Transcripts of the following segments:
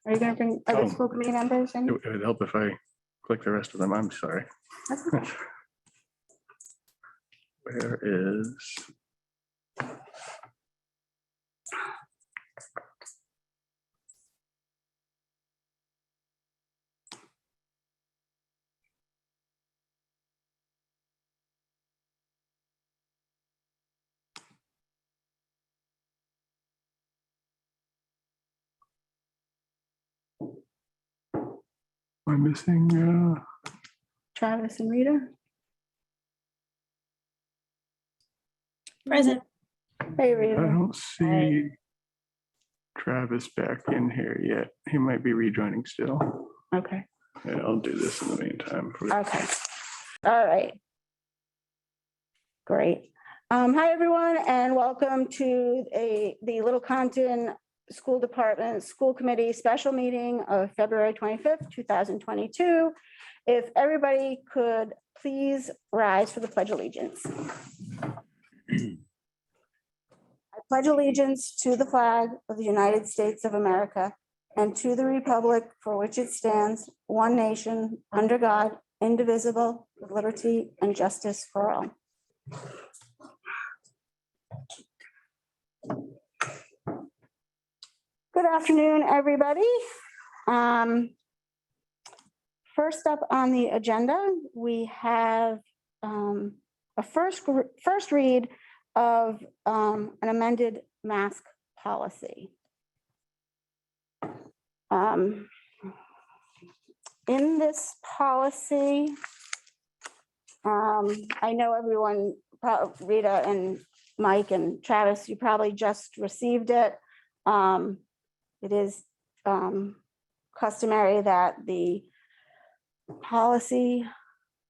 Are you going to bring other school committee members in? It would help if I click the rest of them. I'm sorry. That's okay. Where is? I'm missing. Travis and Rita. Present. Hey, I Rita. don't see Travis back in here yet. He might be rejoining still. Okay. Yeah, I'll do this in the meantime. Okay. All right. Great. Hi, everyone, and welcome to the Little Compton School Department School Committee Special Meeting of February 25th, 2022. If everybody could please rise for the Pledge of Allegiance. I pledge allegiance to the flag of the United States of America and to the republic for which it stands, one nation, under God, indivisible, with liberty and justice for all. Good afternoon, everybody. First up on the agenda, we have a first read of an amended mask policy. In this policy, I know everyone, Rita and Mike and Travis, you probably just received it. It is customary that the policy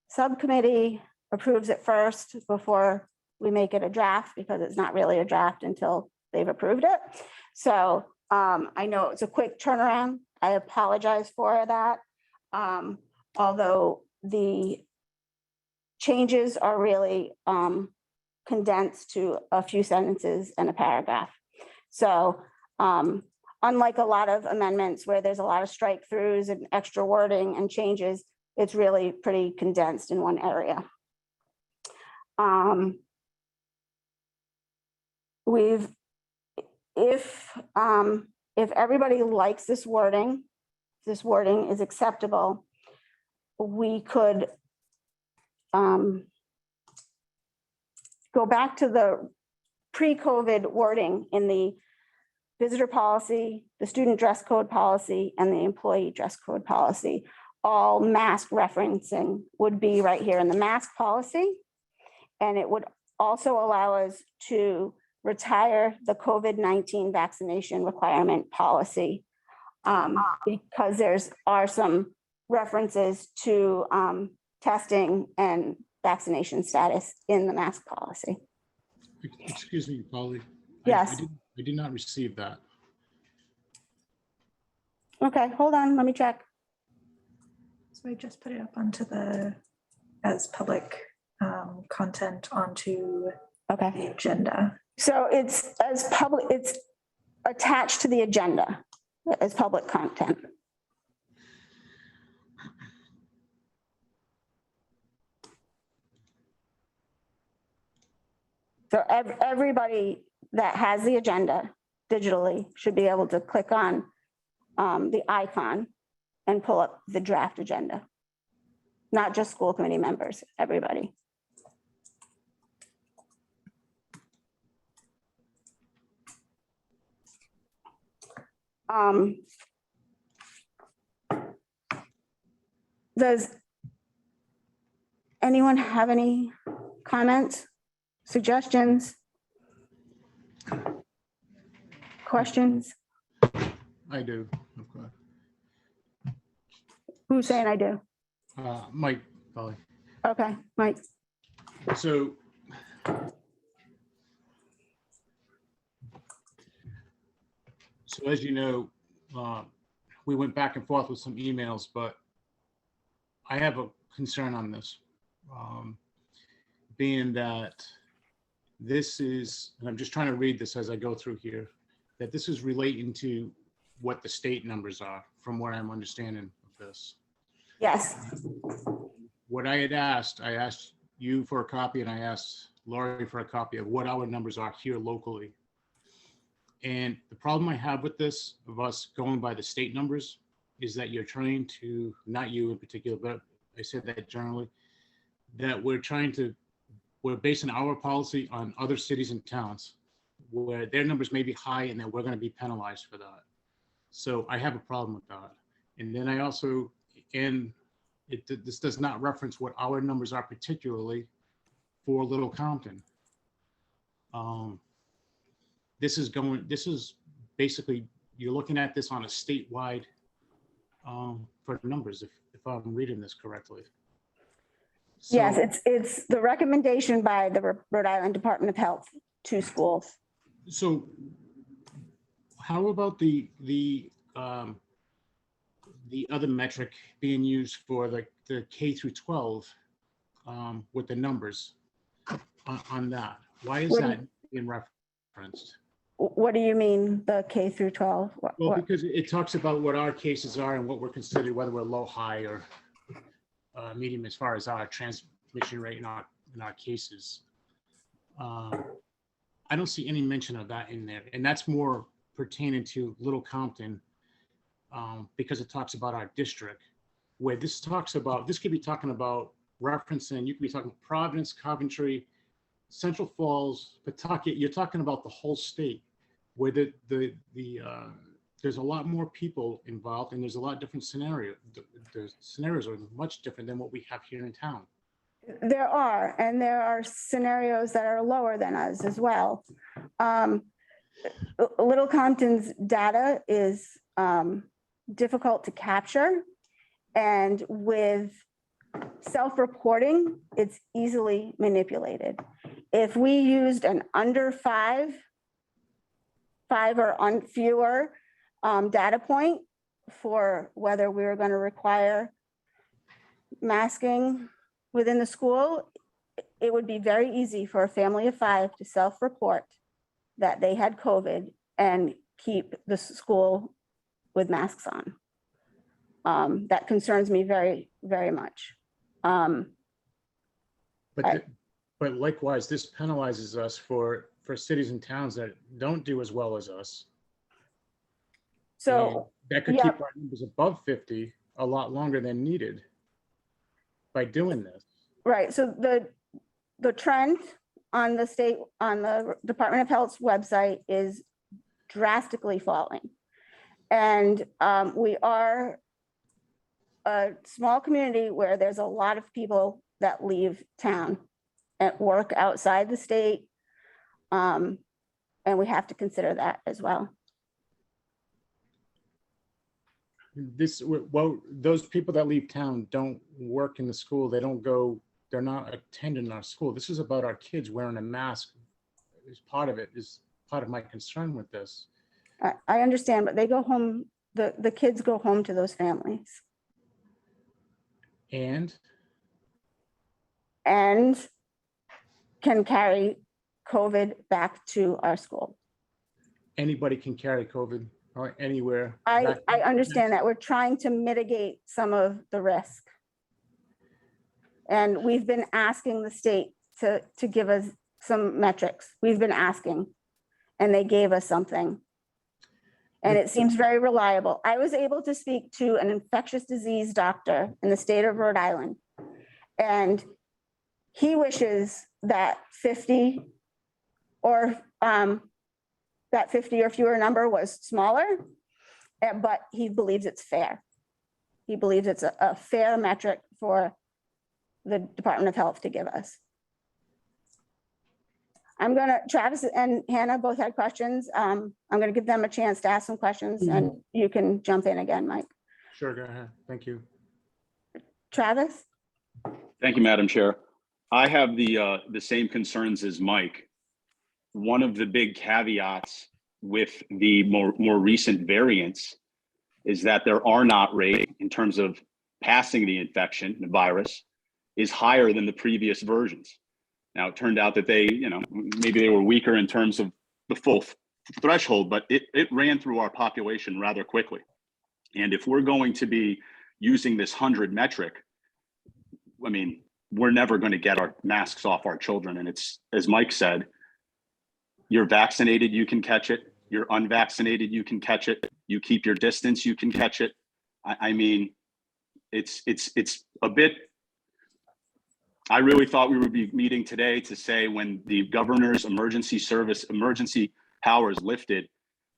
subcommittee approves it first before we make it a draft, because it's not really a draft until they've approved it. So I know it's a quick turnaround. I apologize for that. Although the changes are really condensed to a few sentences and a paragraph. So unlike a lot of amendments where there's a lot of strike throughs and extra wording and changes, it's really pretty condensed in one area. If everybody likes this wording is acceptable, we could go back to the pre-COVID wording in the visitor policy, the student dress code policy, and the employee dress code policy. All mask referencing would be right here in the mask policy. And it would also allow us to retire the COVID-19 vaccination requirement policy, because there's some references to testing and vaccination status in the mask policy. Excuse me, Polly. Yes. I did not receive that. Okay, hold on, let me check. So I just put it up onto as public content onto Okay. the agenda. So it's attached to the agenda as public content. So everybody that has the agenda digitally should be able to click on the icon and pull up the draft agenda. Not just school committee members, everybody. Does anyone have any comments, suggestions, questions? I do. Okay. Who's saying I do? Mike, Polly. Okay, Mike. So as you know, we went back and forth with some emails, but I have a concern on this, being that this is, and I'm just trying to read this as I go through here, that this is relating to what the state numbers are, from what I'm understanding of this. Yes, What I asked you for a copy, and I asked Laurie for a copy of what our numbers are here locally. And the problem I have with this, of us going by the state numbers, is that you're trying to, not you in particular, but I said that generally, that we're basing our policy on other cities and towns where their numbers may be high and that we're going to be penalized for that. So I have a problem with that. And then I also, this does not reference what our numbers are particularly for Little Compton. This is basically, you're looking at this on a statewide for numbers, if I'm reading this correctly. So, yes, it's the recommendation by the Rhode Island Department of Health to schools. So how about the other metric being used for the K through 12 with the numbers on that? Why is that being referenced? What do you mean, the K through 12? Well, because it talks about what our cases are and what we're considered, whether we're low, high, or medium as far as our transmission rate in our cases. I don't see any mention of that in there, and that's more pertaining to Little Compton because it talks about our district. Where this talks about, this could be talking about referencing, you could be talking Providence, Coventry, Central Falls, Pawtucket. You're talking about the whole state, where there's a lot more people involved, and there's a lot different scenarios. The scenarios are much different than what we have here in town. There are, and there are scenarios that are lower than us as well. Little Compton's data is difficult to capture, and with self-reporting, it's easily manipulated. If we used an under five or on fewer data point for whether we were going to require masking within the school, it would be very easy for a family of 5 to self-report that they had COVID and keep the school with masks on. That concerns me very, very much. But likewise, this penalizes us for cities and towns that don't do as well as us. So And that could yeah. keep our numbers above 50 a lot longer than needed by doing this. right, so the trend on the Department of Health's website is drastically falling. And we are a small community where there's a lot of people that leave town and work outside the state. And we have to consider that as well. Those people that leave town don't work in the school. They don't go, they're not attending our school. This is about our kids wearing a mask. Is part of it, is part of my concern with this. I understand, but they go home, the kids go home to those families. And Can carry COVID back to our school. anybody can carry COVID or anywhere. I understand that. We're trying to mitigate some of the risk. And we've been asking the state to give us some metrics. We've been asking, and they gave us something. And it seems very reliable. I was able to speak to an infectious disease doctor in the state of Rhode Island. And he wishes that 50 or fewer number was smaller, but he believes it's fair. He believes it's a fair metric for the Department of Health to give us. Travis and Hannah both had questions. I'm gonna give them a chance to ask some questions and you can jump in again, Mike. Sure, go ahead. Thank you. Travis? Thank you, Madam Chair. I have the same concerns as Mike. One of the big caveats with the more recent variants is that their R0 rate in terms of passing the infection, the virus, is higher than the previous versions. Now, it turned out that maybe they were weaker in terms of the full threshold, but it ran through our population rather quickly. And if we're going to be using this 100 metric, I mean, we're never going to get our masks off our children. And it's, as Mike said, you're vaccinated, you can catch it. You're unvaccinated, you can catch it. You keep your distance, you can catch it. I mean, it's a bit, I really thought we would be meeting today to say when the governor's emergency powers lifted,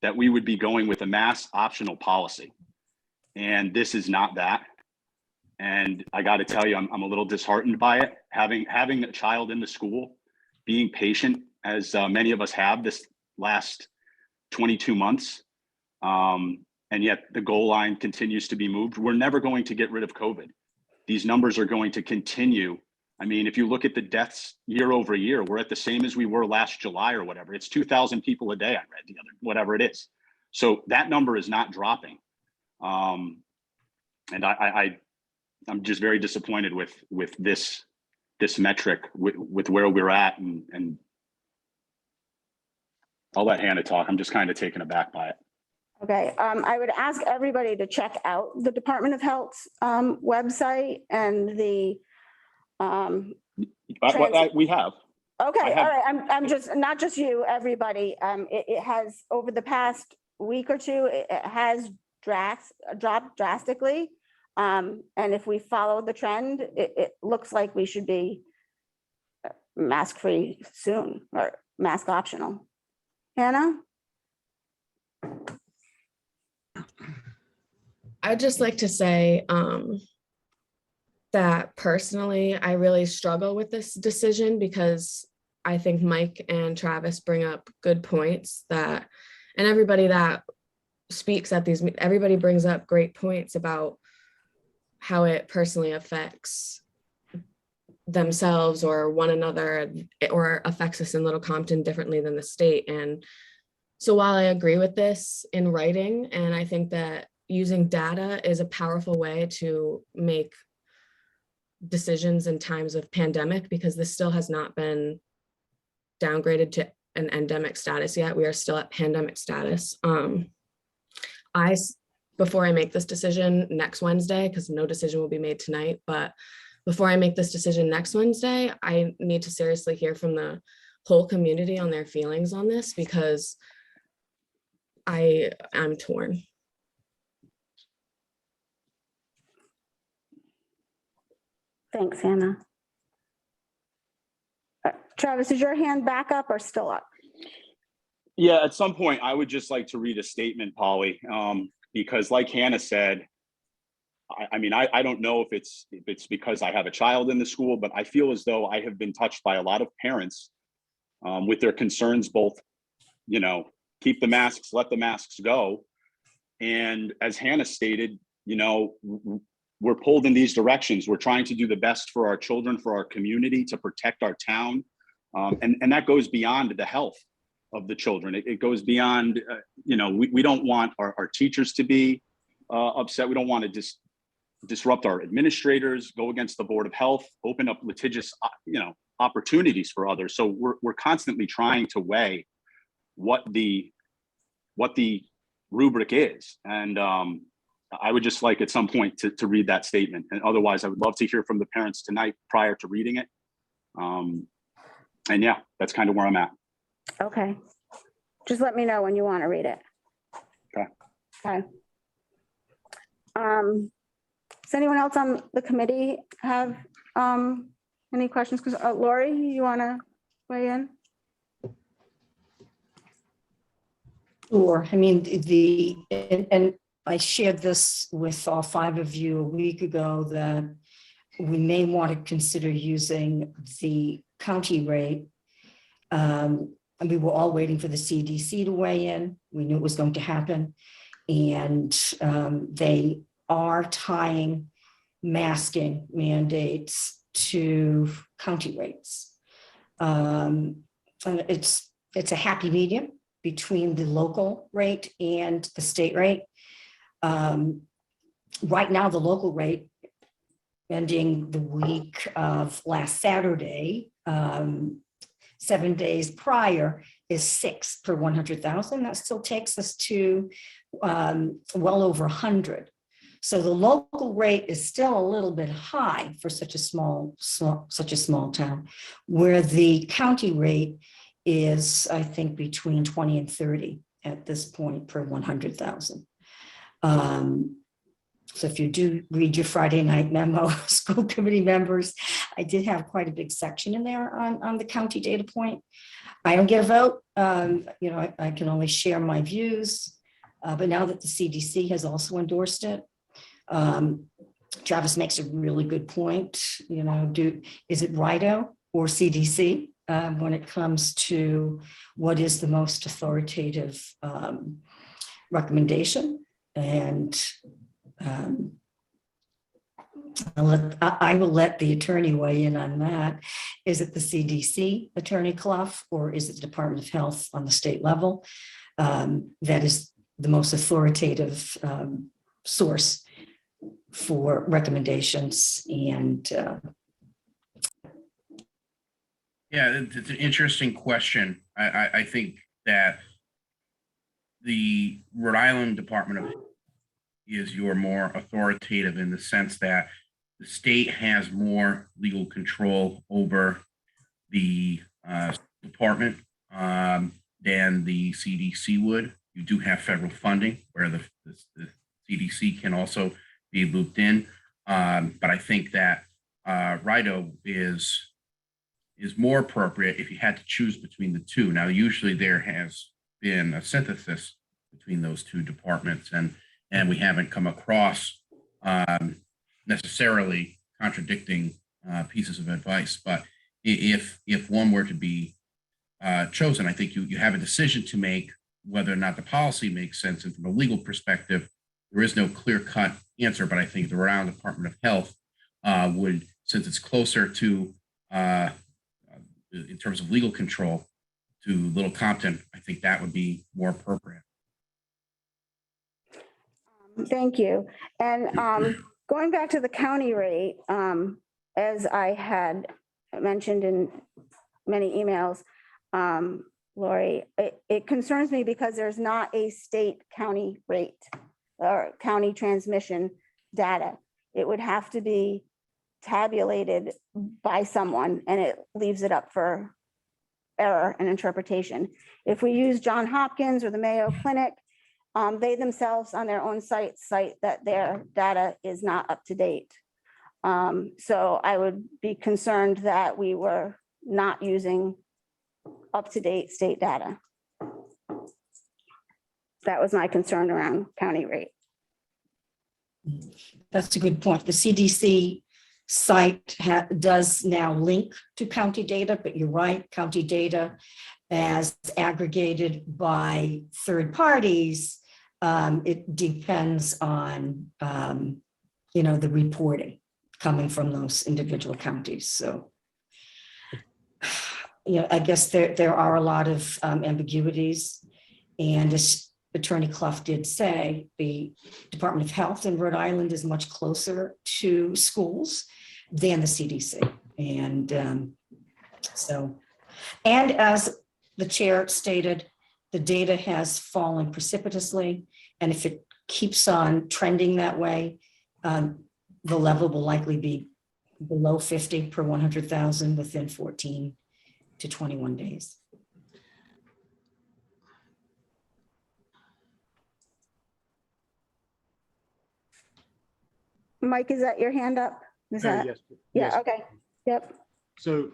that we would be going with a mask optional policy. And this is not that. And I got to tell you, I'm a little disheartened by it. Having a child in the school, being patient, as many of us have this last 22 months, and yet the goal line continues to be moved. We're never going to get rid of COVID. These numbers are going to continue. I mean, if you look at the deaths year over year, we're at the same as we were last July or whatever. It's 2,000 people a day, I read the other, whatever it is. So that number is not dropping. And I'm just very disappointed with this metric, with where we're at, and I'll let Hannah talk. I'm just kind of taken aback by it. Okay, I would ask everybody to check out the Department of Health's website and the We have. Okay, all right, I'm just, not just you, everybody. It has, over the past week or two, it has dropped drastically. And if we follow the trend, it looks like we should be mask-free soon, or mask optional. Hannah? I'd just like to say that personally, I really struggle with this decision because I think Mike and Travis bring up good points and everybody that speaks at these, everybody brings up great points about how it personally affects themselves or one another, or affects us in Little Compton differently than the state. And so while I agree with this in writing, and I think that using data is a powerful way to make decisions in times of pandemic, because this still has not been downgraded to an endemic status yet. We are still at pandemic status. Before I make this decision next Wednesday, because no decision will be made tonight, but before I make this decision next Wednesday, I need to seriously hear from the whole community on their feelings on this, because I'm torn. Thanks, Hannah. Travis, is your hand back up or still up? Yeah, at some point, I would just like to read a statement, Polly, because like Hannah said, I mean, I don't know if it's because I have a child in the school, but I feel as though I have been touched by a lot of parents with their concerns, both, keep the masks, let the masks go. And as Hannah stated, we're pulled in these directions. We're trying to do the best for our children, for our community, to protect our town. And that goes beyond the health of the children. It goes beyond, we don't want our teachers to be upset. We don't want to disrupt our administrators, go against the Board of Health, open up litigious, opportunities for others. So we're constantly trying to weigh what the rubric is. And I would just like at some point to read that statement. And otherwise, I would love to hear from the parents tonight prior to reading it. And yeah, that's kind of where I'm at. Okay. Just let me know when you want to read it. Okay. Okay. Does anyone else on the committee have any questions? Because Lori, you want to weigh in? Sure. I mean, and I shared this with all five of you a week ago, that we may want to consider using the county rate. And we were all waiting for the CDC to weigh in. We knew it was going to happen. And they are tying masking mandates to county rates. And it's a happy medium between the local rate and the state rate. Right now, the local rate, ending the week of last Saturday, 7 days prior, is 6 per 100,000. That still takes us to well over 100. So the local rate is still a little bit high for such a small town, where the county rate is, I think, between 20 and 30 at this point per 100,000. So if you do read your Friday night memo, school committee members, I did have quite a big section in there on the county data point. I don't get a vote. I can only share my views. But now that the CDC has also endorsed it, Travis makes a really good point. Is it RIDO or CDC when it comes to what is the most authoritative recommendation? And I will let the attorney weigh in on that. Is it the CDC, Attorney Clough, or is it the Department of Health on the state level? That is the most authoritative source for recommendations. And yeah, it's an interesting question. I think that the Rhode Island Department of Health is your more authoritative in the sense that the state has more legal control over the department than the CDC would. You do have federal funding where the CDC can also be looped in. But I think that RIDO is more appropriate if you had to choose between the two. Now, usually there has been a synthesis between those two departments, and we haven't come across necessarily contradicting pieces of advice. But if one were to be chosen, I think you have a decision to make whether or not the policy makes sense. And from a legal perspective, there is no clear-cut answer, but I think the Rhode Island Department of Health would, since it's closer to, in terms of legal control, to Little Compton, I think that would be more appropriate. Thank you. And going back to the county rate, as I had mentioned in many emails, Lori, it concerns me because there's not a state county rate or county transmission data. It would have to be tabulated by someone, and it leaves it up for error and interpretation. If we use Johns Hopkins or the Mayo Clinic, they themselves on their own site cite that their data is not up to date. So I would be concerned that we were not using up-to-date state data. That was my concern around county rate. that's a good point. The CDC site does now link to county data, but you're right, county data as aggregated by third parties, it depends on, the reporting coming from those individual counties. So, I guess there are a lot of ambiguities, and as Attorney Clough did say, the Department of Health in Rhode Island is much closer to schools than the CDC. And and as the chair stated, the data has fallen precipitously. And if it keeps on trending that way, the level will likely be below 50 per 100,000 within 14 to 21 days. Mike, is that your hand up? Is that? Yes. Yeah, yes. okay. Yep. So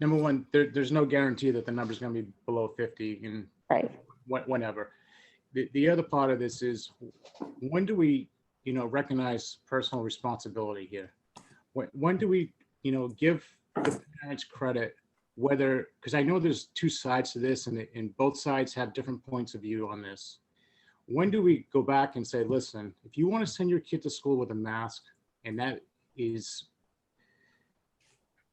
number one, there's no guarantee that the number's going to be below 50 in Right. whenever. The other part of this is, when do we, recognize personal responsibility here? When do we, give the parents credit, whether, because I know there's two sides to this, and both sides have different points of view on this. When do we go back and say, listen, if you want to send your kid to school with a mask, and that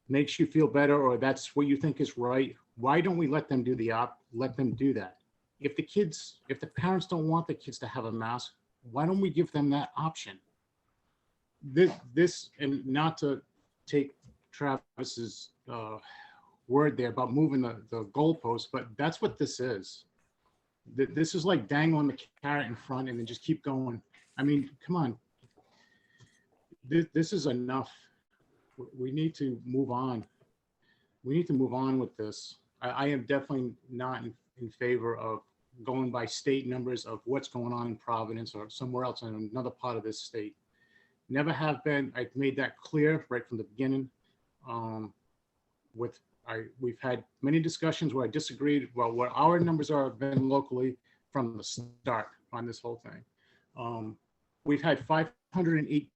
makes you feel better, or that's what you think is right, why don't we let them do that? If the parents don't want the kids to have a mask, why don't we give them that option? This and not to take Travis's word there about moving the goalpost, but that's what this is. This is like dangling the carrot in front and then just keep going. I mean, come on. This is enough. We need to move on. We need to move on with this. I am definitely not in favor of going by state numbers of what's going on in Providence or somewhere else in another part of this state. Never have been. I've made that clear right from the beginning. We've had many discussions where I disagreed. Well, what our numbers are have been locally from the start on this whole thing. We've had 508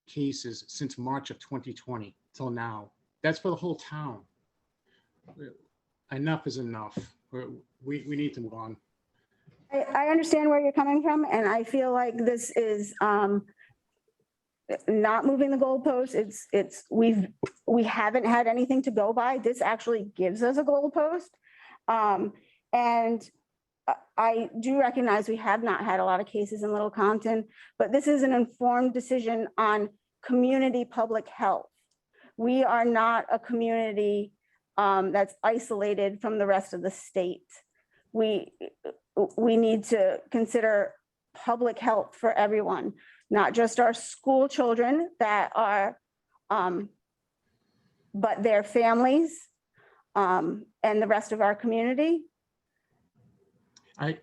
cases since March of 2020 till now. That's for the whole town. Enough is enough. We need to move on. I understand where you're coming from, and I feel like this is not moving the goalpost. We haven't had anything to go by. This actually gives us a goalpost. And I do recognize we have not had a lot of cases in Little Compton, but this is an informed decision on community public health. We are not a community that's isolated from the rest of the state. We need to consider public health for everyone, not just our school children that are, but their families and the rest of our community. I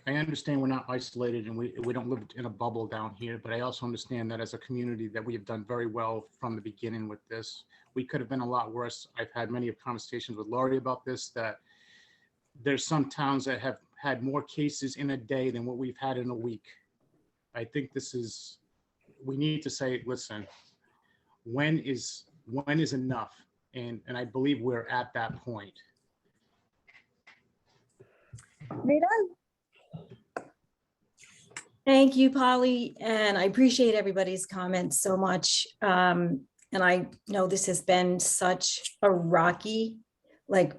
understand we're not isolated and we don't live in a bubble down here, but I also understand that as a community that we have done very well from the beginning with this. We could have been a lot worse. I've had many conversations with Laurie about this, that there's some towns that have had more cases in a day than what we've had in a week. I think we need to say, listen, when is enough? And I believe we're at that point. Rita? Thank you, Polly, and I appreciate everybody's comments so much. And I know this has been such a rocky,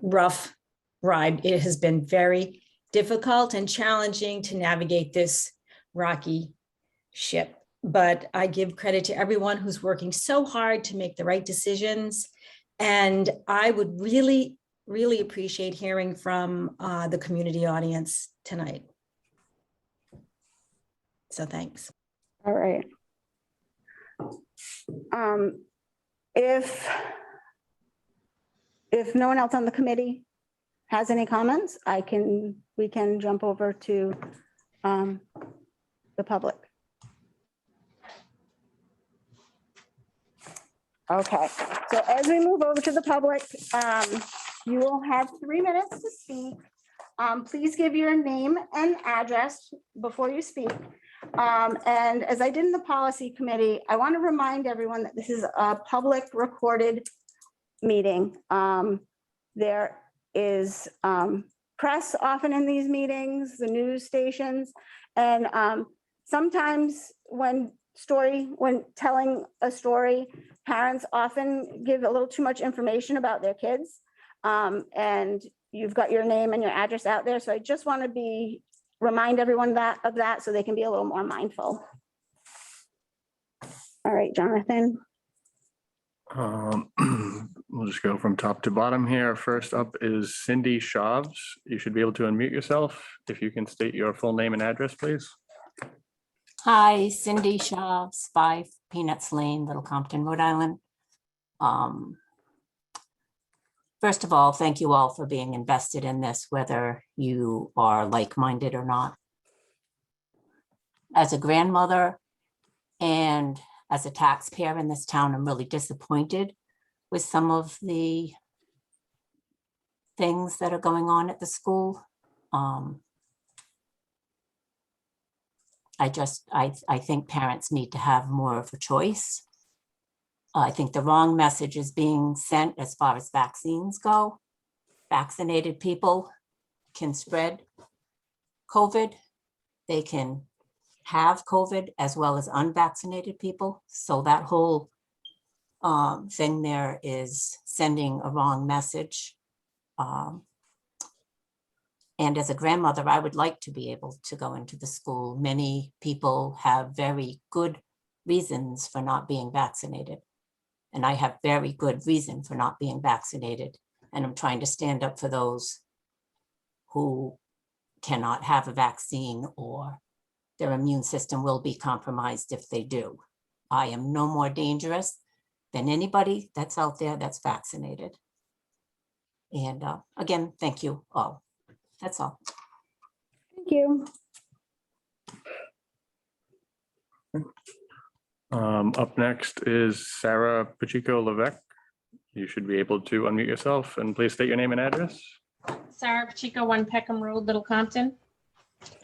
rough ride. It has been very difficult and challenging to navigate this rocky ship. But I give credit to everyone who's working so hard to make the right decisions. And I would really, really appreciate hearing from the community audience tonight. So thanks. All right. If no one else on the committee has any comments, we can jump over to the public. Okay, so as we move over to the public, you will have 3 minutes to speak. Please give your name and address before you speak. And as I did in the policy committee, I want to remind everyone that this is a public recorded meeting. There is press often in these meetings, the news stations, and sometimes when telling a story, parents often give a little too much information about their kids. And you've got your name and your address out there. So I just want to remind everyone of that so they can be a little more mindful. All right, Jonathan. We'll just go from top to bottom here. First up is Cindy Shavs. You should be able to unmute yourself. If you can state your full name and address, please. Hi, Cindy Shavs, 5 Peanuts Lane, Little Compton, Rhode Island. First of all, thank you all for being invested in this, whether you are like-minded or not. As a grandmother and as a taxpayer in this town, I'm really disappointed with some of the things that are going on at the school. I think parents need to have more of a choice. I think the wrong message is being sent as far as vaccines go. Vaccinated people can spread COVID. They can have COVID as well as unvaccinated people. So that whole thing there is sending a wrong message. And as a grandmother, I would like to be able to go into the school. Many people have very good reasons for not being vaccinated. And I have very good reason for not being vaccinated. And I'm trying to stand up for those who cannot have a vaccine or their immune system will be compromised if they do. I am no more dangerous than anybody that's out there that's vaccinated. And again, thank you all. That's all. Thank you. Up next is Sarah Pacheco-Levesque. You should be able to unmute yourself and please state your name and address. Sarah Pacheco, 1 Peckham Road, Little Compton.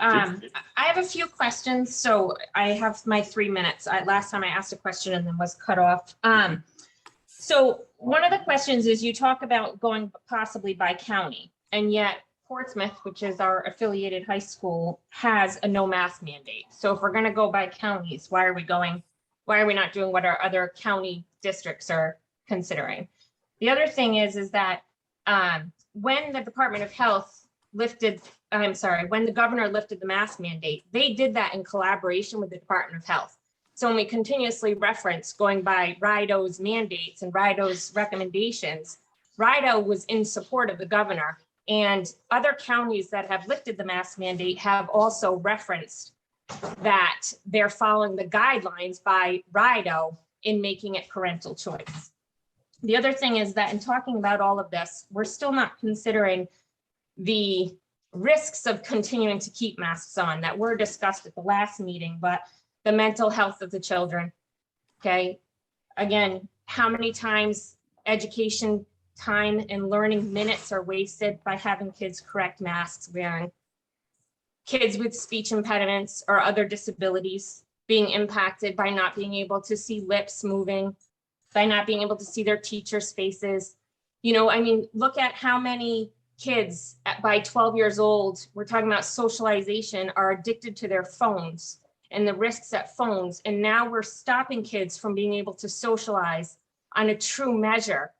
I have a few questions, so I have my 3 minutes. Last time I asked a question and then was cut off. So one of the questions is you talk about going possibly by county, and yet Portsmouth, which is our affiliated high school, has a no mask mandate. So if we're going to go by counties, why are we not doing what our other county districts are considering? The other thing is that when the Department of Health when the governor lifted the mask mandate, they did that in collaboration with the Department of Health. So when we continuously reference going by RIDO's mandates and RIDO's recommendations, RIDO was in support of the governor, and other counties that have lifted the mask mandate have also referenced that they're following the guidelines by RIDO in making it parental choice. The other thing is that in talking about all of this, we're still not considering the risks of continuing to keep masks on that were discussed at the last meeting, but the mental health of the children. Okay. Again, how many times education time and learning minutes are wasted by having kids correct masks wearing? Kids with speech impediments or other disabilities being impacted by not being able to see lips moving, by not being able to see their teachers' faces. You know, I mean, look at how many kids by 12 years old, we're talking about socialization, are addicted to their phones and the risks at phones. And now we're stopping kids from being able to socialize on a true measure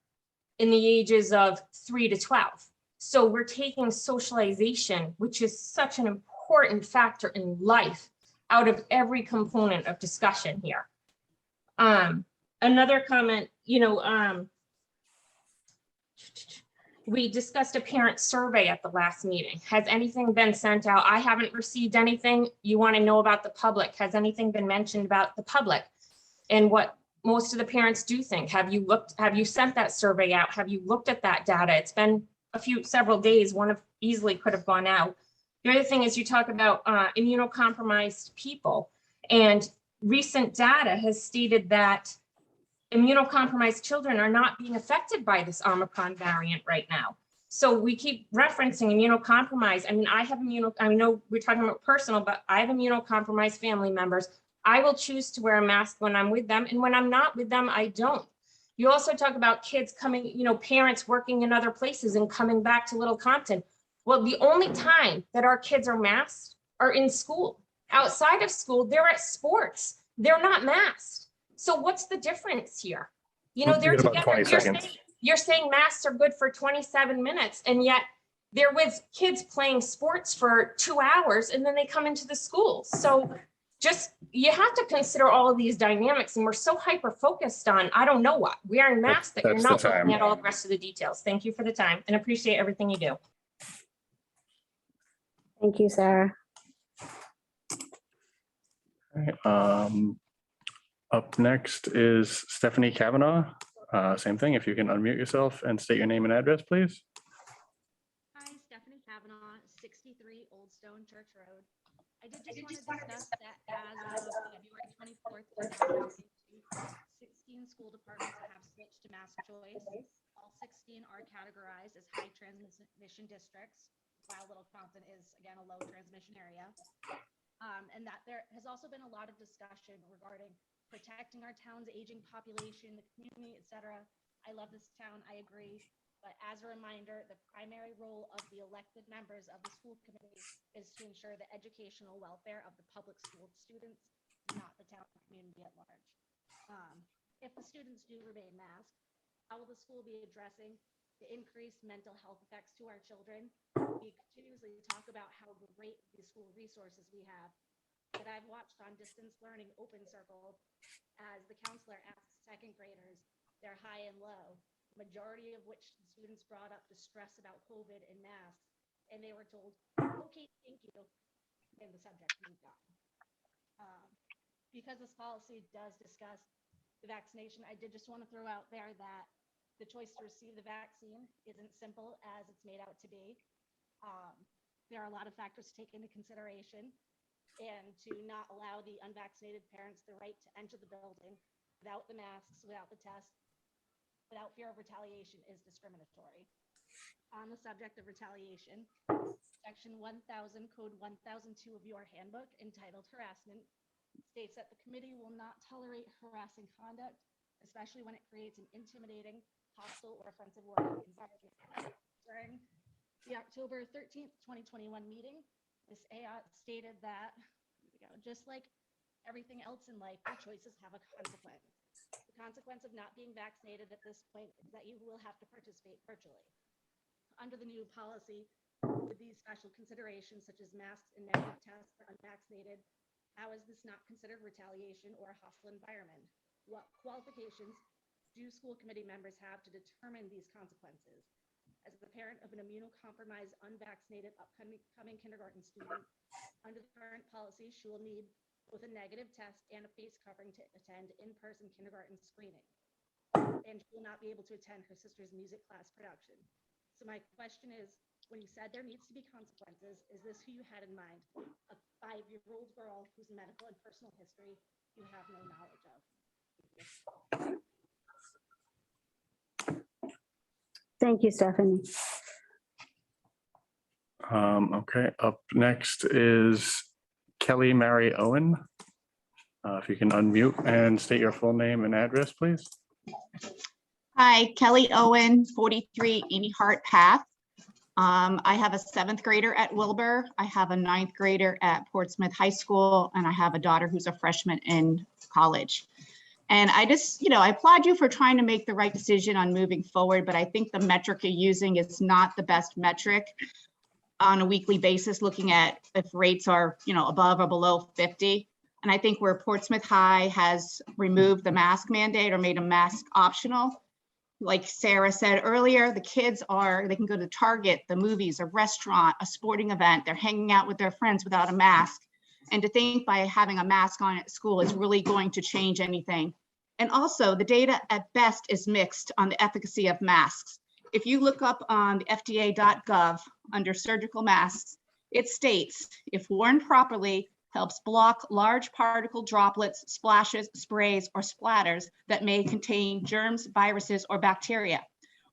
in the ages of 3 to 12. So we're taking socialization, which is such an important factor in life, out of every component of discussion here. Another comment, we discussed a parent survey at the last meeting. Has anything been sent out? I haven't received anything. You want to know about the public. Has anything been mentioned about the public and what most of the parents do think? Have you sent that survey out? Have you looked at that data? It's been several days. One of easily could have gone out. The other thing is you talk about immunocompromised people, and recent data has stated that immunocompromised children are not being affected by this Omicron variant right now. So we keep referencing immunocompromised. I mean, I know we're talking about personal, but I have immunocompromised family members. I will choose to wear a mask when I'm with them, and when I'm not with them, I don't. You also talk about kids coming, parents working in other places and coming back to Little Compton. Well, the only time that our kids are masked are in school. Outside of school, they're at sports. They're not masked. So what's the difference here? They're together. You're saying masks are good for 27 minutes, and yet they're with kids playing sports for 2 hours, and then they come into the school. So you have to consider all of these dynamics, and we're so hyper-focused on, I don't know what, wearing masks that you're not looking at all the rest of the details. Thank you for the time and appreciate everything you do. Thank you, Sarah. Up next is Stephanie Cavanaugh. Same thing, if you can unmute yourself and state your name and address, please. Hi, Stephanie Cavanaugh, 63 Old Stone Church Road. I did just want to discuss that as of February 24th, 2022, 16 school departments have switched to mask choice. All 16 are categorized as high transmission districts, while Little Compton is, again, a low transmission area. And that there has also been a lot of discussion regarding protecting our town's aging population, the community, etc. I love this town, I agree. But as a reminder, the primary role of the elected members of the school committee is to ensure the educational welfare of the public school students, not the town community at large. If the students do remain masked, how will the school be addressing the increased mental health effects to our children? We continuously talk about how great the school resources we have, that I've watched on distance learning Open Circle as the counselor asks second graders their high and low. majority of which the students brought up distress about COVID and masks, and they were told, okay, thank you, and the subject moved on. Because this policy does discuss the vaccination, I did just want to throw out there that the choice to receive the vaccine isn't simple as it's made out to be. There are a lot of factors to take into consideration, and to not allow the unvaccinated parents the right to enter the building without the masks, without the test, without fear of retaliation is discriminatory. On the subject of retaliation, Section 1000, Code 1002 of your handbook, entitled Harassment, states that the committee will not tolerate harassing conduct, especially when it creates an intimidating, hostile, or offensive work environment. During the October 13th, 2021 meeting, Ms. Ayotte stated that, just like everything else in life, your choices have a consequence. The consequence of not being vaccinated at this point is that you will have to participate virtually. Under the new policy, with these special considerations such as masks and negative tests for unvaccinated, how is this not considered retaliation or a hostile environment? What qualifications do school committee members have to determine these consequences? As the parent of an immunocompromised, unvaccinated, upcoming kindergarten student, under the current policy, she will need both a negative test and a face covering to attend in-person kindergarten screening. And she will not be able to attend her sister's music class production. So my question is, when you said there needs to be consequences, is this who you had in mind? A 5-year-old girl whose medical and personal history you have no knowledge of? Thank you, Stephanie. Okay, up next is Kelly Mary Owen. If you can unmute and state your full name and address, please. Hi, Kelly Owen, 43 Amy Hart Path. I have a 7th grader at Wilbur. I have a 9th grader at Portsmouth High School, and I have a daughter who's a freshman in college. And I just, I applaud you for trying to make the right decision on moving forward, but I think the metric you're using is not the best metric on a weekly basis, looking at if rates are, above or below 50. And I think where Portsmouth High has removed the mask mandate or made a mask optional, like Sarah said earlier, the kids they can go to Target, the movies, a restaurant, a sporting event, they're hanging out with their friends without a mask. And to think by having a mask on at school is really going to change anything. And also the data at best is mixed on the efficacy of masks. If you look up on the FDA.gov under surgical masks, it states if worn properly, helps block large particle droplets, splashes, sprays, or splatters that may contain germs, viruses, or bacteria.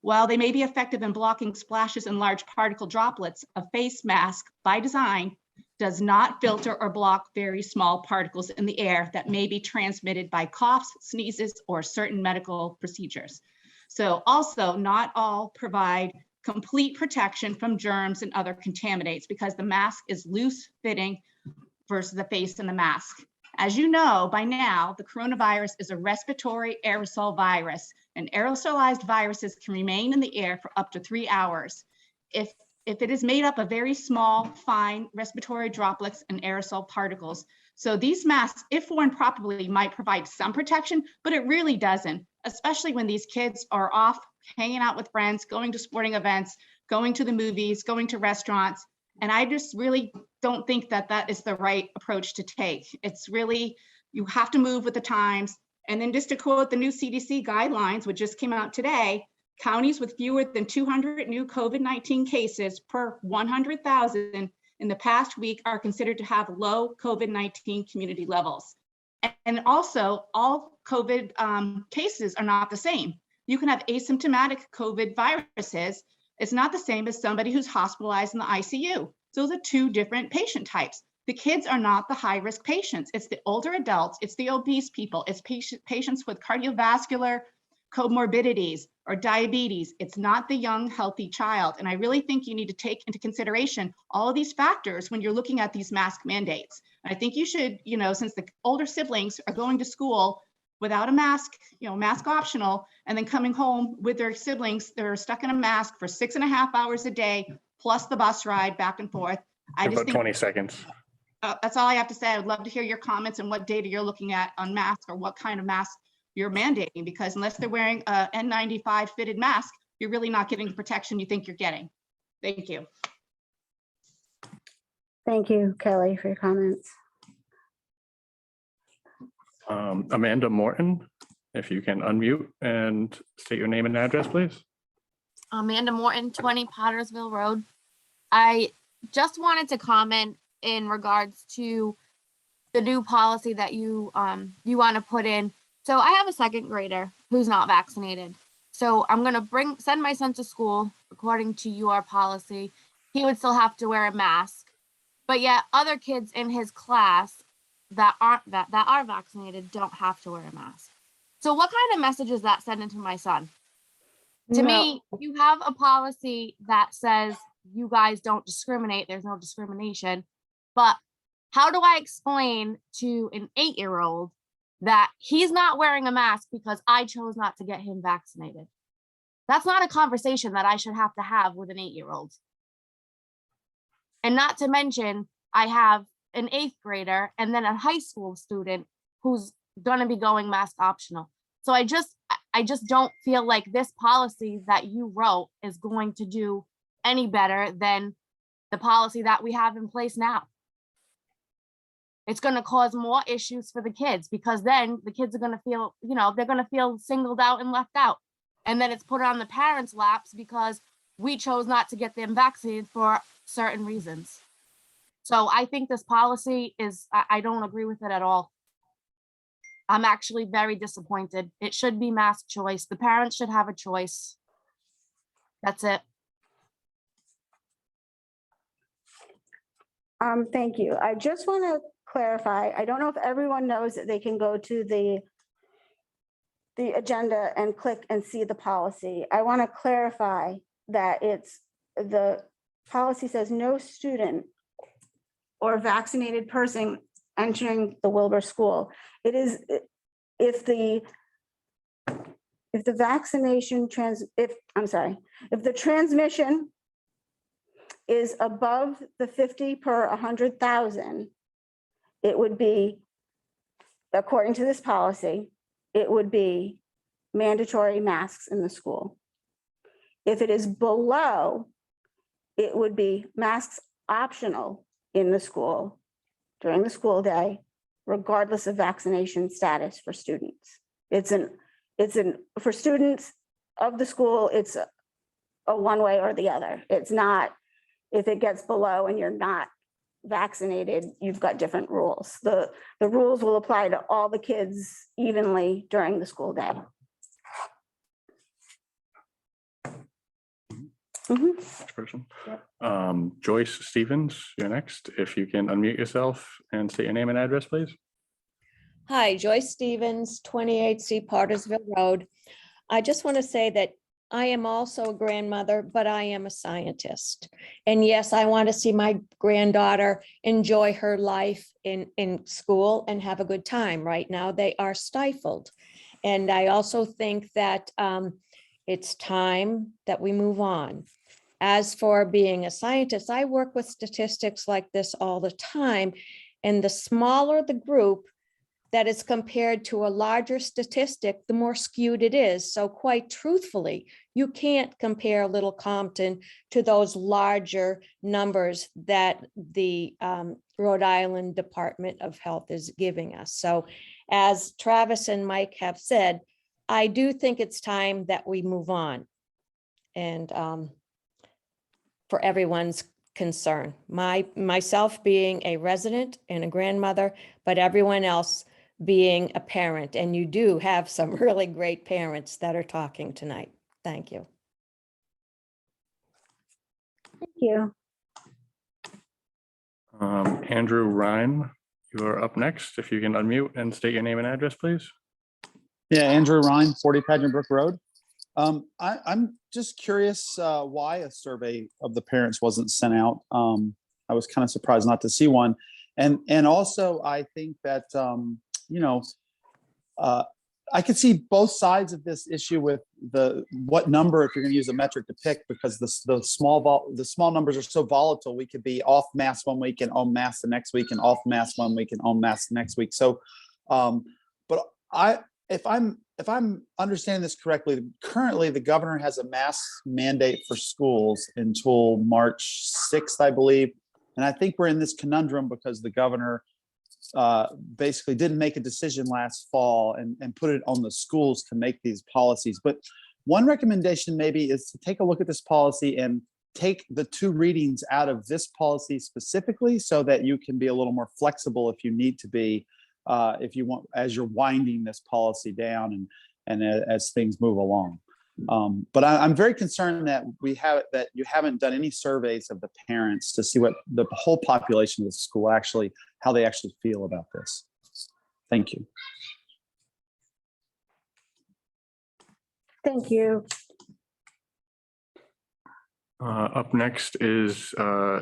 While they may be effective in blocking splashes and large particle droplets, a face mask by design does not filter or block very small particles in the air that may be transmitted by coughs, sneezes, or certain medical procedures. So also, not all provide complete protection from germs and other contaminants because the mask is loose fitting versus the face and the mask. As you know by now, the coronavirus is a respiratory aerosol virus, and aerosolized viruses can remain in the air for up to 3 hours. If it is made up of very small, fine respiratory droplets and aerosol particles. So these masks, if worn properly, might provide some protection, but it really doesn't, especially when these kids are off hanging out with friends, going to sporting events, going to the movies, going to restaurants. And I just really don't think that that is the right approach to take. It's really, you have to move with the times. And then just to quote the new CDC guidelines, which just came out today, counties with fewer than 200 new COVID-19 cases per 100,000 in the past week are considered to have low COVID-19 community levels. And also, all COVID cases are not the same. You can have asymptomatic COVID viruses. It's not the same as somebody who's hospitalized in the ICU. Those are 2 different patient types. The kids are not the high-risk patients. It's the older adults, it's the obese people, it's patients with cardiovascular comorbidities or diabetes. It's not the young, healthy child. And I really think you need to take into consideration all of these factors when you're looking at these mask mandates. And I think you should, since the older siblings are going to school without a mask, mask optional, and then coming home with their siblings, they're stuck in a mask for 6.5 hours a day, plus the bus ride back and forth. I just About think 20 seconds. That's all I have to say. I would love to hear your comments and what data you're looking at on masks or what kind of mask you're mandating, because unless they're wearing a N95 fitted mask, you're really not getting the protection you think you're getting. Thank you. Thank you, Kelly, for your comments. Amanda Morton, if you can unmute and state your name and address, please. Amanda Morton, 20 Pottersville Road. I just wanted to comment in regards to the new policy that you want to put in. So I have a second grader who's not vaccinated. So I'm going to send my son to school according to your policy. He would still have to wear a mask, but yet other kids in his class that are vaccinated don't have to wear a mask. So what kind of message is that sending to my son? To me, you have a policy that says you guys don't discriminate, there's no discrimination, but how do I explain to an 8-year-old that he's not wearing a mask because I chose not to get him vaccinated? That's not a conversation that I should have to have with an 8-year-old. And not to mention, I have an 8th grader and then a high school student who's going to be going mask optional. So I just don't feel like this policy that you wrote is going to do any better than the policy that we have in place now. It's going to cause more issues for the kids, because then the kids are going to feel, they're going to feel singled out and left out. And then it's put on the parents' laps because we chose not to get them vaccinated for certain reasons. So I think this policy is, I don't agree with it at all. I'm actually very disappointed. It should be mask choice. The parents should have a choice. That's it. Thank you. I just want to clarify. I don't know if everyone knows that they can go to the agenda and click and see the policy. I want to clarify that the policy says no student or vaccinated person entering the Wilbur school. It is, if the transmission is above the 50 per 100,000, it would be, according to this policy, it would be mandatory masks in the school. If it is below, it would be masks optional in the school during the school day, regardless of vaccination status for students. For students of the school, it's a one way or the other. It's not, if it gets below and you're not vaccinated, you've got different rules. The rules will apply to all the kids evenly during the school day. Next person. Joyce Stevens, you're next. If you can unmute yourself and state your name and address, please. Hi, Joyce Stevens, 28C Pottersville Road. I just want to say that I am also a grandmother, but I am a scientist. And yes, I want to see my granddaughter enjoy her life in school and have a good time. Right now, they are stifled. And I also think that it's time that we move on. As for being a scientist, I work with statistics like this all the time. And the smaller the group that is compared to a larger statistic, the more skewed it is. So quite truthfully, you can't compare Little Compton to those larger numbers that the Rhode Island Department of Health is giving us. So as Travis and Mike have said, I do think it's time that we move on. And for everyone's concern, myself being a resident and a grandmother, but everyone else being a parent. And you do have some really great parents that are talking tonight. Thank you. Thank you. Andrew Ryan, you are up next. If you can unmute and state your name and address, please. Yeah, Andrew Ryan, 40 Pageant Brook Road. I'm just curious why a survey of the parents wasn't sent out. I was kind of surprised not to see one. And also, I think that, I could see both sides of this issue with what number, if you're going to use a metric to pick, because the small numbers are so volatile. We could be off mask one week and on mask the next week, and off mask one week and on mask the next week. So, but if I'm understanding this correctly, currently the governor has a mask mandate for schools until March 6th, I believe. And I think we're in this conundrum because the governor basically didn't make a decision last fall and put it on the schools to make these policies. But one recommendation maybe is to take a look at this policy and take the 2 readings out of this policy specifically so that you can be a little more flexible if you need to be, if you want, as you're winding this policy down and as things move along. But I'm very concerned that you haven't done any surveys of the parents to see what the whole population of the school actually, how they actually feel about this. Thank you. Thank you. Up next is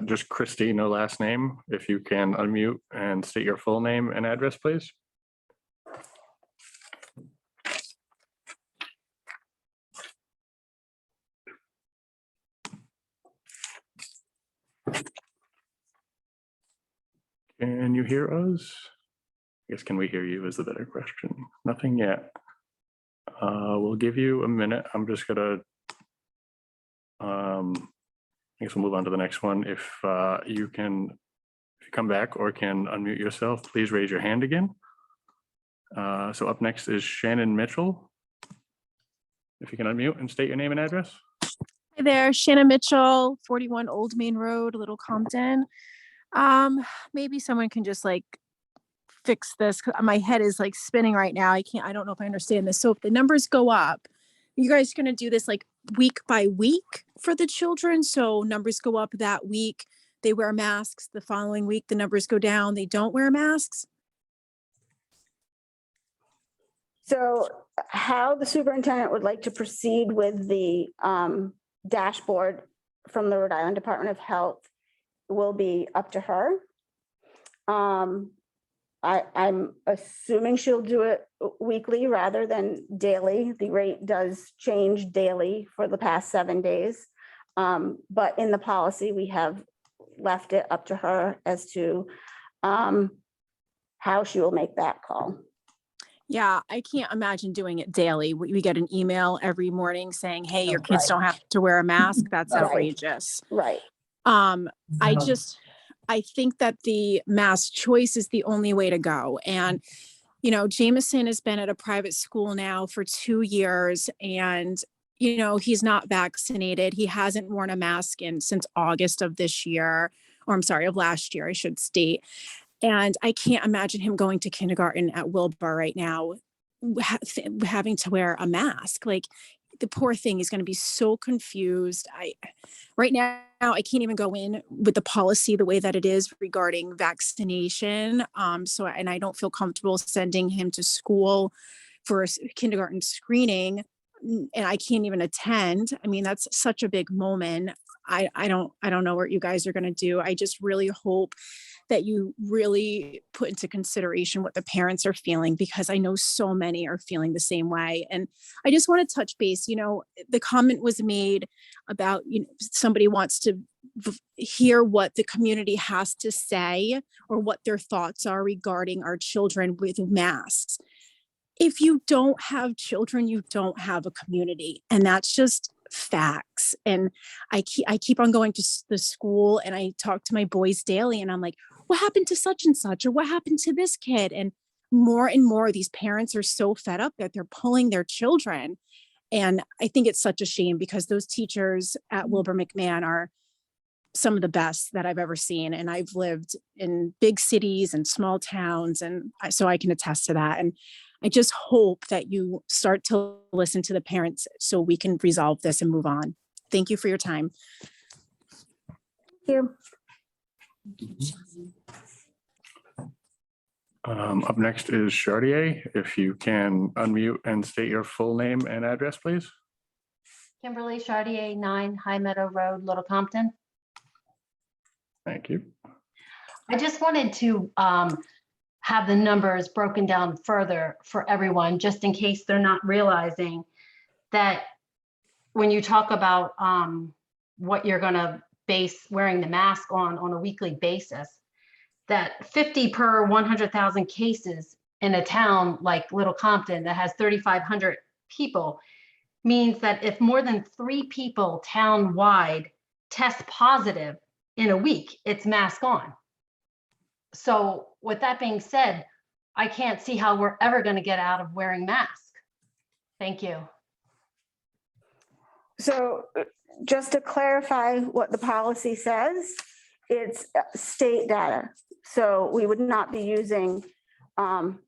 just Christy, no last name. If you can unmute and state your full name and address, please. Can you hear us? I guess, can we hear you is the better question. Nothing yet. We'll give you a minute. I'm just gonna, I guess we'll move on to the next one. If you come back or can unmute yourself, please raise your hand again. So up next is Shannon Mitchell. If you can unmute and state your name and address. Hi there, Shannon Mitchell, 41 Old Main Road, Little Compton. Maybe someone can just like fix this. My head is like spinning right now. I don't know if I understand this. So if the numbers go up, you guys going to do this like week by week for the children? So numbers go up that week, they wear masks. The following week, the numbers go down, they don't wear masks. So how the superintendent would like to proceed with the dashboard from the Rhode Island Department of Health will be up to her. I'm assuming she'll do it weekly rather than daily. The rate does change daily for the past 7 days. But in the policy, we have left it up to her as to how she will make that call. Yeah, I can't imagine doing it daily. We get an email every morning saying, hey, your kids don't have to wear a mask. That's outrageous. Right. I think that the mask choice is the only way to go. And, you know, Jameson has been at a private school now for 2 years and, you know, he's not vaccinated. He hasn't worn a mask since August of this year, or I'm sorry, of last year, I should state. And I can't imagine him going to kindergarten at Wilbur right now, having to wear a mask. Like, the poor thing is going to be so confused. Right now, I can't even go in with the policy the way that it is regarding vaccination. And I don't feel comfortable sending him to school for a kindergarten screening, and I can't even attend. I mean, that's such a big moment. I don't know what you guys are going to do. I just really hope that you really put into consideration what the parents are feeling, because I know so many are feeling the same way. And I just want to touch base. You know, the comment was made about, you know, somebody wants to hear what the community has to say or what their thoughts are regarding our children with masks. If you don't have children, you don't have a community. And that's just facts. And I keep on going to the school and I talk to my boys daily and I'm like, what happened to such and such, or what happened to this kid? And more these parents are so fed up that they're pulling their children. And I think it's such a shame, because those teachers at Wilbur McMahon are some of the best that I've ever seen. And I've lived in big cities and small towns, and so I can attest to that. And I just hope that you start to listen to the parents so we can resolve this and move on. Thank you for your time. Thank you. Up next is Chartier. If you can unmute and state your full name and address, please. Kimberly Chartier, 9 High Meadow Road, Little Compton. Thank you. I just wanted to have the numbers broken down further for everyone, just in case they're not realizing that when you talk about what you're going to base wearing the mask on a weekly basis, that 50 per 100,000 cases in a town like Little Compton that has 3,500 people means that if more than 3 people town-wide test positive in a week, it's mask on. So with that being said, I can't see how we're ever going to get out of wearing masks. Thank you. So just to clarify what the policy says, it's state data. So we would not be using, some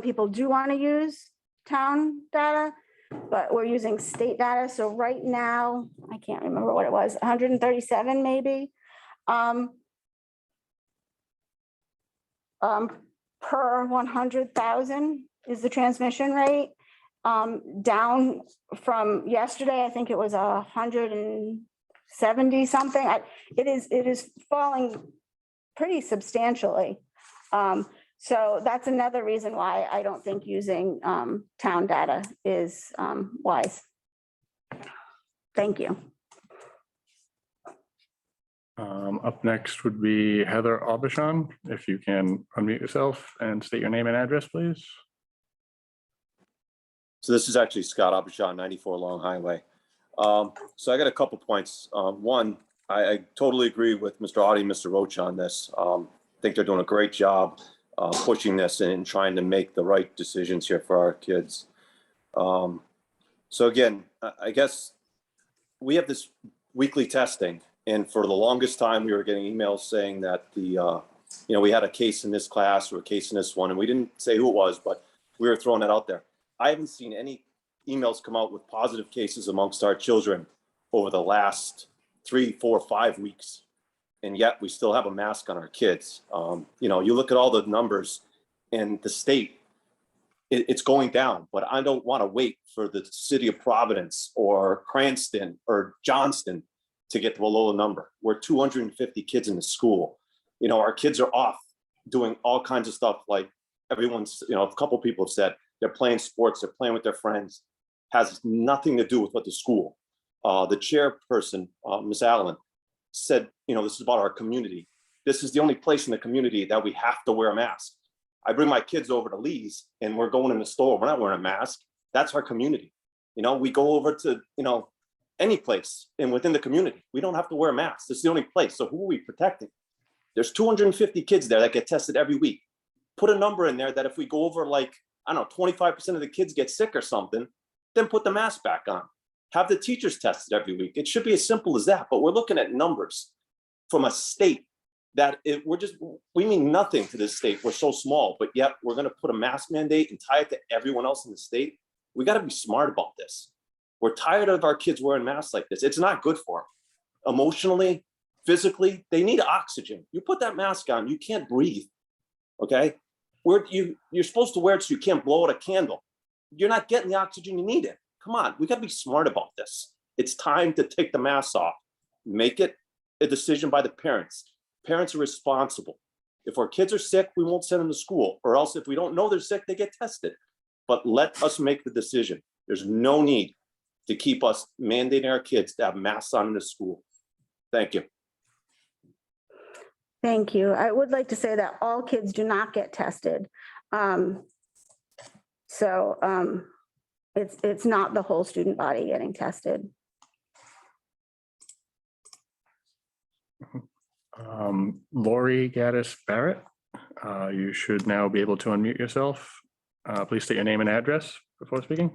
people do want to use town data, but we're using state data. So right now, I can't remember what it was, 137 maybe. Per 100,000 is the transmission rate. Down from yesterday, I think it was 170 something. It is falling pretty substantially. So that's another reason why I don't think using town data is wise. Thank you. Up next would be Heather Aubuchon. If you can unmute yourself and state your name and address, please. So this is actually Scott Aubuchon, 94 Long Highway. So I got a couple points. One, I totally agree with Mr. Audie and Mr. Roach on this. I think they're doing a great job pushing this and trying to make the right decisions here for our kids. So again, I guess we have this weekly testing, and for the longest time we were getting emails saying that we had a case in this class or a case in this one, and we didn't say who it was, but we were throwing that out there. I haven't seen any emails come out with positive cases amongst our children over the last 3, 4, 5 weeks. And yet we still have a mask on our kids. You look at all the numbers in the state, it's going down, but I don't want to wait for the city of Providence or Cranston or Johnston to get to a lower number. We're 250 kids in the school. Our kids are off doing all kinds of stuff, like everyone's, a couple people have said, they're playing sports, they're playing with their friends, has nothing to do with what the school. The chairperson, Ms. Allen, said, this is about our community. This is the only place in the community that we have to wear a mask. I bring my kids over to Lee's and we're going in the store, we're not wearing a mask. That's our community. We go over to, any place and within the community, we don't have to wear a mask. This is the only place. So who are we protecting? There's 250 kids there that get tested every week. Put a number in there that if we go over 25% of the kids get sick or something, then put the mask back on. Have the teachers tested every week. It should be as simple as that, but we're looking at numbers from a state that we mean nothing to this state. We're so small, but yet we're gonna put a mask mandate and tie it to everyone else in the state. We gotta be smart about this. We're tired of our kids wearing masks like this. It's not good for them. Emotionally, physically, they need oxygen. You put that mask on, you can't breathe, okay? You're supposed to wear it so you can't blow out a candle. You're not getting the oxygen you need. Come on, we gotta be smart about this. It's time to take the mask off. Make it a decision by the parents. Parents are responsible. If our kids are sick, we won't send them to school, or else if we don't know they're sick, they get tested. But let us make the decision. There's no need to keep us mandating our kids to have masks on in the school. Thank you. Thank you. I would like to say that all kids do not get tested. It's not the whole student body getting tested. Lori Gaddis Barrett, you should now be able to unmute yourself. Please state your name and address before speaking.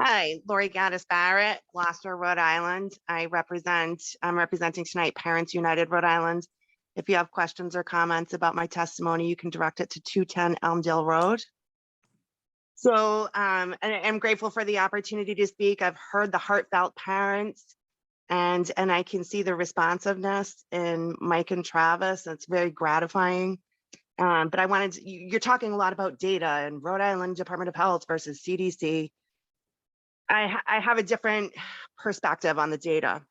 Hi, Lori Gaddis Barrett, Gloucester, Rhode Island. I'm representing tonight Parents United Rhode Island. If you have questions or comments about my testimony, you can direct it to 210 Elmdale Road. So and I'm grateful for the opportunity to speak. I've heard the heartfelt parents and I can see the responsiveness in Mike and Travis. It's very gratifying. But you're talking a lot about data and Rhode Island Department of Health versus CDC. I have a different perspective on the data.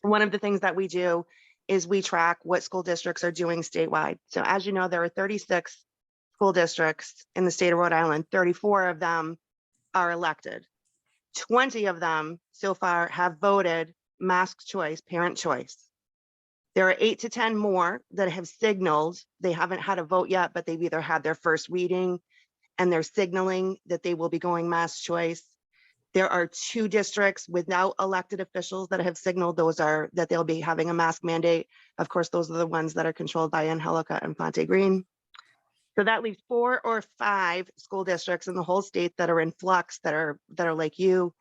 One of the things that we do is we track what school districts are doing statewide. So as you know, there are 36 school districts in the state of Rhode Island. 34 of them are elected. 20 of them so far have voted mask choice, parent choice. There are 8 to 10 more that have signaled. They haven't had a vote yet, but they've either had their first reading and they're signaling that they will be going mass choice. There are 2 districts without elected officials that have signaled that they'll be having a mask mandate. Of course, those are the ones that are controlled by Angelica and Fonte Green. So that leaves 4 or 5 school districts in the whole state that are in flux, that are like you.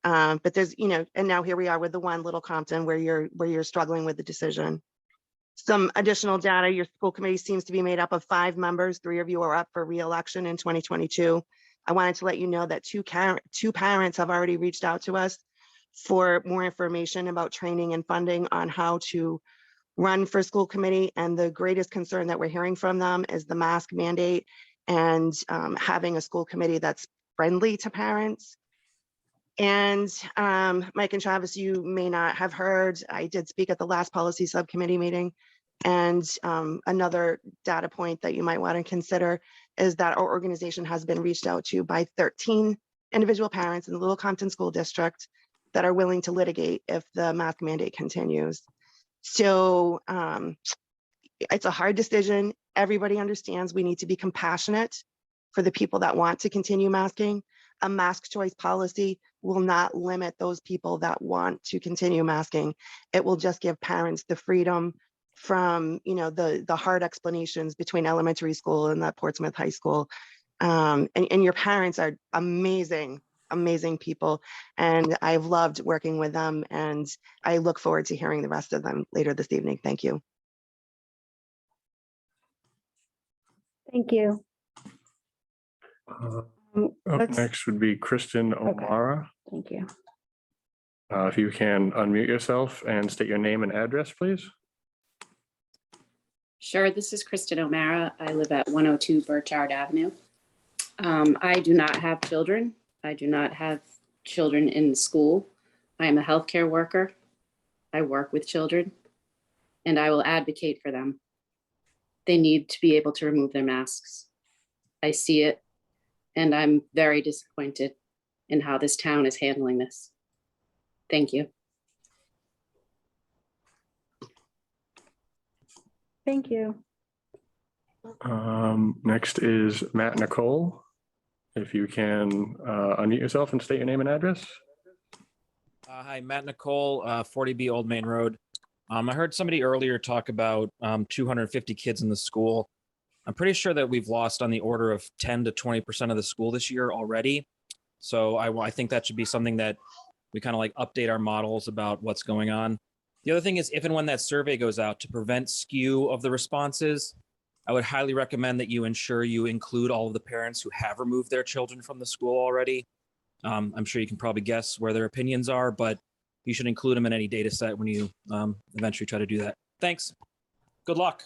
But there's, and now here we are with the one, Little Compton, where you're struggling with the decision. Some additional data, your school committee seems to be made up of 5 members. 3 of you are up for re-election in 2022. I wanted to let you know that 2 parents have already reached out to us for more information about training and funding on how to run for school committee. And the greatest concern that we're hearing from them is the mask mandate and having a school committee that's friendly to parents. And Mike and Travis, you may not have heard, I did speak at the last policy subcommittee meeting. And another data point that you might want to consider is that our organization has been reached out to by 13 individual parents in the Little Compton School District that are willing to litigate if the mask mandate continues. So it's a hard decision. Everybody understands we need to be compassionate for the people that want to continue masking. A mask choice policy will not limit those people that want to continue masking. It will just give parents the freedom from, the hard explanations between elementary school and that Portsmouth High School. And your parents are amazing, amazing people. And I've loved working with them, and I look forward to hearing the rest of them later this evening. Thank you. Thank you. Up next would be Kristen O'Mara. Thank you. If you can unmute yourself and state your name and address, please. Sure, this is Kristen O'Mara. I live at 102 Burchard Avenue. I do not have children. I do not have children in school. I am a healthcare worker. I work with children, and I will advocate for them. They need to be able to remove their masks. I see it, and I'm very disappointed in how this town is handling this. Thank you. Thank you. Next is Matt Nicole. If you can unmute yourself and state your name and address. Hi, Matt Nicole, 40B Old Main Road. I heard somebody earlier talk about 250 kids in the school. I'm pretty sure that we've lost on the order of 10 to 20% of the school this year already. So I think that should be something that we kind of like update our models about what's going on. The other thing is, if and when that survey goes out, to prevent skew of the responses, I would highly recommend that you ensure you include all of the parents who have removed their children from the school already. I'm sure you can probably guess where their opinions are, but you should include them in any data set when you eventually try to do that. Thanks. Good luck.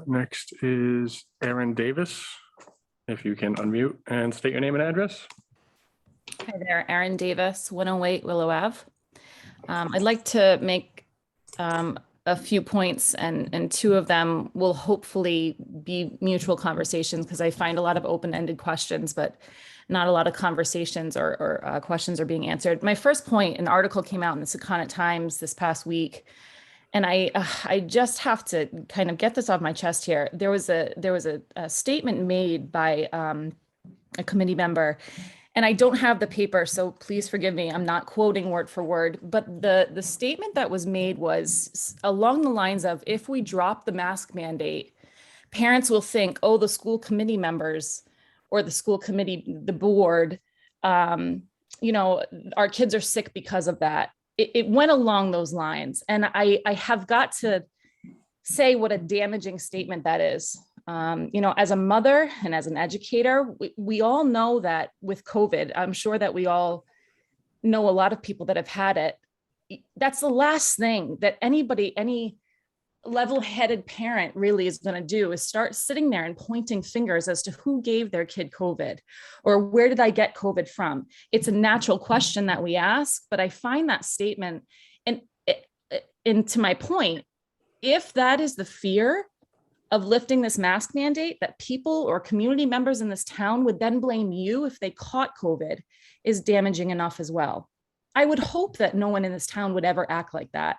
Next is Aaron Davis. If you can unmute and state your name and address. Hi there, Erin Davis, 108 Willow Ave. I'd like to make a few points, and 2 of them will hopefully be mutual conversations, because I find a lot of open-ended questions, but not a lot of conversations or questions are being answered. My first point, an article came out in the Secana Times this past week, and I just have to kind of get this off my chest here. There was a statement made by a committee member. And I don't have the paper, so please forgive me. I'm not quoting word for word, but the statement that was made was along the lines of, if we drop the mask mandate, parents will think, oh, the school committee members or the school committee, the board, our kids are sick because of that. It went along those lines. And I have got to say what a damaging statement that is. As a mother and as an educator, we all know that with COVID, I'm sure that we all know a lot of people that have had it. That's the last thing that any level-headed parent really is going to do, is start sitting there and pointing fingers as to who gave their kid COVID or where did I get COVID from. It's a natural question that we ask, but I find that statement, and to my point, if that is the fear of lifting this mask mandate that people or community members in this town would then blame you if they caught COVID is damaging enough as well. I would hope that no one in this town would ever act like that.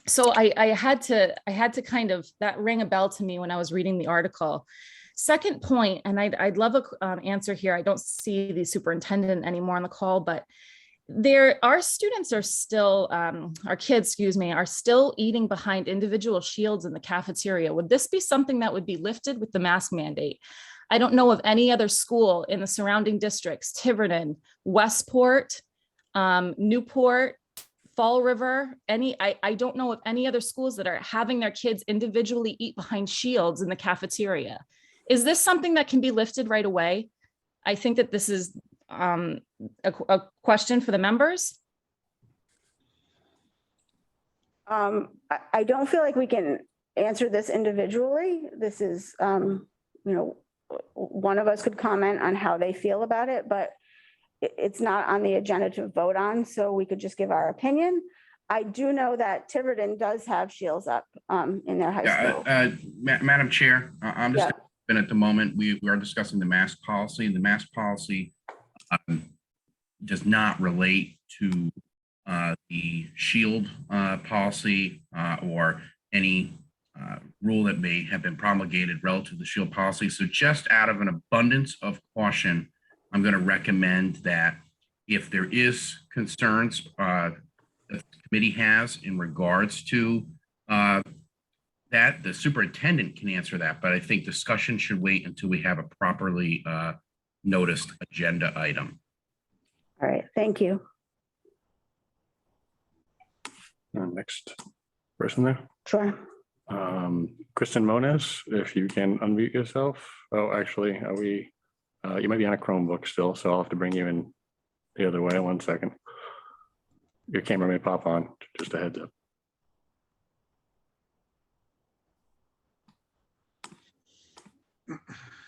So I had to kind of, that rang a bell to me when I was reading the article. Second point, and I'd love an answer here. I don't see the superintendent anymore on the call, but our students are still, our kids, excuse me, are still eating behind individual shields in the cafeteria. Would this be something that would be lifted with the mask mandate? I don't know of any other school in the surrounding districts, Tiverton, Westport, Newport, Fall River, I don't know of any other schools that are having their kids individually eat behind shields in the cafeteria. Is this something that can be lifted right away? I think that this is a question for the members. I don't feel like we can answer this individually. This is, one of us could comment on how they feel about it, but it's not on the agenda to vote on, so we could just give our opinion. I do know that Tiverton does have shields up in their high school. Madam Chair, I'm just been at the moment, we are discussing the mask policy. The mask policy does not relate to the shield policy or any rule that may have been promulgated relative to the shield policy. So just out of an abundance of caution, I'm going to recommend that if there is concerns that the committee has in regards to that, the superintendent can answer that, but I think discussion should wait until we have a properly noticed agenda item. All right, thank you. Next person there. Sure. Kristen Moniz, if you can unmute yourself. Oh, actually, are we? You might be on a Chromebook still, so I'll have to bring you in the other way. 1 second. Your camera may pop on, just a heads up.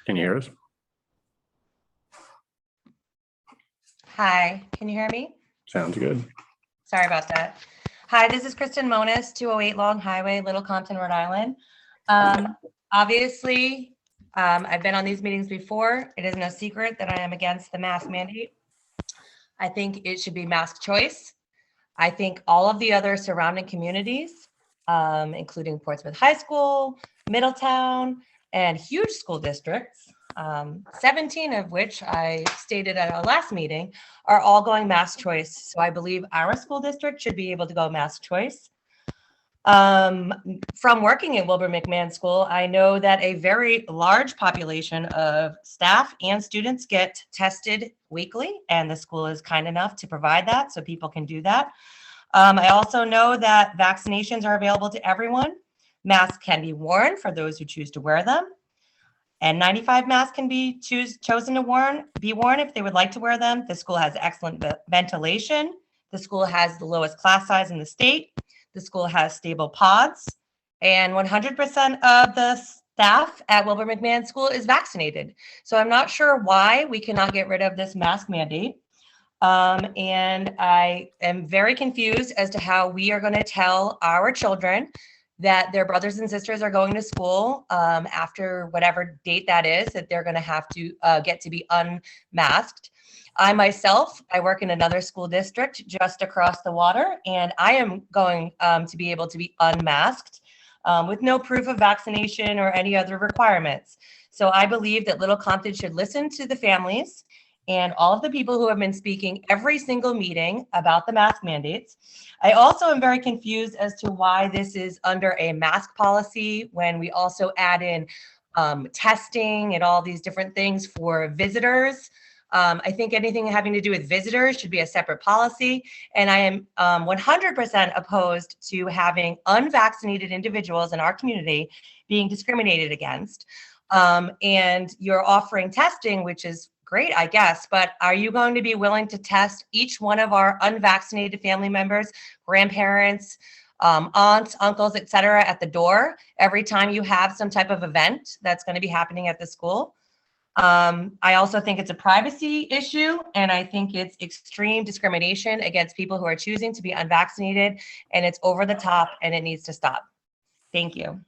Can you hear us? Hi, can you hear me? Sounds good. Sorry about that. Hi, this is Kristen Moniz, 208 Long Highway, Little Compton, Rhode Island. Obviously, I've been on these meetings before. It is no secret that I am against the mask mandate. I think it should be mask choice. I think all of the other surrounding communities, including Portsmouth High School, Middletown, and huge school districts, 17 of which I stated at our last meeting, are all going mask choice. So I believe our school district should be able to go mask choice. From working at Wilbur McMahon School, I know that a very large population of staff and students get tested weekly, and the school is kind enough to provide that so people can do that. I also know that vaccinations are available to everyone. Masks can be worn for those who choose to wear them. N95 masks can be chosen to be worn if they would like to wear them. The school has excellent ventilation. The school has the lowest class size in the state. The school has stable pods, and 100% of the staff at Wilbur McMahon School is vaccinated. So I'm not sure why we cannot get rid of this mask mandate. And I am very confused as to how we are going to tell our children that their brothers and sisters are going to school after whatever date that is, that they're going to have to get to be unmasked. I myself, I work in another school district just across the water, and I am going to be able to be unmasked with no proof of vaccination or any other requirements. So I believe that Little Compton should listen to the families and all of the people who have been speaking every single meeting about the mask mandates. I also am very confused as to why this is under a mask policy when we also add in testing and all these different things for visitors. I think anything having to do with visitors should be a separate policy. And I am 100% opposed to having unvaccinated individuals in our community being discriminated against. And you're offering testing, which is great, I guess, but are you going to be willing to test each one of our unvaccinated family members, grandparents, aunts, uncles, et cetera, at the door every time you have some type of event that's going to be happening at the school? I also think it's a privacy issue, and I think it's extreme discrimination against people who are choosing to be unvaccinated, and it's over the top and it needs to stop. Thank you.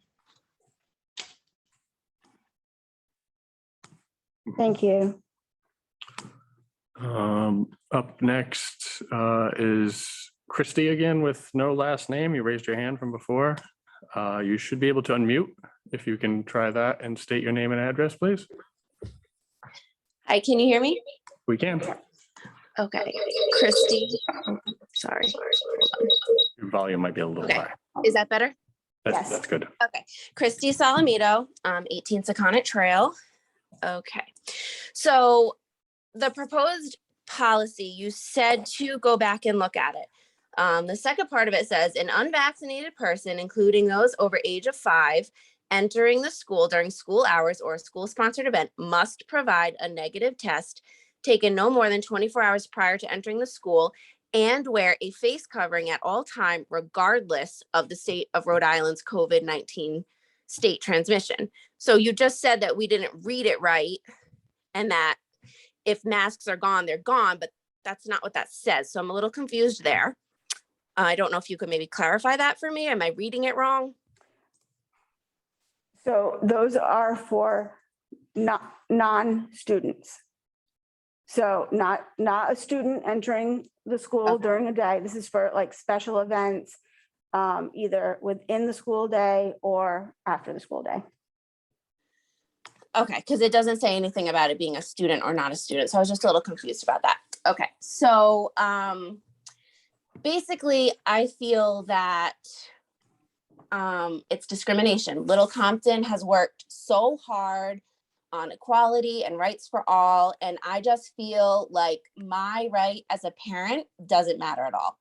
Thank you. Up next is Christy again with no last name. You raised your hand from before. You should be able to unmute if you can try that and state your name and address, please. Hi, can you hear me? We can. Okay, Christy, sorry. Hold on. Your volume might be a little Okay, high. is that better? That's good. Okay, Christy Salamito, 18 Secana Trail. Okay, so the proposed policy, you said to go back and look at it. The second part of it says an unvaccinated person, including those over age of 5, entering the school during school hours or a school-sponsored event must provide a negative test taken no more than 24 hours prior to entering the school and wear a face covering at all time, regardless of the state of Rhode Island's COVID-19 state transmission. So you just said that we didn't read it right and that if masks are gone, they're gone, but that's not what that says. So I'm a little confused there. I don't know if you could maybe clarify that for me. Am I reading it wrong? So those are for non-students. So not a student entering the school during a day. This is for like special events, either within the school day or after the school day. Okay, because it doesn't say anything about it being a student or not a student. So I was just a little confused about that. Okay, so basically I feel that it's discrimination. Little Compton has worked so hard on equality and rights for all. And I just feel like my right as a parent doesn't matter at all.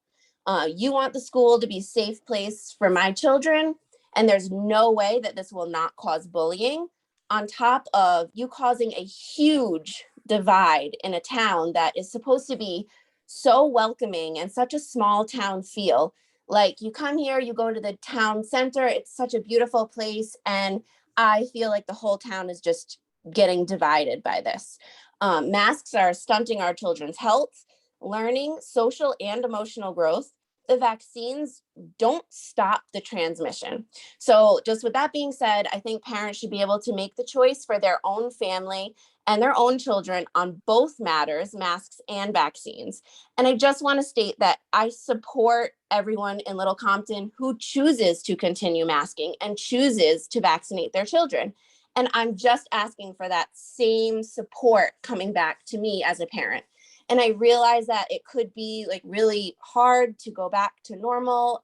You want the school to be a safe place for my children, and there's no way that this will not cause bullying, on top of you causing a huge divide in a town that is supposed to be so welcoming and such a small town feel. Like you come here, you go to the town center, it's such a beautiful place. And I feel like the whole town is just getting divided by this. Masks are stunting our children's health, learning, social and emotional growth. The vaccines don't stop the transmission. So just with that being said, I think parents should be able to make the choice for their own family and their own children on both matters, masks and vaccines. And I just want to state that I support everyone in Little Compton who chooses to continue masking and chooses to vaccinate their children. And I'm just asking for that same support coming back to me as a parent. And I realize that it could be like really hard to go back to normal,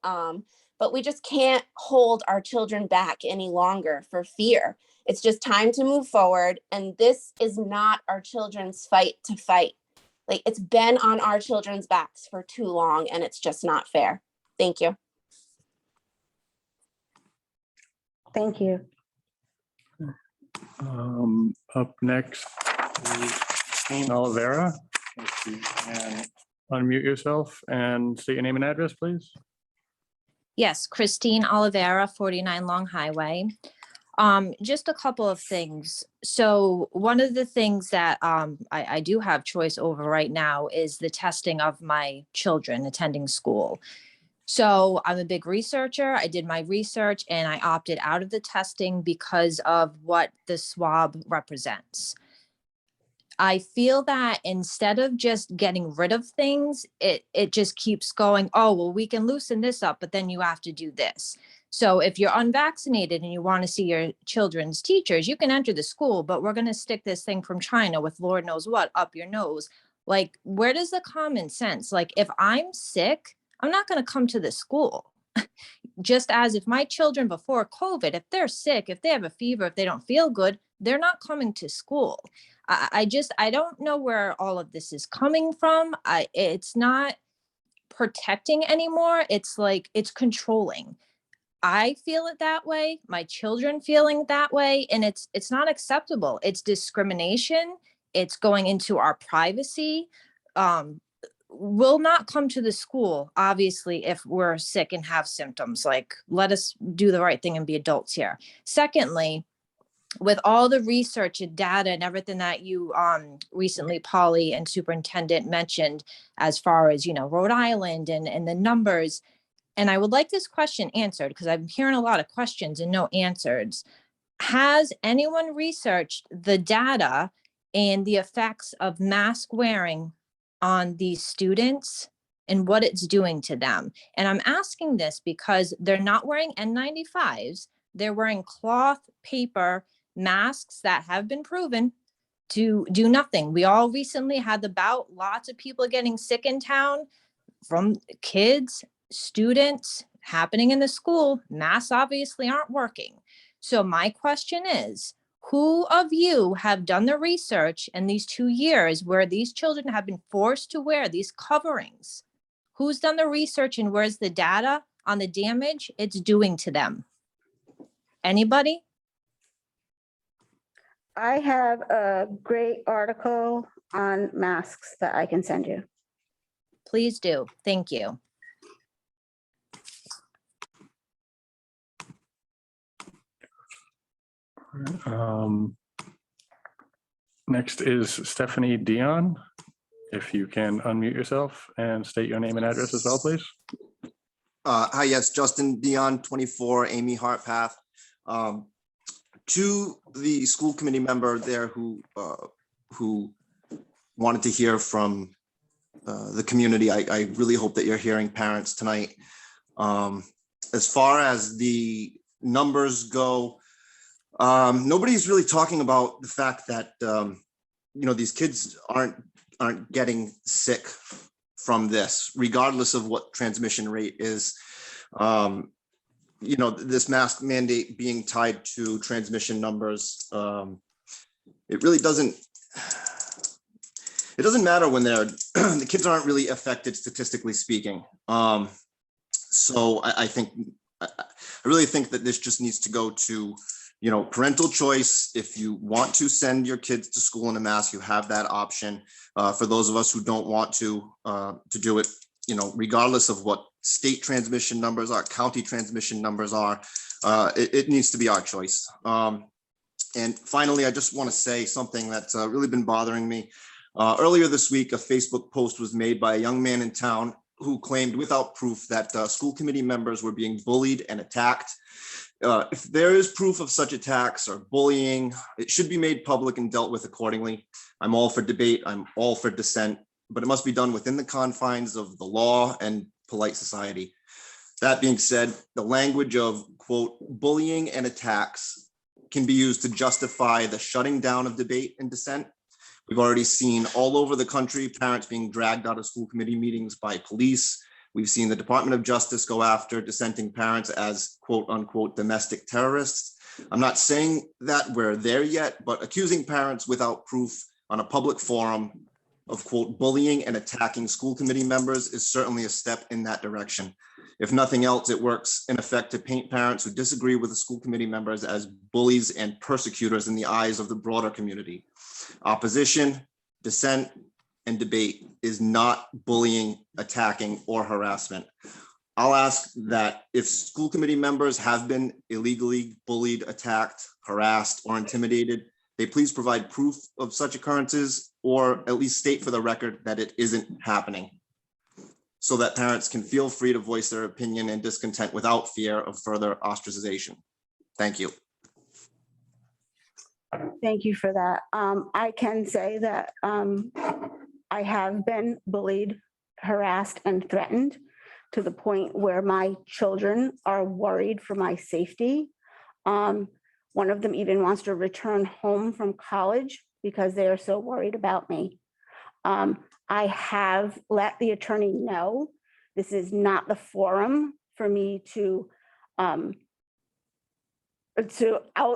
but we just can't hold our children back any longer for fear. It's just time to move forward. And this is not our children's fight to fight. Like it's been on our children's backs for too long, and it's just not fair. Thank you. Thank you. Up next is Christine Oliveira. If you can unmute yourself and state your name and address, please. Yes, Christine Oliveira, 49 Long Highway. Just a couple of things. So one of the things that I do have choice over right now is the testing of my children attending school. So I'm a big researcher. I did my research and I opted out of the testing because of what the swab represents. I feel that instead of just getting rid of things, it just keeps going, oh, well, we can loosen this up, but then you have to do this. So if you're unvaccinated and you want to see your children's teachers, you can enter the school, but we're going to stick this thing from China with Lord knows what up your nose. Like, where does the common sense? Like, if I'm sick, I'm not going to come to the school. Just as if my children before COVID, if they're sick, if they have a fever, if they don't feel good, they're not coming to school. I don't know where all of this is coming from. It's not protecting anymore. It's like, it's controlling. I feel it that way. My children feeling that way. And it's not acceptable. It's discrimination. It's going into our privacy. Will not come to the school, obviously, if we're sick and have symptoms. Like, let us do the right thing and be adults here. Secondly, with all the research and data and everything that you recently, Polly and Superintendent mentioned, as far as, Rhode Island and the numbers, and I would like this question answered because I'm hearing a lot of questions and no answers. Has anyone researched the data and the effects of mask wearing on these students and what it's doing to them. And I'm asking this because they're not wearing N95s. They're wearing cloth paper masks that have been proven to do nothing. We all recently had the bout, lots of people getting sick in town from kids, students, happening in the school. Masks obviously aren't working. So my question is, who of you have done the research in these 2 years where these children have been forced to wear these coverings? Who's done the research and where's the data on the damage it's doing to them? Anybody? I have a great article on masks that I can send you. Please do. Thank you. Next is Stephanie Dion. If you can unmute yourself and state your name and address as well, please. Hi, yes, Justin Dion, 24, Amy Hartpath. To the school committee member there who wanted to hear from the community, I really hope that you're hearing parents tonight. As far as the numbers go, nobody's really talking about the fact that these kids aren't getting sick from this, regardless of what transmission rate is. This mask mandate being tied to transmission numbers, it really doesn't matter when the kids aren't really affected statistically speaking. So I really think that this just needs to go to parental choice. If you want to send your kids to school in a mask, you have that option. For those of us who don't want to do it, regardless of what state transmission numbers are, county transmission numbers are, it needs to be our choice. And finally, I just want to say something that's really been bothering me. Earlier this week, a Facebook post was made by a young man in town who claimed without proof that school committee members were being bullied and attacked. If there is proof of such attacks or bullying, it should be made public and dealt with accordingly. I'm all for debate, I'm all for dissent, but it must be done within the confines of the law and polite society. That being said, the language of, quote, bullying and attacks can be used to justify the shutting down of debate and dissent. We've already seen all over the country parents being dragged out of school committee meetings by police. We've seen the Department of Justice go after dissenting parents as quote unquote domestic terrorists. I'm not saying that we're there yet, but accusing parents without proof on a public forum of quote bullying and attacking school committee members is certainly a step in that direction. If nothing else, it works in effect to paint parents who disagree with the school committee members as bullies and persecutors in the eyes of the broader community. Opposition, dissent, and debate is not bullying, attacking, or harassment. I'll ask that if school committee members have been illegally bullied, attacked, harassed, or intimidated, they please provide proof of such occurrences or at least state for the record that it isn't happening so that parents can feel free to voice their opinion and discontent without fear of further ostracization. Thank you. Thank you for that. I can say that I have been bullied, harassed, and threatened to the point where my children are worried for my safety. One of them even wants to return home from college because they are so worried about me. I have let the attorney know this is not the forum for me to out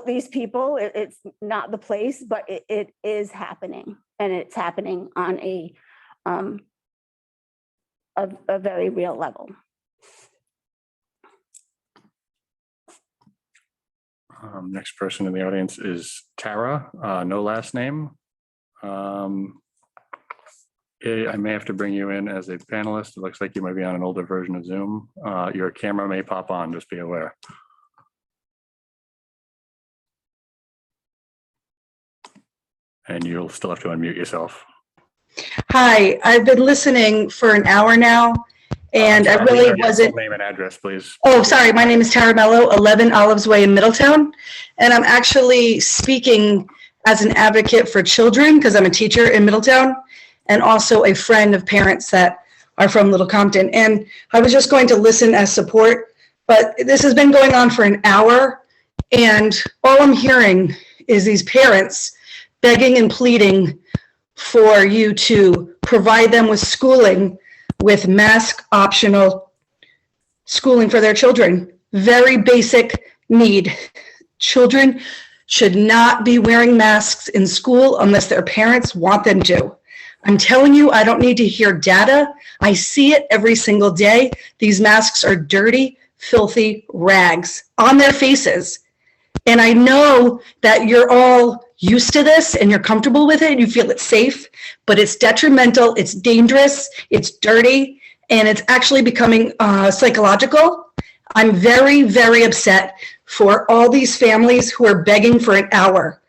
these people. It's not the place, but it is happening, and it's happening on a very real level. Next person in the audience is Tara, no last name. I may have to bring you in as a panelist. It looks like you might be on an older version of Zoom. Your camera may pop on, just be aware. And you'll still have to unmute yourself. Hi, I've been listening for an hour now, and I really wasn't. Name and address, please. Oh, sorry. My name is Tara Mello, 11 Olives Way in Middletown, and I'm actually speaking as an advocate for children, because I'm a teacher in Middletown, and also a friend of parents that are from Little Compton. And I was just going to listen as support, but this has been going on for an hour, and all I'm hearing is these parents begging and pleading for you to provide them with schooling, with mask optional schooling for their children. Very basic need. Children should not be wearing masks in school unless their parents want them to. I'm telling you, I don't need to hear data. I see it every single day. These masks are dirty, filthy rags on their faces. And I know that you're all used to this and you're comfortable with it and you feel it's safe, but it's detrimental, it's dangerous, it's dirty, and it's actually becoming psychological. I'm very, very upset for all these families who are begging for an hour.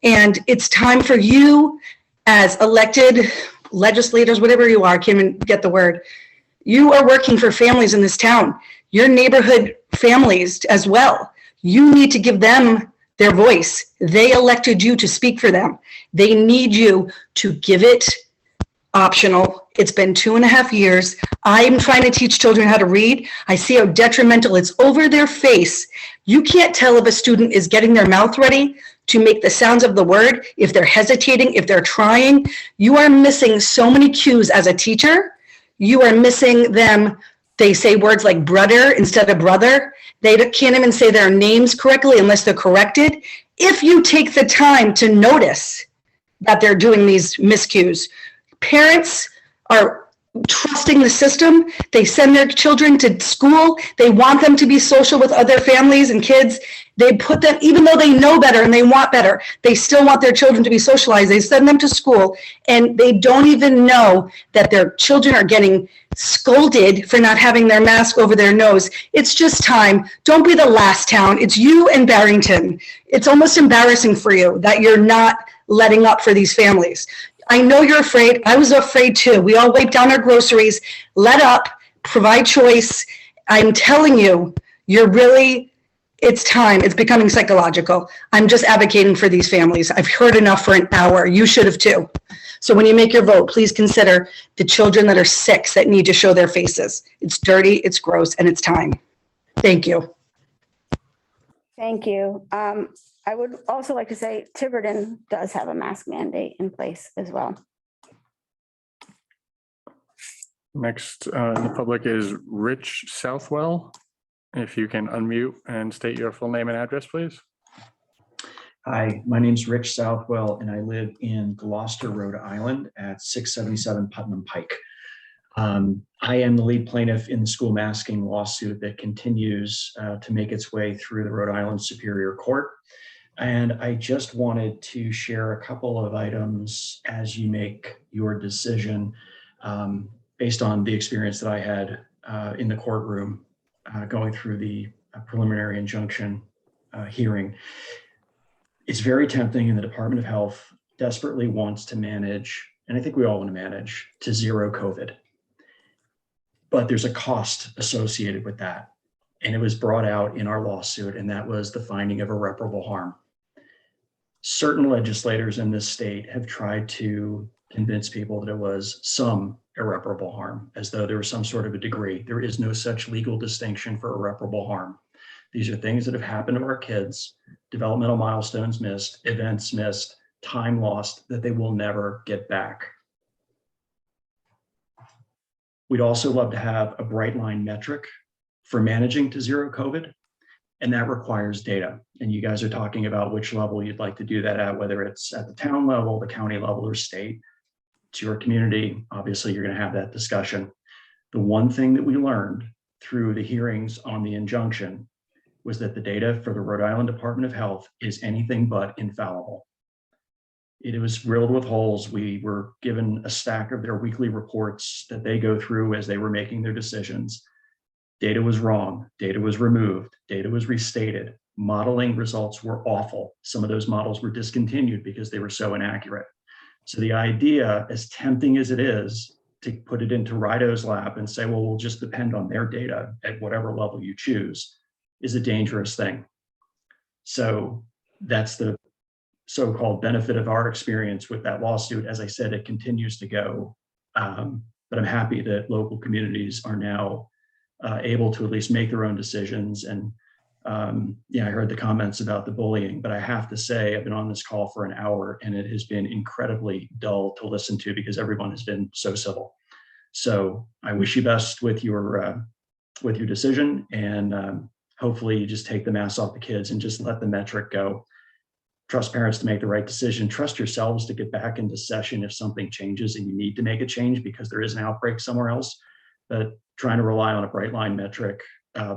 And it's time for you as elected legislators, whatever you are, I can't even get the word. You are working for families in this town, your neighborhood families as well. You need to give them their voice. They elected you to speak for them. They need you to give it optional. It's been 2.5 years. I'm trying to teach children how to read. I see how detrimental it's over their face. You can't tell if a student is getting their mouth ready to make the sounds of the word, if they're hesitating, if they're trying. You are missing so many cues as a teacher. You are missing them. They say words like brother instead of brother. They can't even say their names correctly unless they're corrected. If you take the time to notice that they're doing these miscues, parents are trusting the system. They send their children to school. They want them to be social with other families and kids. They put them, even though they know better and they want better, they still want their children to be socialized. They send them to school and they don't even know that their children are getting scolded for not having their mask over their nose. It's just time. Don't be the last town. It's you and Barrington. It's almost embarrassing for you that you're not letting up for these families. I know you're afraid. I was afraid too. We all wiped down our groceries, let up, provide choice. I'm telling you, it's time. It's becoming psychological. I'm just advocating for these families. I've heard enough for an hour. You should have too. So when you make your vote, please consider the children that are 6 that need to show their faces. It's dirty, it's gross, and it's time. Thank you. Thank you. I would also like to say Tiverton does have a mask mandate in place as well. Next in the public is Rich Southwell. If you can unmute and state your full name and address, please. Hi, my name's Rich Southwell, and I live in Gloucester, Rhode Island at 677 Putnam Pike. I am the lead plaintiff in the school masking lawsuit that continues to make its way through the Rhode Island Superior Court. And I just wanted to share a couple of items as you make your decision based on the experience that I had in the courtroom going through the preliminary injunction hearing. It's very tempting, and the Department of Health desperately wants to manage, and I think we all want to manage, to zero COVID. But there's a cost associated with that. And it was brought out in our lawsuit, and that was the finding of irreparable harm. Certain legislators in this state have tried to convince people that it was some irreparable harm, as though there was some sort of a degree. There is no such legal distinction for irreparable harm. These are things that have happened to our kids, developmental milestones missed, events missed, time lost that they will never get back. We'd also love to have a bright line metric for managing to zero COVID, and that requires data. And you guys are talking about which level you'd like to do that at, whether it's at the town level, the county level, or state. It's your community. Obviously, you're going to have that discussion. The one thing that we learned through the hearings on the injunction was that the data for the Rhode Island Department of Health is anything but infallible. It was riddled with holes. We were given a stack of their weekly reports that they go through as they were making their decisions. Data was wrong. Data was removed. Data was restated. Modeling results were awful. Some of those models were discontinued because they were so inaccurate. So the idea, as tempting as it is, to put it into Rido's lap and say, well, we'll just depend on their data at whatever level you choose, is a dangerous thing. So that's the so-called benefit of our experience with that lawsuit. As I said, it continues to go. But I'm happy that local communities are now able to at least make their own decisions. And yeah, I heard the comments about the bullying, but I have to say, I've been on this call for an hour and it has been incredibly dull to listen to because everyone has been so civil. So I wish you best with your decision, and hopefully you just take the mask off the kids and just let the metric go. Trust parents to make the right decision. Trust yourselves to get back into session if something changes and you need to make a change because there is an outbreak somewhere else. But trying to rely on a bright line metric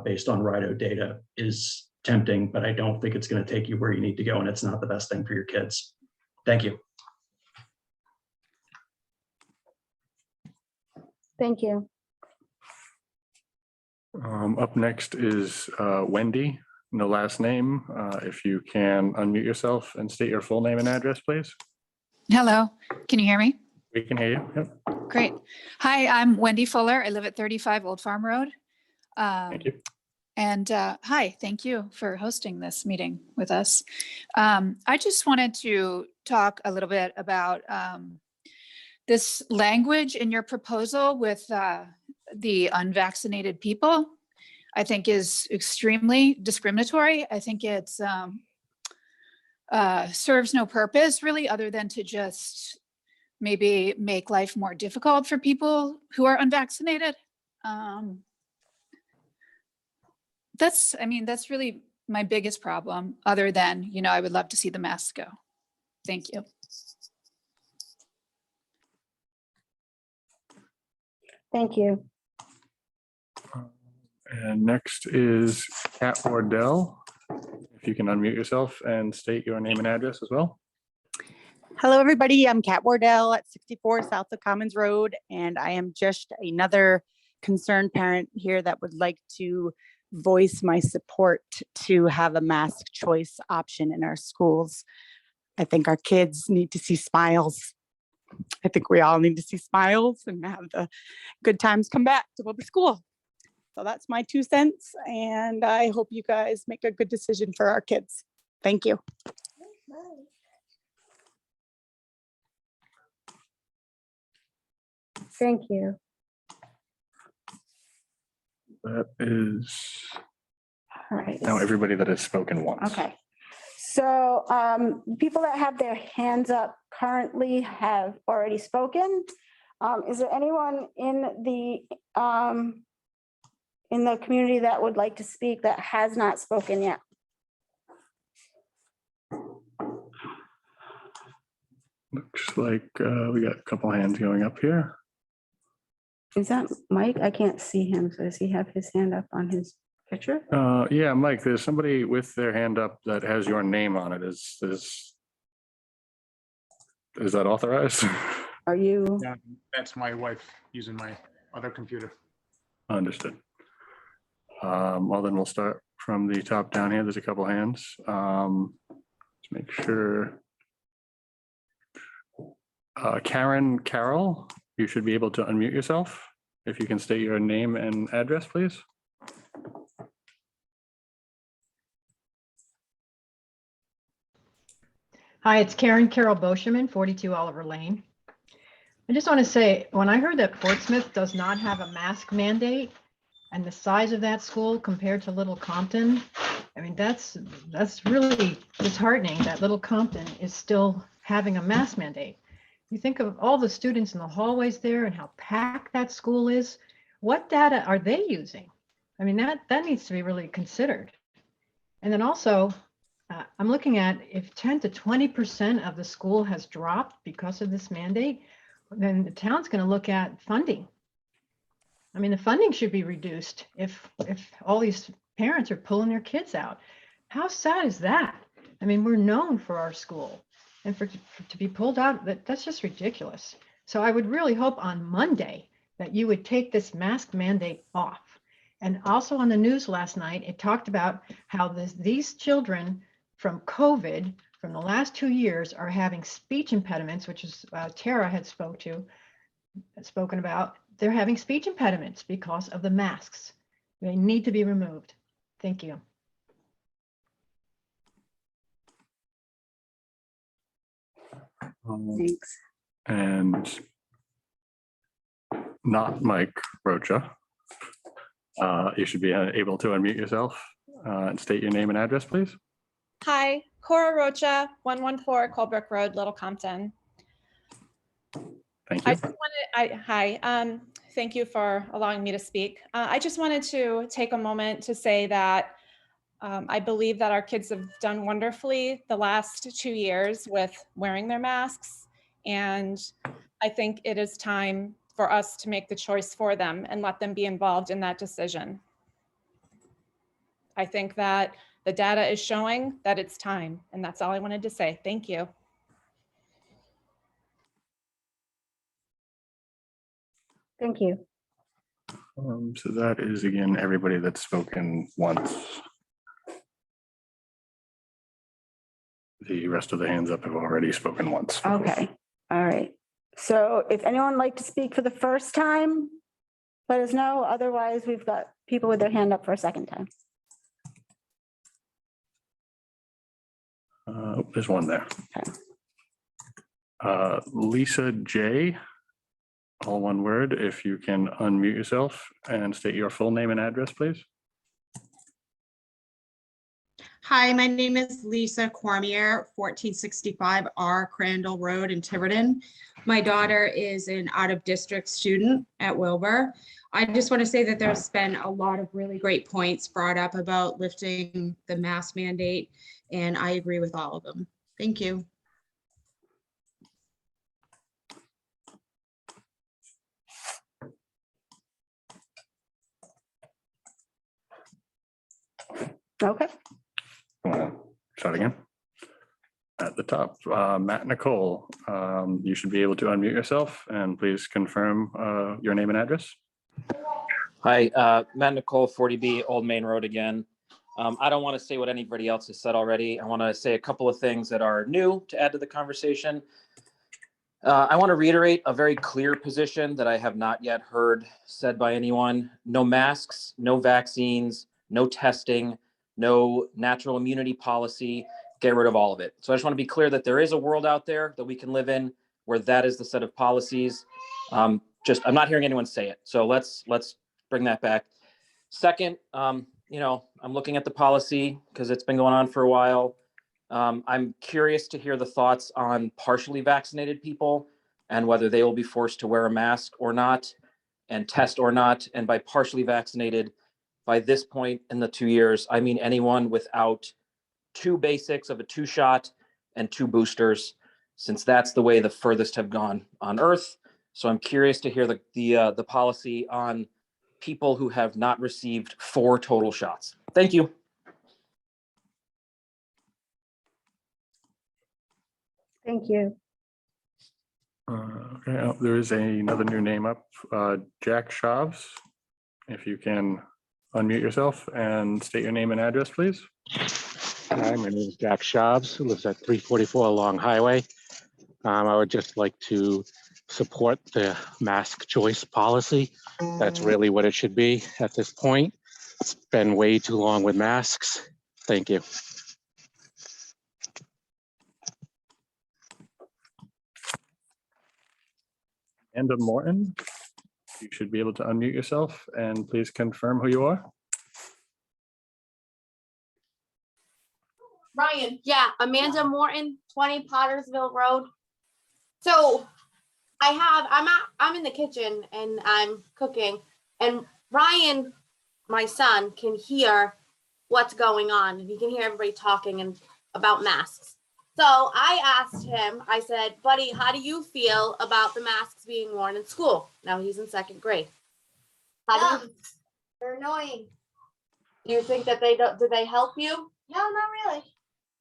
based on RIDO data is tempting, but I don't think it's going to take you where you need to go, and it's not the best thing for your kids. Thank you. Thank you. Up next is Wendy, no last name. If you can unmute yourself and state your full name and address, please. Hello, can you hear me? We can hear you. Yep. Great. Hi, I'm Wendy Fuller. I live at 35 Old Farm Road. Thank you. And hi, thank you for hosting this meeting with us. I just wanted to talk a little bit about this language in your proposal with the unvaccinated people. I think is extremely discriminatory. I think it's serves no purpose really other than to just maybe make life more difficult for people who are unvaccinated. That's really my biggest problem, other than, I would love to see the masks go. Thank you. Thank you. And next is Kat Wardell. If you can unmute yourself and state your name and address as well. Hello, everybody. I'm Kat Wardell at 64 South of Commons Road, and I am just another concerned parent here that would like to voice my support to have a mask choice option in our schools. I think our kids need to see smiles. I think we all need to see smiles and have the good times come back to go to school. So that's my 2 cents, and I hope you guys make a good decision for our kids. Thank you. Thank you. That is All right. now everybody that has spoken once. Okay. So people that have their hands up currently have already spoken. Is there anyone in the community that would like to speak that has not spoken yet? Looks like we got a couple hands going up here. Is that Mike? I can't see him. So does he have his hand up on his picture? Yeah, Mike, there's somebody with their hand up that has your name on it. Is that authorized? Are you? Yeah, that's my wife using my other computer. Understood. Well, then we'll start from the top down here. There's a couple hands. Let's make sure. Karen Carroll, you should be able to unmute yourself. If you can state your name and address, please. Hi, it's Karen Carroll Boschman, 42 Oliver Lane. I just want to say, when I heard that Portsmouth does not have a mask mandate and the size of that school compared to Little Compton, I mean, that's really disheartening that Little Compton is still having a mask mandate. You think of all the students in the hallways there and how packed that school is. What data are they using? I mean, that needs to be really considered. And then also, I'm looking at if 10 to 20% of the school has dropped because of this mandate, then the town's going to look at funding. I mean, the funding should be reduced if all these parents are pulling their kids out. How sad is that? I mean, we're known for our school, and to be pulled out, that's just ridiculous. So I would really hope on Monday that you would take this mask mandate off. And also on the news last night, it talked about how these children from COVID from the last 2 years are having speech impediments, which is Tara had spoken about. They're having speech impediments because of the masks. They need to be removed. Thank you. Thanks. And not Mike Rocha. You should be able to unmute yourself and state your name and address, please. Hi, Cora Rocha, 114 Colebrook Road, Little Compton. Thank you. Hi, thank you for allowing me to speak. I just wanted to take a moment to say that I believe that our kids have done wonderfully the last 2 years with wearing their masks. And I think it is time for us to make the choice for them and let them be involved in that decision. I think that the data is showing that it's time, and that's all I wanted to say. Thank you. Thank you. So that is, again, everybody that's spoken once. The rest of the hands up have already spoken once. Okay, all right. So if anyone would like to speak for the first time, let us know. Otherwise, we've got people with their hand up for a second time. There's one there. Lisa J, all one word. If you can unmute yourself and state your full name and address, please. Hi, my name is Lisa Cormier, 1465 R Crandall Road in Tiverton. My daughter is an out-of-district student at Wilbur. I just want to say that there's been a lot of really great points brought up about lifting the mask mandate, and I agree with all of them. Thank you. Okay. Start again. At the top, Matt Nicole, you should be able to unmute yourself and please confirm your name and address. Hi, Matt Nicole, 40B Old Main Road again. I don't want to say what anybody else has said already. I want to say a couple of things that are new to add to the conversation. I want to reiterate a very clear position that I have not yet heard said by anyone. No masks, no vaccines, no testing, no natural immunity policy. Get rid of all of it. So I just want to be clear that there is a world out there that we can live in where that is the set of policies. I'm not hearing anyone say it. So let's bring that back. Second, I'm looking at the policy because it's been going on for a while. I'm curious to hear the thoughts on partially vaccinated people and whether they will be forced to wear a mask or not and test or not. And by partially vaccinated, by this point in the 2 years, I mean anyone without 2 basics of a 2-shot and 2 boosters, since that's the way the furthest have gone on Earth. So I'm curious to hear the policy on people who have not received 4 total shots. Thank you. Thank you. Okay, there is another new name up, Jack Shavs. If you can unmute yourself and state your name and address, please. Hi, my name is Jack Shavs, who lives at 344 Long Highway. I would just like to support the mask choice policy. That's really what it should be at this point. It's been way too long with masks. Thank you. Amanda Morton, you should be able to unmute yourself and please confirm who you are. Ryan, yeah, Amanda Morton, 20 Pottersville Road. So I'm in the kitchen and I'm cooking, and Ryan, my son, can hear what's going on, and he can hear everybody talking and about masks. So I asked him, I said, buddy, how do you feel about the masks being worn in school? Now he's in 2nd grade. They're annoying. Do you think that do they help you? No, not really.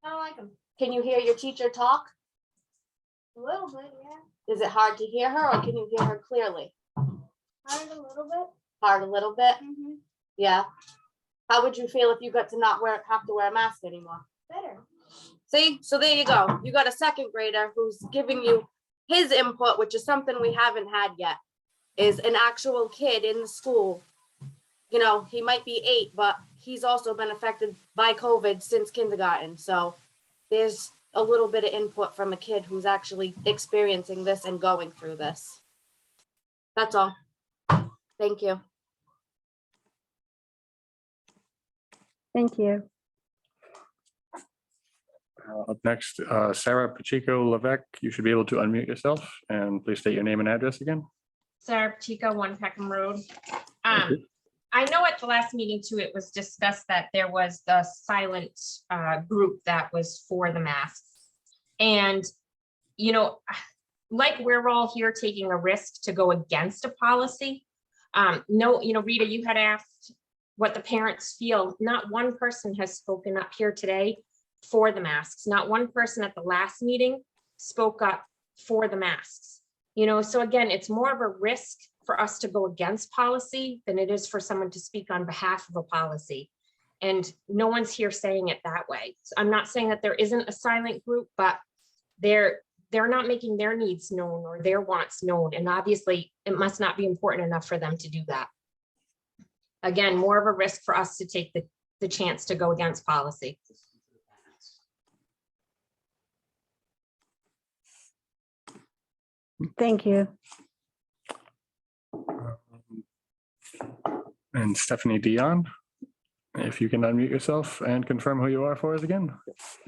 I don't like them. Can you hear your teacher talk? A little bit, yeah. Is it hard to hear her, or can you hear her clearly? Hard a little bit. Hard a little bit? Mm-hmm. Yeah. How would you feel if you got to not have to wear a mask anymore? Better. See, so there you go. You got a 2nd grader who's giving you his input, which is something we haven't had yet, is an actual kid in the school. You know, he might be 8, but he's also been affected by COVID since kindergarten. So there's a little bit of input from a kid who's actually experiencing this and going through this. That's all. Thank you. Thank you. Up next, Sarah Pacheco Levesque, you should be able to unmute yourself and please state your name and address again. Sarah Pacheco, 1 Peckham Road. Thank you. I know at the last meeting too, it was discussed that there was the silent group that was for the masks. And, you know, like we're all here taking a risk to go against a policy. No, you know, Rita, you had asked what the parents feel. Not one person has spoken up here today for the masks. Not one person at the last meeting spoke up for the masks. You know, so again, it's more of a risk for us to go against policy than it is for someone to speak on behalf of a policy. And no one's here saying it that way. So I'm not saying that there isn't a silent group, but they're not making their needs known or their wants known. And obviously it must not be important enough for them to do that. Again, more of a risk for us to take the chance to go against policy. Thank you. And Stephanie Dion, if you can unmute yourself and confirm who you are for us again.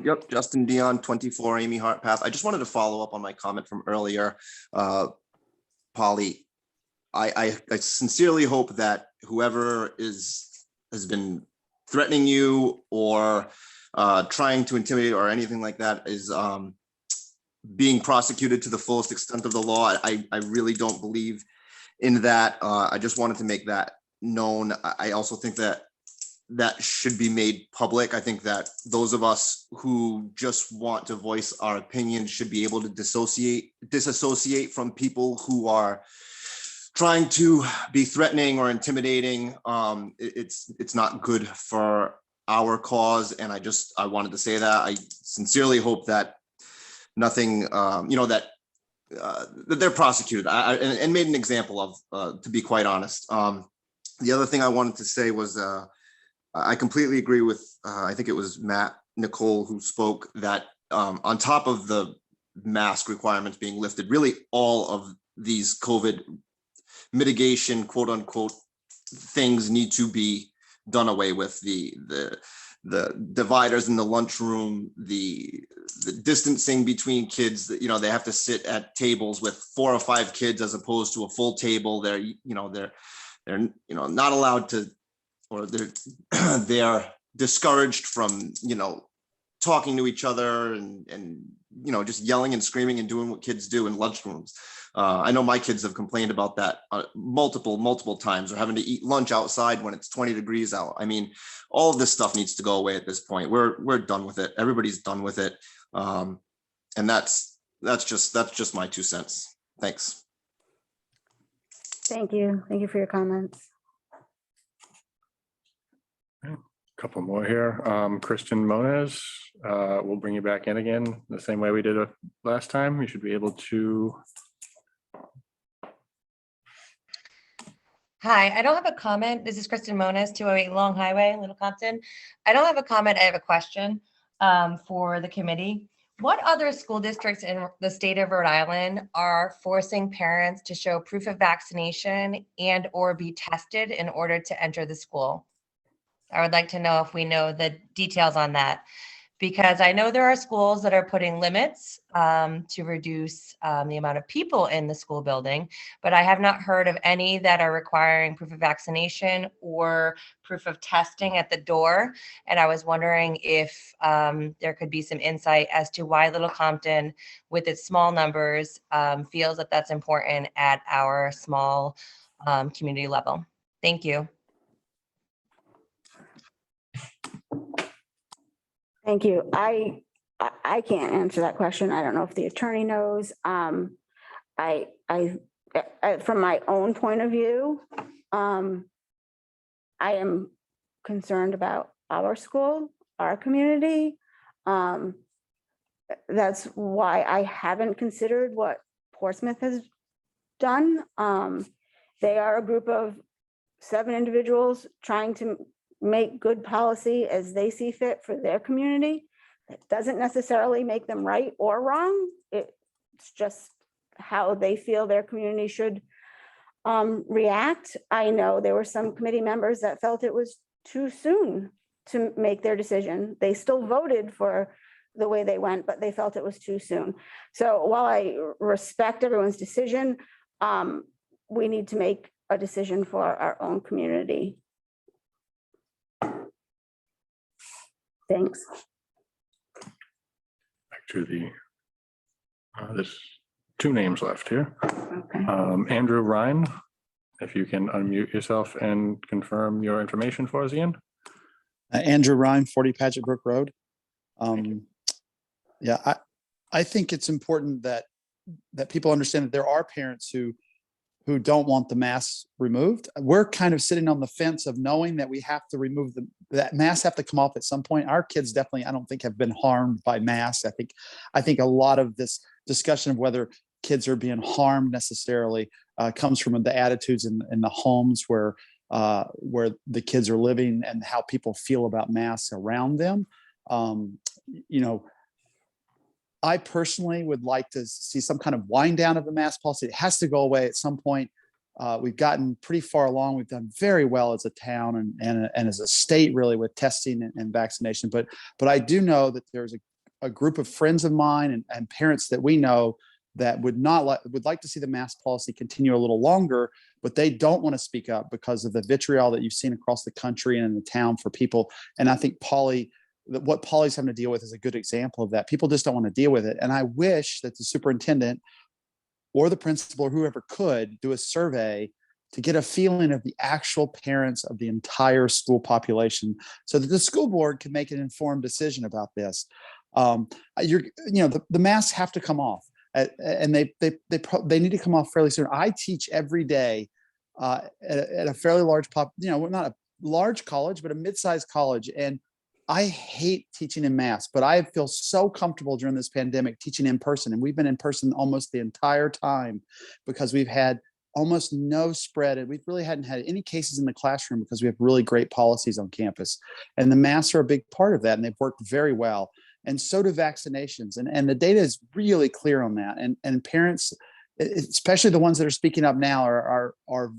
Yep, Justin Dion, 24 Amy Hart Path. I just wanted to follow up on my comment from earlier. Polly, I sincerely hope that whoever has been threatening you or trying to intimidate or anything like that is being prosecuted to the fullest extent of the law. I really don't believe in that. I just wanted to make that known. I also think that should be made public. I think that those of us who just want to voice our opinions should be able to disassociate from people who are trying to be threatening or intimidating. It's not good for our cause. And I wanted to say that. I sincerely hope that nothing, that they're prosecuted and made an example of, to be quite honest. The other thing I wanted to say was, I completely agree with, I think it was Matt Nicole who spoke that on top of the mask requirements being lifted, really all of these COVID mitigation, quote unquote, things need to be done away with. The dividers in the lunchroom, the distancing between kids, that, they have to sit at tables with 4 or 5 kids as opposed to a full table. They're not allowed to, or they're discouraged from, talking to each other and just yelling and screaming and doing what kids do in lunchrooms. I know my kids have complained about that multiple times, or having to eat lunch outside when it's 20 degrees out. I mean, all of this stuff needs to go away at this point. We're done with it. Everybody's done with it. And that's just my 2 cents. Thanks. Thank you. Thank you for your comments. Couple more here. Kristen Moniz, we'll bring you back in again the same way we did it last time. You should be able to. Hi, I don't have a comment. This is Kristen Moniz, 208 Long Highway, Little Compton. I don't have a comment. I have a question for the committee. What other school districts in the state of Rhode Island are forcing parents to show proof of vaccination and or be tested in order to enter the school? I would like to know if we know the details on that, because I know there are schools that are putting limits to reduce the amount of people in the school building, but I have not heard of any that are requiring proof of vaccination or proof of testing at the door. And I was wondering if there could be some insight as to why Little Compton, with its small numbers, feels that that's important at our small community level. Thank you. Thank you. I can't answer that question. I don't know if the attorney knows. From my own point of view, I am concerned about our school, our community. That's why I haven't considered what Portsmouth has done. They are a group of 7 individuals trying to make good policy as they see fit for their community. It doesn't necessarily make them right or wrong. It's just how they feel their community should react. I know there were some committee members that felt it was too soon to make their decision. They still voted for the way they went, but they felt it was too soon. So while I respect everyone's decision, we need to make a decision for our own community. Thanks. Back to the, there's two names left here. Okay. Andrew Ryan, if you can unmute yourself and confirm your information for us, Ian. Andrew Ryan, 40 Paget Brook Road. Yeah, I think it's important that people understand that there are parents who don't want the masks removed. We're kind of sitting on the fence of knowing that we have to remove that masks have to come off at some point. Our kids definitely, I don't think, have been harmed by masks. I think a lot of this discussion of whether kids are being harmed necessarily comes from the attitudes in the homes where the kids are living and how people feel about masks around them. You know, I personally would like to see some kind of wind down of the mask policy. It has to go away at some point. We've gotten pretty far along. We've done very well as a town and as a state, really, with testing and vaccination. But I do know that there's a group of friends of mine and parents that we know that would like to see the mask policy continue a little longer, but they don't want to speak up because of the vitriol that you've seen across the country and in the town for people. And I think what Polly's having to deal with is a good example of that. People just don't want to deal with it. And I wish that the superintendent or the principal or whoever could do a survey to get a feeling of the actual parents of the entire school population so that the school board can make an informed decision about this. The masks have to come off and they need to come off fairly soon. I teach every day at a fairly large not a large college, but a mid-sized college. And I hate teaching in masks, but I feel so comfortable during this pandemic teaching in person. And we've been in person almost the entire time because we've had almost no spread. And we really hadn't had any cases in the classroom because we have really great policies on campus. And the masks are a big part of that. And they've worked very well. And so do vaccinations. And the data is really clear on that. And parents, especially the ones that are speaking up now, are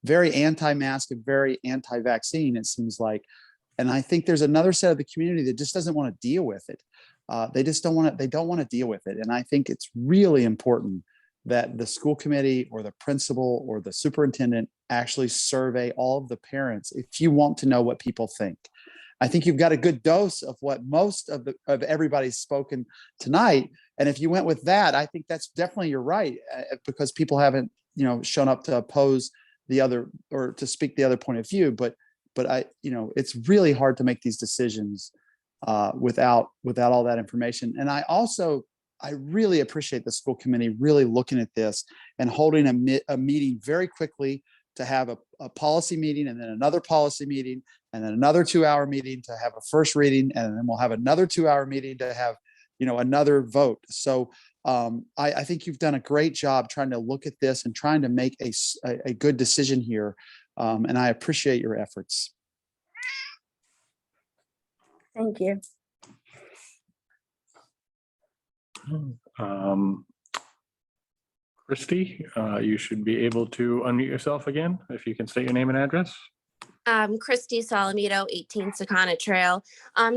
very anti-mask and very anti-vaccine, it seems like. And I think there's another set of the community that just doesn't want to deal with it. They don't want to deal with it. And I think it's really important that the school committee or the principal or the superintendent actually survey all of the parents if you want to know what people think. I think you've got a good dose of what most of everybody's spoken tonight. And if you went with that, I think that's definitely, you're right, because people haven't, shown up to oppose the other or to speak the other point of view. But it's really hard to make these decisions without all that information. And I really appreciate the school committee really looking at this and holding a meeting very quickly to have a policy meeting and then another policy meeting and then another 2-hour meeting to have a first reading. And then we'll have another 2-hour meeting to have, another vote. So I think you've done a great job trying to look at this and trying to make a good decision here. And I appreciate your efforts. Thank you. Christy, you should be able to unmute yourself again, if you can state your name and address. Christy Solomito, 18 Sakana Trail.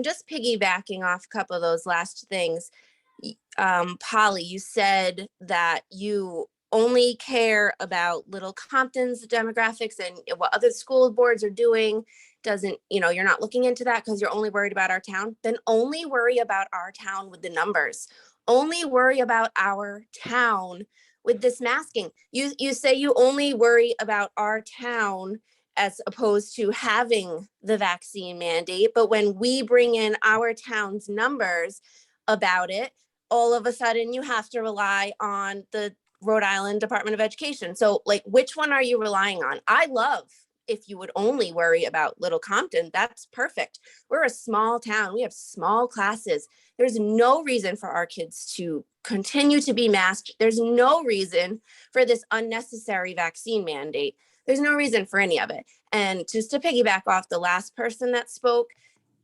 Just piggybacking off a couple of those last things. Polly, you said that you only care about Little Compton's demographics and what other school boards are doing. You're not looking into that because you're only worried about our town. Then only worry about our town with the numbers. Only worry about our town with this masking. You say you only worry about our town as opposed to having the vaccine mandate. But when we bring in our town's numbers about it, all of a sudden you have to rely on the Rhode Island Department of Education. So which one are you relying on? I love if you would only worry about Little Compton. That's perfect. We're a small town. We have small classes. There's no reason for our kids to continue to be masked. There's no reason for this unnecessary vaccine mandate. There's no reason for any of it. And just to piggyback off the last person that spoke,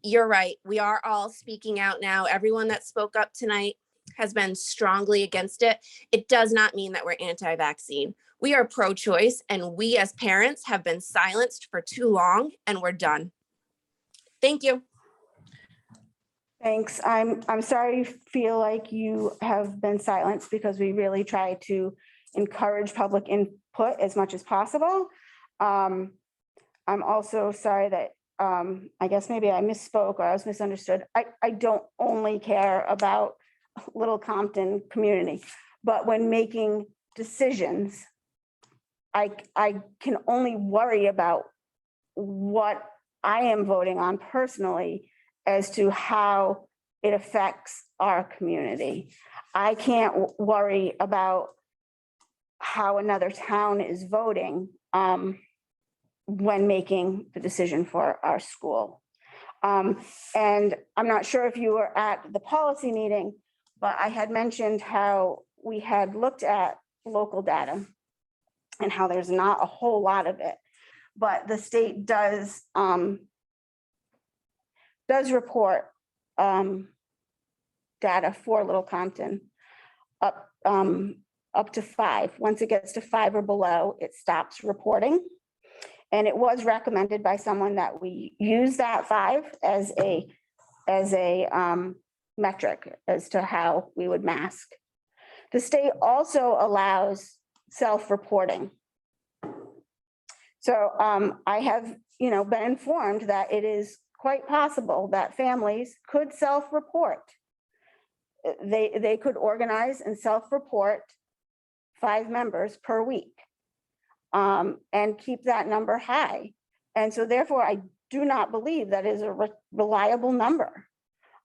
you're right. We are all speaking out now. Everyone that spoke up tonight has been strongly against it. It does not mean that we're anti-vaccine. We are pro-choice, and we as parents have been silenced for too long, and we're done. Thank you. Thanks. I'm sorry you feel like you have been silenced, because we really try to encourage public input as much as possible. I'm also sorry that I guess maybe I misspoke or I was misunderstood. I don't only care about Little Compton community, but when making decisions, I can only worry about what I am voting on personally as to how it affects our community. I can't worry about how another town is voting when making the decision for our school. And I'm not sure if you were at the policy meeting, but I had mentioned how we had looked at local data and how there's not a whole lot of it, but the state does report data for Little Compton up to 5. Once it gets to 5 or below, it stops reporting. And it was recommended by someone that we use that 5 as a metric as to how we would mask. The state also allows self-reporting. So I have, been informed that it is quite possible that families could self-report. They could organize and self-report 5 members per week and keep that number high. And so therefore, I do not believe that is a reliable number.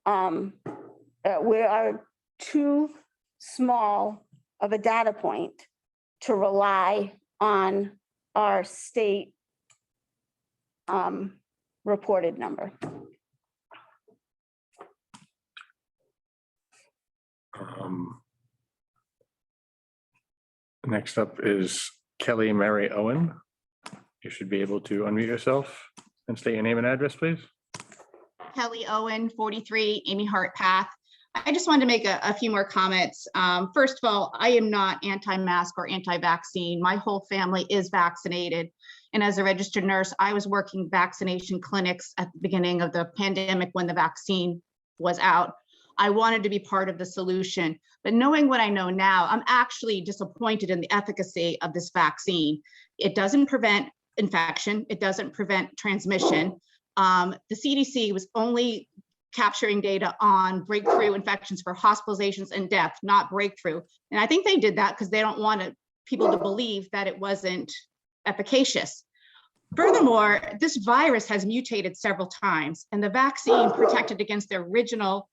We are too small of a data point to rely on our state reported number. Next up is Kelly Mary Owen. You should be able to unmute yourself and state your name and address, please. Kelly Owen, 43 Amy Hart Path. I just wanted to make a few more comments. First of all, I am not anti-mask or anti-vaccine. My whole family is vaccinated. And as a registered nurse, I was working vaccination clinics at the beginning of the pandemic when the vaccine was out. I wanted to be part of the solution, but knowing what I know now, I'm actually disappointed in the efficacy of this vaccine. It doesn't prevent infection. It doesn't prevent transmission. The CDC was only capturing data on breakthrough infections for hospitalizations and death, not breakthrough. And I think they did that because they don't want people to believe that it wasn't efficacious. Furthermore, this virus has mutated several times, and the vaccine protected against the original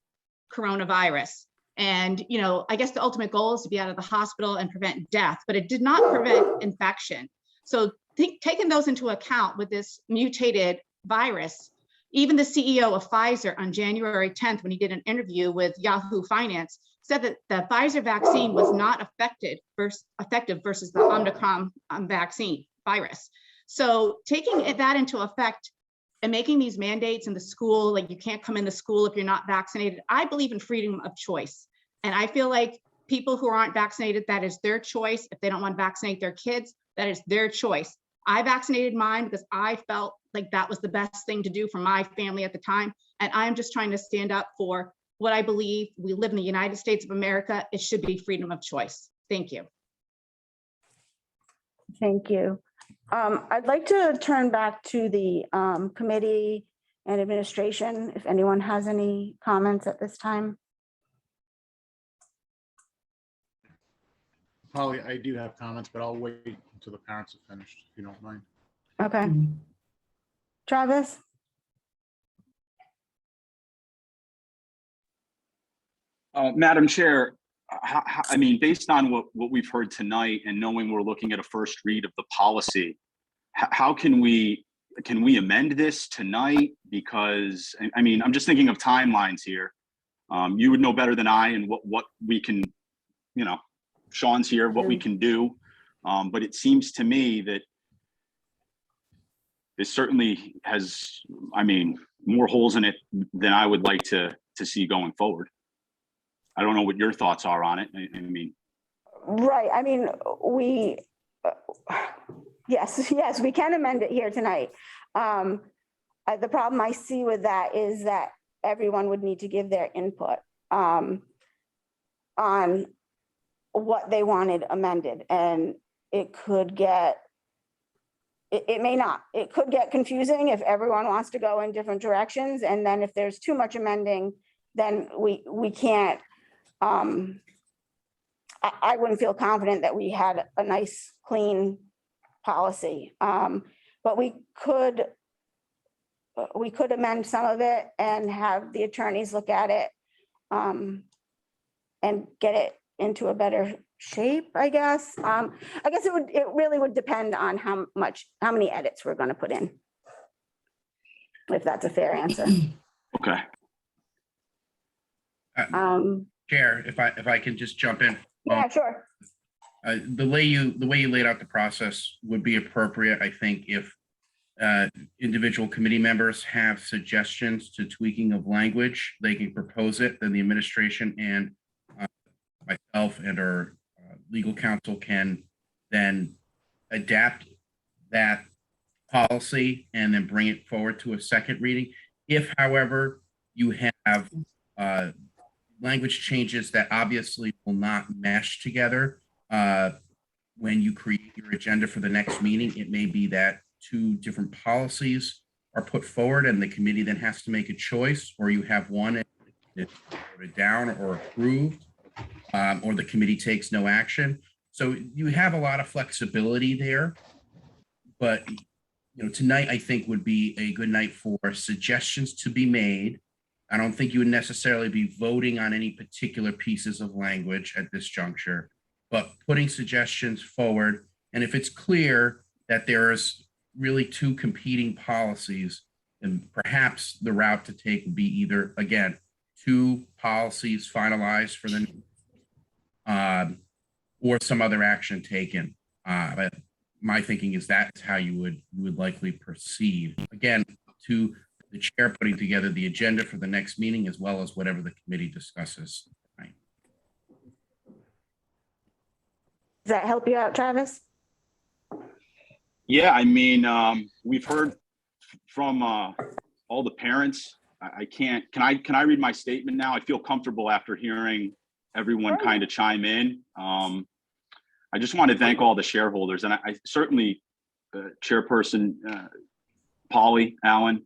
coronavirus. And, I guess the ultimate goal is to be out of the hospital and prevent death, but it did not prevent infection. So taking those into account with this mutated virus, even the CEO of Pfizer on January 10th, when he did an interview with Yahoo Finance, said that the Pfizer vaccine was not effective versus the Omicron vaccine virus. So taking that into effect and making these mandates in the school, like you can't come in the school if you're not vaccinated, I believe in freedom of choice. And I feel like people who aren't vaccinated, that is their choice. If they don't want to vaccinate their kids, that is their choice. I vaccinated mine because I felt like that was the best thing to do for my family at the time. And I'm just trying to stand up for what I believe. We live in the United States of America. It should be freedom of choice. Thank you. Thank you. I'd like to turn back to the committee and administration, if anyone has any comments at this time. Holly, I do have comments, but I'll wait until the parents have finished, if you don't mind. Okay. Travis? Madam Chair, I mean, based on what we've heard tonight and knowing we're looking at a first read of the policy, how can we amend this tonight? Because, I mean, I'm just thinking of timelines here. You would know better than I and what we can, Sean's here, what we can do. But it seems to me that this certainly has, I mean, more holes in it than I would like to see going forward. I don't know what your thoughts are on it. I mean, Right, I mean, we, yes, we can amend it here tonight. The problem I see with that is that everyone would need to give their input on what they wanted amended, and it could get, it may not, it could get confusing if everyone wants to go in different directions, and then if there's too much amending, then we can't, I wouldn't feel confident that we had a nice, clean policy. But we could amend some of it and have the attorneys look at it and get it into a better shape, I guess. I guess it really would depend on how many edits we're going to put in, if that's a fair answer. okay. Chair, if I can just jump in. Yeah, sure. The way you laid out the process would be appropriate, I think, if individual committee members have suggestions to tweaking of language, they can propose it, then the administration and myself and our legal counsel can then adapt that policy and then bring it forward to a second reading. If, however, you have language changes that obviously will not mesh together when you create your agenda for the next meeting, it may be that two different policies are put forward and the committee then has to make a choice, or you have one that's voted down or approved, or the committee takes no action. So you have a lot of flexibility there, but tonight I think would be a good night for suggestions to be made. I don't think you would necessarily be voting on any particular pieces of language at this juncture, but putting suggestions forward. And if it's clear that there's really two competing policies, then perhaps the route to take would be either, again, two policies finalized for the or some other action taken. But my thinking is that's how you would likely proceed. Again, to the chair putting together the agenda for the next meeting, as well as whatever the committee discusses. Right. Does that help you out, Travis? Yeah, I mean, we've heard from all the parents. Can I read my statement now? I feel comfortable after hearing everyone kind of chime in. I just want to thank all the shareholders, and I certainly Chairperson Polly Allen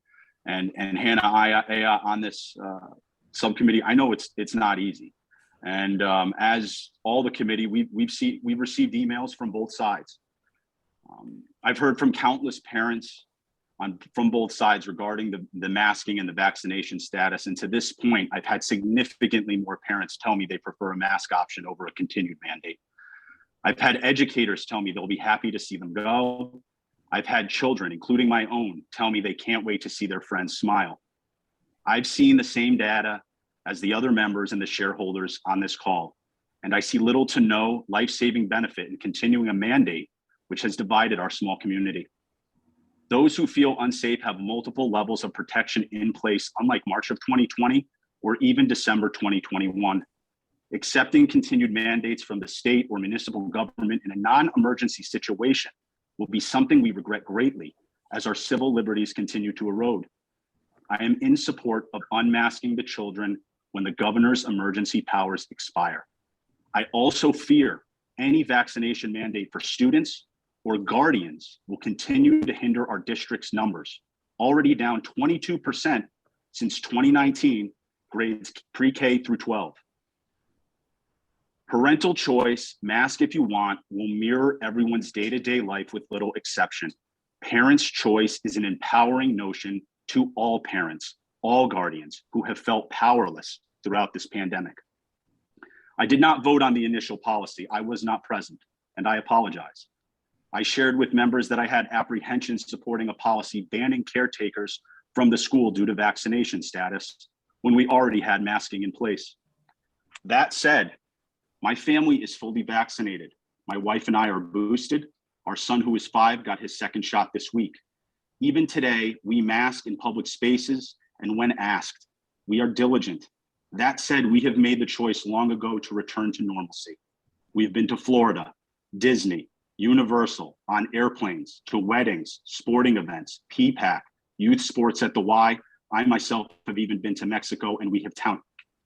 and Hannah Aya on this subcommittee. I know it's not easy, and as all the committee, we've received emails from both sides. I've heard from countless parents from both sides regarding the masking and the vaccination status, and to this point, I've had significantly more parents tell me they prefer a mask option over a continued mandate. I've had educators tell me they'll be happy to see them go. I've had children, including my own, tell me they can't wait to see their friends smile. I've seen the same data as the other members and the shareholders on this call, and I see little to no life-saving benefit in continuing a mandate which has divided our small community. Those who feel unsafe have multiple levels of protection in place, unlike March of 2020 or even December 2021. Accepting continued mandates from the state or municipal government in a non-emergency situation will be something we regret greatly as our civil liberties continue to erode. I am in support of unmasking the children when the governor's emergency powers expire. I also fear any vaccination mandate for students or guardians will continue to hinder our district's numbers, already down 22% since 2019, grades pre-K through 12. Parental choice, mask if you want, will mirror everyone's day-to-day life with little exception. Parents' choice is an empowering notion to all parents, all guardians who have felt powerless throughout this pandemic. I did not vote on the initial policy. I was not present, and I apologize. I shared with members that I had apprehensions supporting a policy banning caretakers from the school due to vaccination status when we already had masking in place. That said, my family is fully vaccinated. My wife and I are boosted. Our son, who is 5, got his second shot this week. Even today, we mask in public spaces and when asked, we are diligent. That said, we have made the choice long ago to return to normalcy. We've been to Florida, Disney, Universal, on airplanes, to weddings, sporting events, PPAC, youth sports at the Y. I myself have even been to Mexico, and we have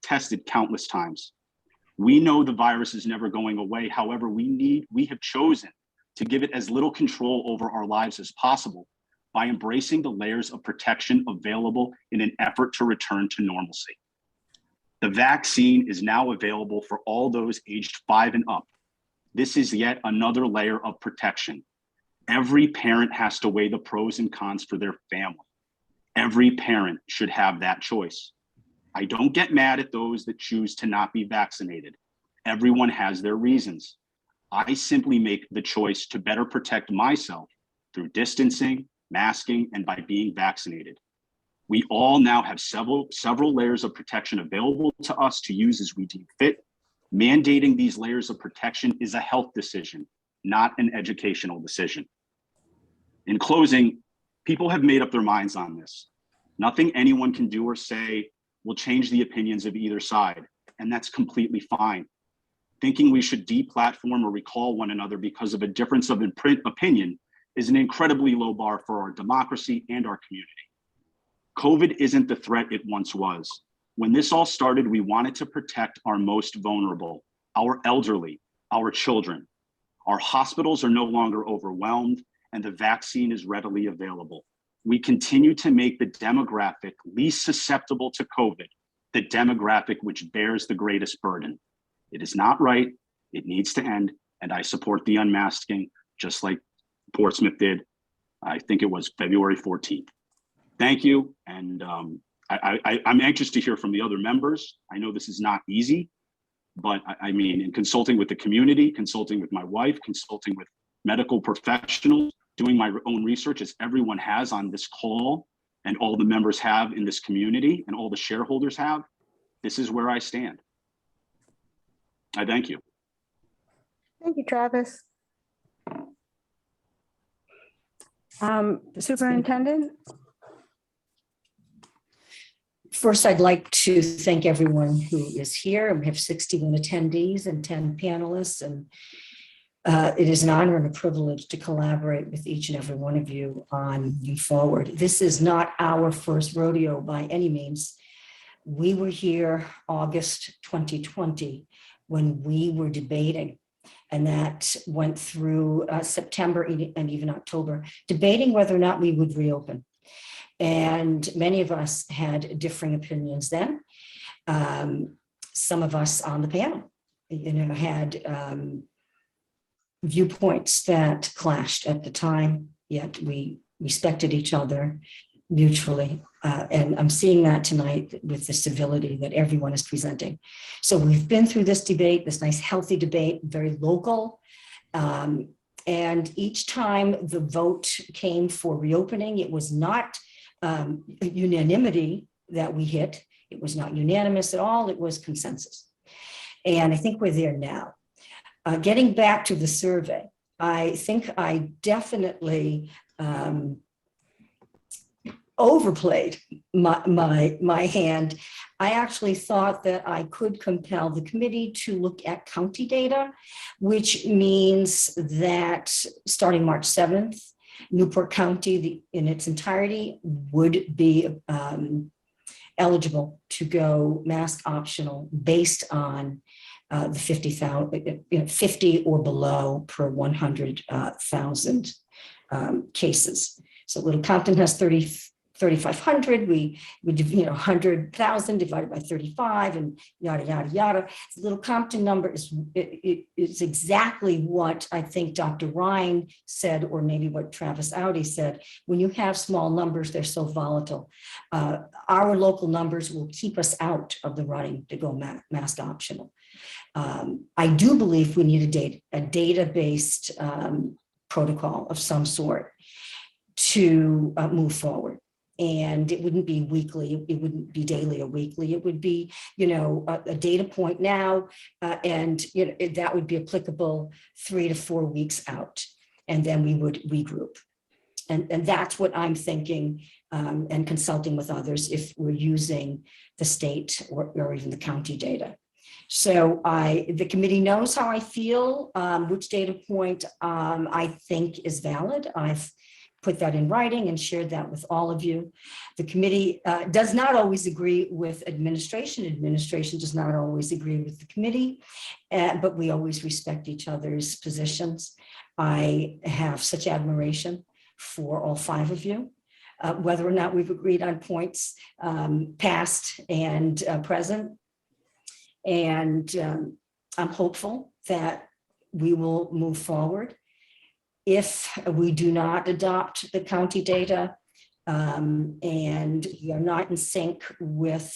tested countless times. We know the virus is never going away. However, we have chosen to give it as little control over our lives as possible by embracing the layers of protection available in an effort to return to normalcy. The vaccine is now available for all those aged 5 and up. This is yet another layer of protection. Every parent has to weigh the pros and cons for their family. Every parent should have that choice. I don't get mad at those that choose to not be vaccinated. Everyone has their reasons. I simply make the choice to better protect myself through distancing, masking, and by being vaccinated. We all now have several layers of protection available to us to use as we deem fit. Mandating these layers of protection is a health decision, not an educational decision. In closing, people have made up their minds on this. Nothing anyone can do or say will change the opinions of either side, and that's completely fine. Thinking we should deplatform or recall one another because of a difference of opinion is an incredibly low bar for our democracy and our community. COVID isn't the threat it once was. When this all started, we wanted to protect our most vulnerable, our elderly, our children. Our hospitals are no longer overwhelmed, and the vaccine is readily available. We continue to make the demographic least susceptible to COVID the demographic which bears the greatest burden. It is not right, it needs to end, and I support the unmasking, just like Portsmouth did, I think it was February 14th. Thank you, and I'm anxious to hear from the other members. I know this is not easy, but I mean, in consulting with the community, consulting with my wife, consulting with medical professionals, doing my own research as everyone has on this call and all the members have in this community and all the shareholders have, this is where I stand. I thank you. Thank you, Travis. Superintendent? First, I'd like to thank everyone who is here. We have 61 attendees and 10 panelists, and it is an honor and a privilege to collaborate with each and every one of you on moving forward. This is not our first rodeo by any means. We were here August 2020 when we were debating, and that went through September and even October, debating whether or not we would reopen. And many of us had differing opinions then. Some of us on the panel, had viewpoints that clashed at the time, yet we respected each other mutually. And I'm seeing that tonight with the civility that everyone is presenting. So we've been through this debate, this nice healthy debate, very local. And each time the vote came for reopening, it was not unanimity that we hit. It was not unanimous at all. It was consensus. And I think we're there now. Getting back to the survey, I think I definitely overplayed my hand. I actually thought that I could compel the committee to look at county data, which means that starting March 7th, Newport County in its entirety would be eligible to go mask optional based on the 50 or below per 100,000 cases. So Little Compton has 3,500. We 100,000 divided by 35 and yada, yada, yada. The Little Compton number is exactly what I think Dr. Ryan said, or maybe what Travis Audi said. When you have small numbers, they're so volatile. Our local numbers will keep us out of the running to go mask optional. I do believe we need a data-based protocol of some sort to move forward. And it wouldn't be weekly, it wouldn't be daily or weekly. It would be, a data point now, and that would be applicable 3 to 4 weeks out. And then we would regroup. and that's what I'm thinking and consulting with others if we're using the state or even the county data. So the committee knows how I feel, which data point I think is valid. I've put that in writing and shared that with all of you. The committee does not always agree with administration. Administration does not always agree with the committee, but we always respect each other's positions. I have such admiration for all 5 of you, whether or not we've agreed on points past and present. And I'm hopeful that we will move forward. If we do not adopt the county data and we are not in sync with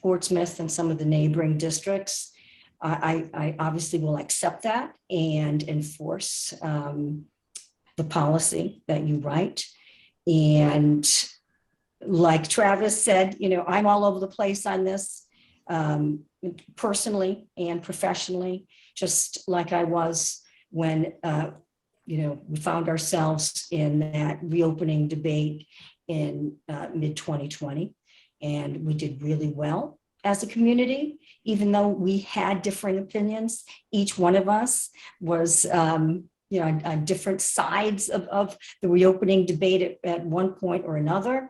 Portsmouth and some of the neighboring districts, I obviously will accept that and enforce the policy that you write. And like Travis said, I'm all over the place on this, personally and professionally, just like I was when, we found ourselves in that reopening debate in mid 2020. And we did really well as a community, even though we had differing opinions. Each one of us was, on different sides of the reopening debate at one point or another.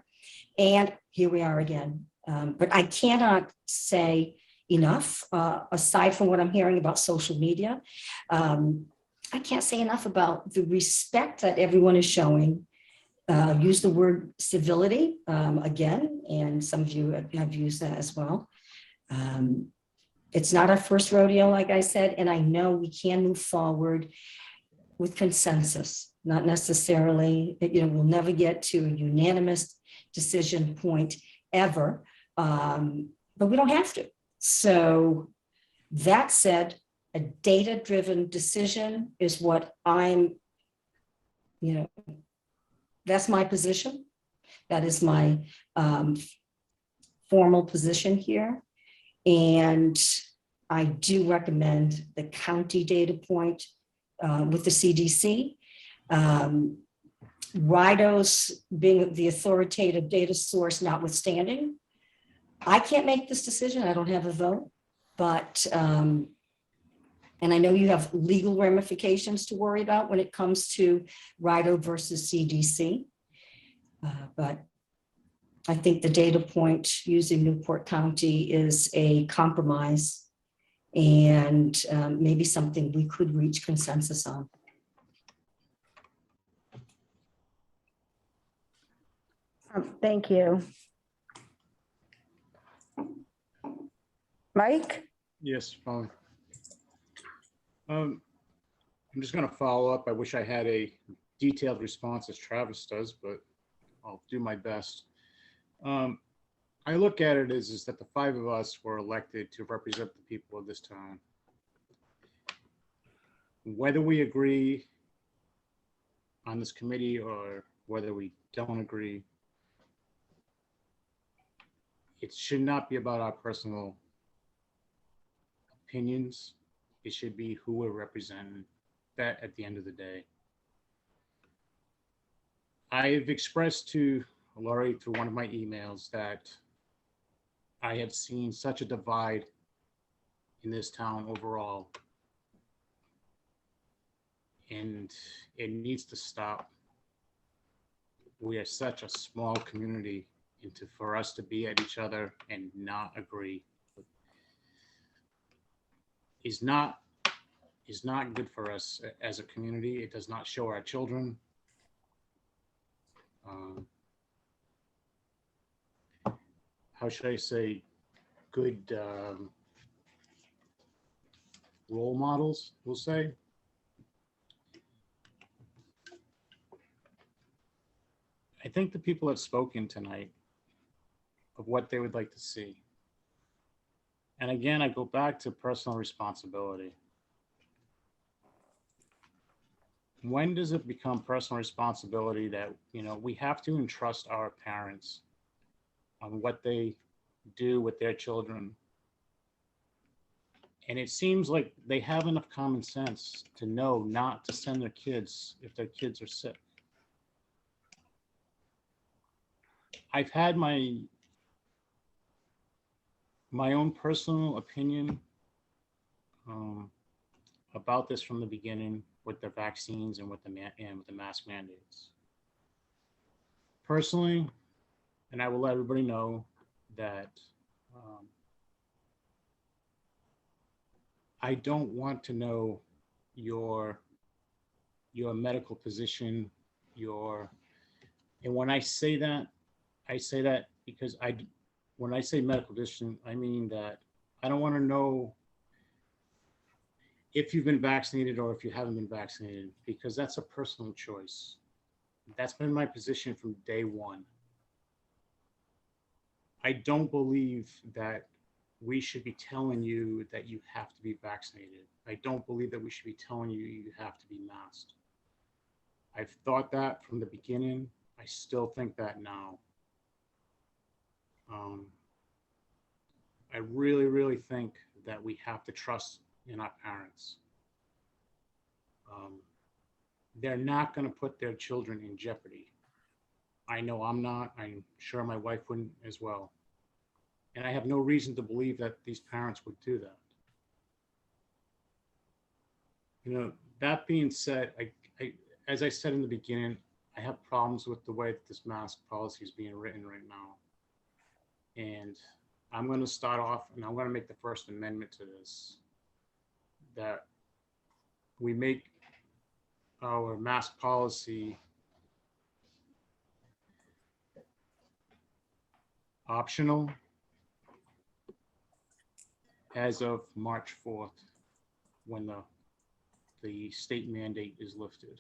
And here we are again. But I cannot say enough, aside from what I'm hearing about social media. I can't say enough about the respect that everyone is showing. Use the word civility again, and some of you have used that as well. It's not our first rodeo, like I said, and I know we can move forward with consensus, not necessarily, we'll never get to a unanimous decision point ever, but we don't have to. So that said, a data-driven decision is what I'm, that's my position. That is my formal position here. And I do recommend the county data point with the CDC. RIDOS being the authoritative data source notwithstanding, I can't make this decision. I don't have a vote, but, and I know you have legal ramifications to worry about when it comes to RIDO versus CDC, but I think the data point using Newport County is a compromise and maybe something we could reach consensus on. Thank you. Mike? Yes, fine. I'm just going to follow up. I wish I had a detailed response as Travis does, but I'll do my best. I look at it as that the 5 of us were elected to represent the people of this town. Whether we agree on this committee or whether we don't agree, it should not be about our personal opinions. It should be who we're representing, that at the end of the day. I've expressed to Laurie through one of my emails that I have seen such a divide in this town overall, and it needs to stop. We are such a small community, and for us to be at each other and not agree is not good for us as a community. It does not show our children. How should I say, good role models, we'll say. I think the people have spoken tonight of what they would like to see. And again, I go back to personal responsibility. When does it become personal responsibility that, we have to entrust our parents on what they do with their children? And it seems like they have enough common sense to know not to send their kids if their kids are sick. I've had my own personal opinion about this from the beginning with the vaccines and with the mask mandates. Personally, and I will let everybody know that I don't want to know your medical position, and when I say that because when I say medical position, I mean that I don't want to know if you've been vaccinated or if you haven't been vaccinated, because that's a personal choice. That's been my position from day one. I don't believe that we should be telling you that you have to be vaccinated. I don't believe that we should be telling you you have to be masked. I've thought that from the beginning. I still think that now. I really, really think that we have to trust in our parents. They're not going to put their children in jeopardy. I know I'm not. I'm sure my wife wouldn't as well. And I have no reason to believe that these parents would do that. You know, that being said, as I said in the beginning, I have problems with the way that this mask policy is being written right now. And I'm going to start off, and I'm going to make the first amendment to this, that we make our mask policy optional as of March 4th, when the state mandate is lifted.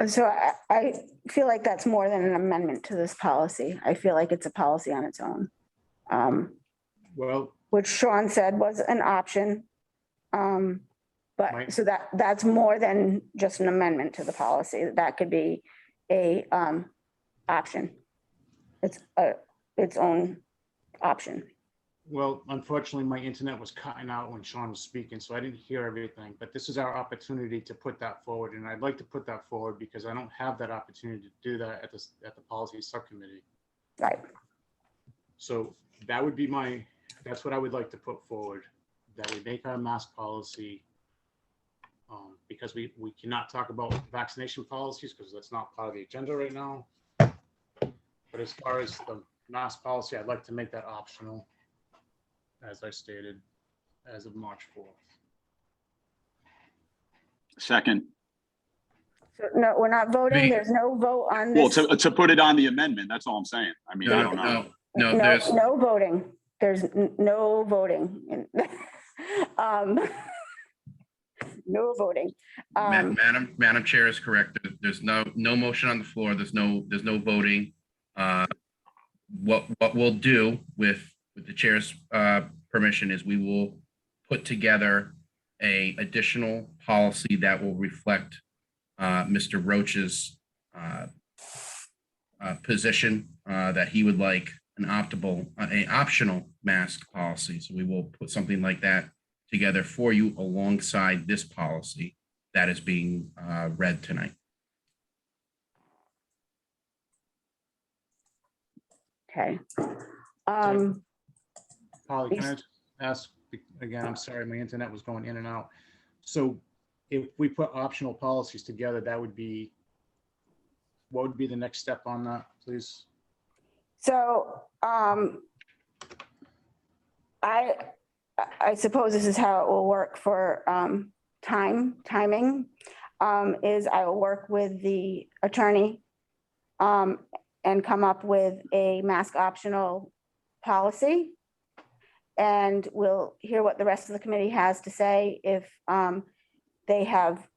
So I feel like that's more than an amendment to this policy. I feel like it's a policy on its own. Well, which Sean said was an option. But so that's more than just an amendment to the policy. That could be a option. It's its own option. well, unfortunately, my internet was cutting out when Sean was speaking, so I didn't hear everything. But this is our opportunity to put that forward, and I'd like to put that forward because I don't have that opportunity to do that at the policy subcommittee. Right. So that would be that's what I would like to put forward, that we make our mask policy, because we cannot talk about vaccination policies because that's not part of the agenda right now. But as far as the mask policy, I'd like to make that optional, as I stated, as of March 4th. Second. So no, we're not voting. There's no vote on this. Well, to put it on the amendment, that's all I'm saying. I mean, I don't know. No voting. There's no voting. No voting. Madam Chair is correct. There's no motion on the floor. There's no voting. What we'll do with the chair's permission is we will put together a additional policy that will reflect Mr. Roach's position that he would like an optional mask policy. So we will put something like that together for you alongside this policy that is being read tonight. Okay. Polly, can I just ask again? I'm sorry, my internet was going in and out. So if we put optional policies together, that would be, what would be the next step on that, please? So I suppose this is how it will work for timing, is I will work with the attorney and come up with a mask optional policy. And we'll hear what the rest of the committee has to say. If they have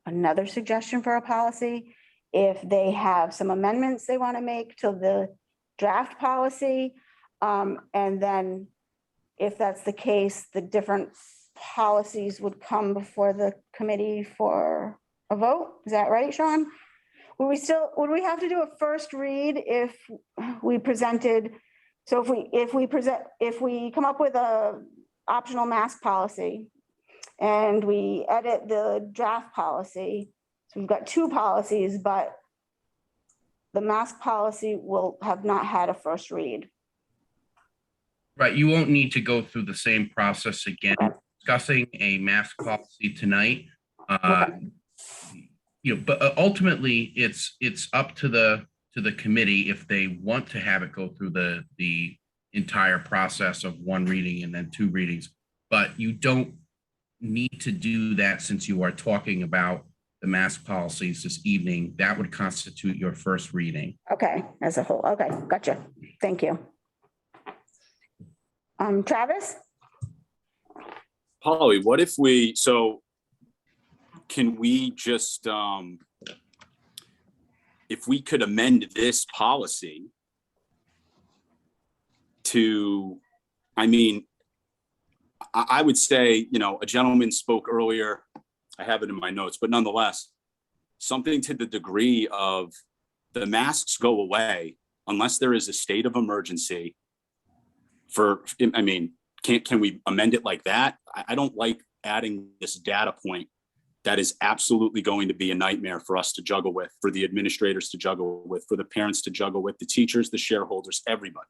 another suggestion for a policy, if they have some amendments they want to make to the draft policy, and then if that's the case, the different policies would come before the committee for a vote. Is that right, Sean? Would we have to do a first read if we presented? So if we come up with a optional mask policy and we edit the draft policy, we've got two policies, but the mask policy will have not had a first read. Right, you won't need to go through the same process again, discussing a mask policy tonight. But ultimately, it's up to the committee if they want to have it go through the entire process of one reading and then two readings. But you don't need to do that since you are talking about the mask policies this evening. That would constitute your first reading. Okay, as a whole. Okay, gotcha. Thank you. Travis? Polly, what if can we just, if we could amend this policy to, I would say, a gentleman spoke earlier, I have it in my notes, but nonetheless, something to the degree of the masks go away unless there is a state of emergency can we amend it like that? I don't like adding this data point that is absolutely going to be a nightmare for us to juggle with, for the administrators to juggle with, for the parents to juggle with, the teachers, the shareholders, everybody.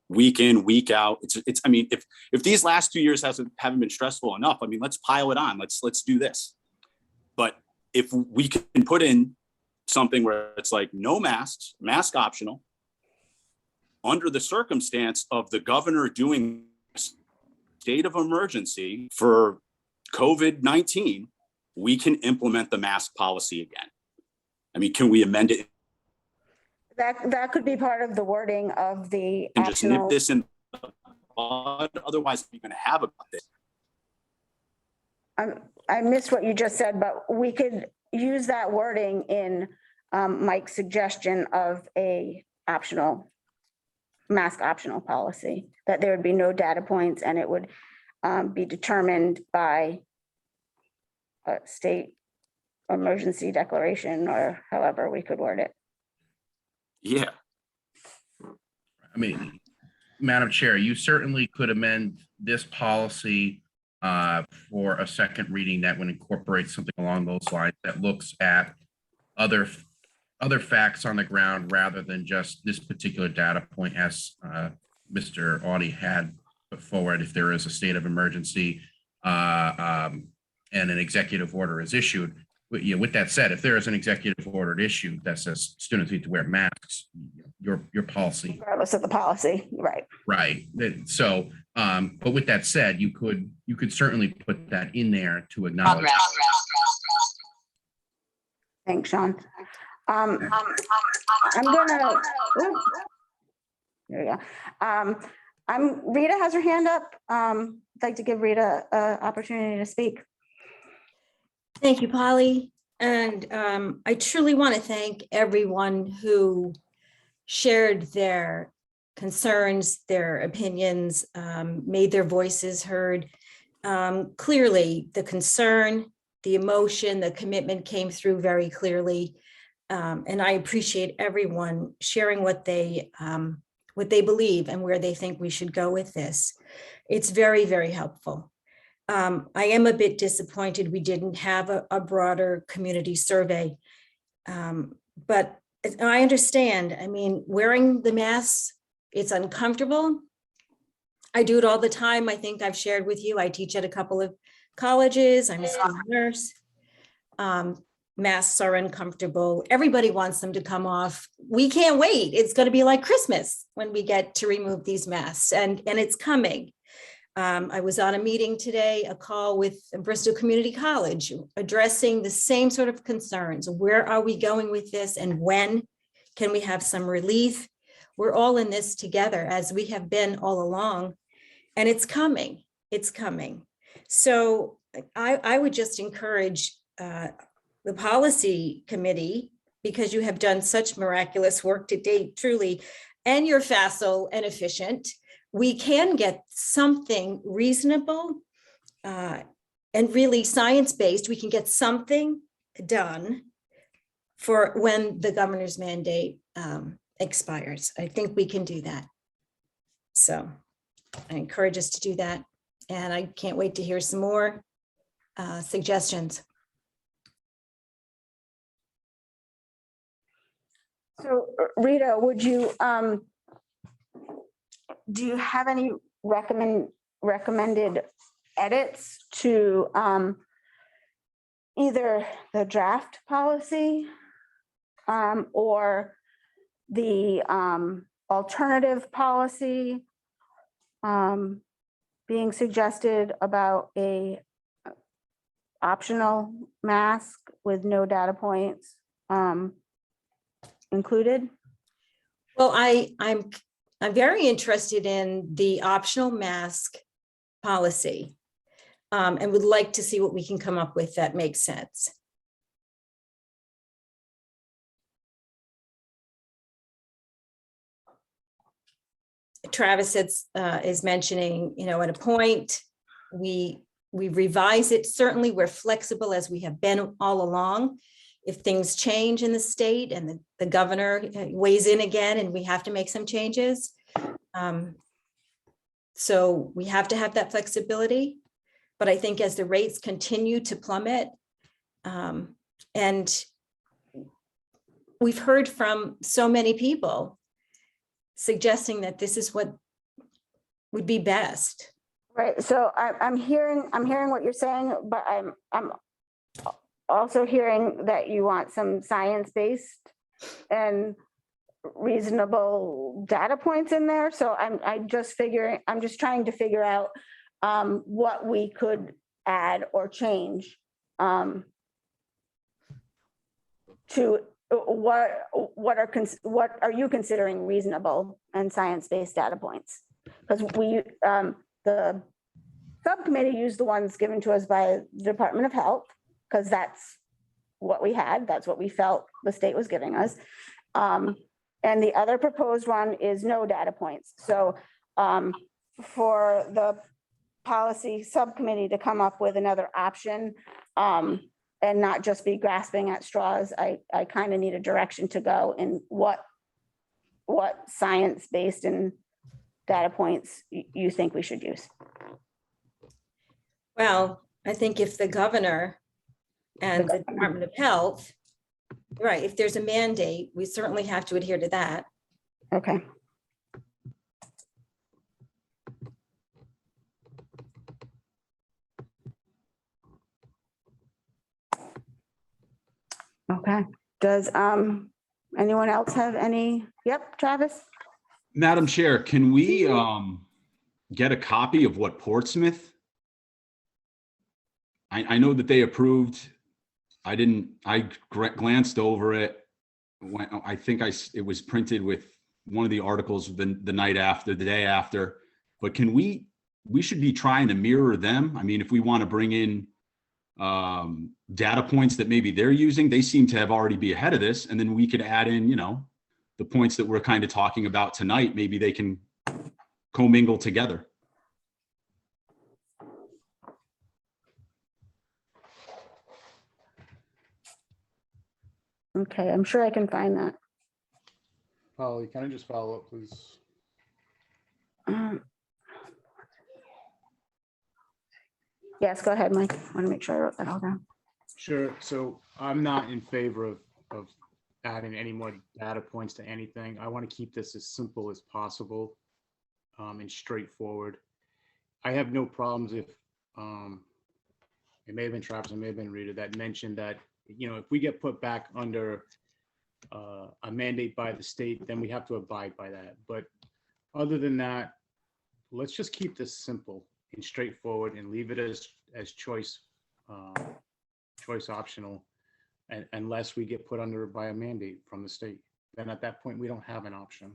Week in, week out. If these last 2 years haven't been stressful enough, let's pile it on. Let's do this. But if we can put in something where it's like no masks, mask optional, under the circumstance of the governor doing a state of emergency for COVID-19, we can implement the mask policy again. Can we amend it? That could be part of the wording of the And just nip optional. this in the bud? Otherwise, we're going to have about this. I missed what you just said, but we could use that wording in Mike's suggestion of a mask optional policy, that there would be no data points and it would be determined by a state emergency declaration, or however we could word it. Yeah. Madam Chair, you certainly could amend this policy for a second reading that would incorporate something along those lines that looks at other facts on the ground rather than just this particular data point, as Mr. Audie had put forward. If there is a state of emergency and an executive order is issued, with that said, if there is an executive order issued that says students need to wear masks, your policy, Regardless of the policy, right? right. So, but with that said, you could certainly put that in there to acknowledge. Thanks, Sean. I'm gonna, there we go. Rita has her hand up. I'd like to give Rita an opportunity to speak. Thank you, Polly. And I truly want to thank everyone who shared their concerns, their opinions, made their voices heard. Clearly, the concern, the emotion, the commitment came through very clearly. And I appreciate everyone sharing what they believe and where they think we should go with this. It's very, very helpful. I am a bit disappointed we didn't have a broader community survey, but I understand. Wearing the mask, it's uncomfortable. I do it all the time. I think I've shared with you, I teach at a couple of colleges. I'm a school nurse. Masks are uncomfortable. Everybody wants them to come off. We can't wait. It's going to be like Christmas when we get to remove these masks, and it's coming. I was on a meeting today, a call with Bristol Community College, addressing the same sort of concerns. Where are we going with this, and when can we have some relief? We're all in this together, as we have been all along, and it's coming. It's coming. So I would just encourage the policy committee, because you have done such miraculous work to date, truly, and you're facile and efficient. We can get something reasonable and really science-based. We can get something done for when the governor's mandate expires. I think we can do that. So I encourage us to do that. And I can't wait to hear some more suggestions. So Rita, would you, do you have any recommended edits to either the draft policy or the alternative policy being suggested about a optional mask with no data points included? Well, I'm very interested in the optional mask policy and would like to see what we can come up with that makes sense. Travis is mentioning, at a point, we revise it. Certainly, we're flexible as we have been all along. If things change in the state and the governor weighs in again and we have to make some changes. So we have to have that flexibility. But I think as the rates continue to plummet, and we've heard from so many people suggesting that this is what would be best. Right. So I'm hearing what you're saying, but I'm also hearing that you want some science-based and reasonable data points in there. So I'm just trying to figure out what we could add or change to what are you considering reasonable and science-based data points? Because the subcommittee used the ones given to us by the Department of Health, because that's what we had, that's what we felt the state was giving us. And the other proposed one is no data points. So for the policy subcommittee to come up with another option and not just be grasping at straws, I kind of need a direction to go in what science-based and data points you think we should use. Well, I think if the governor and the Department of Health, right, if there's a mandate, we certainly have to adhere to that. Okay. Okay. Does anyone else have any? Yep, Travis? Madam Chair, can we get a copy of what Portsmouth? I know that they approved. I glanced over it. I think it was printed with one of the articles the night after, the day after. But can we should be trying to mirror them. I mean, if we want to bring in data points that maybe they're using, they seem to have already be ahead of this. And then we could add in, the points that we're kind of talking about tonight. Maybe they can commingle together. Okay, I'm sure I can find that. Polly, can I just follow up, please? Yes, go ahead, Mike. I want to make sure I wrote that all down. Sure. So I'm not in favor of adding any more data points to anything. I want to keep this as simple as possible and straightforward. I have no problems if it may have been Travis, it may have been Rita that mentioned that, if we get put back under a mandate by the state, then we have to abide by that. But other than that, let's just keep this simple and straightforward and leave it as choice optional, and unless we get put under by a mandate from the state. Then at that point, we don't have an option.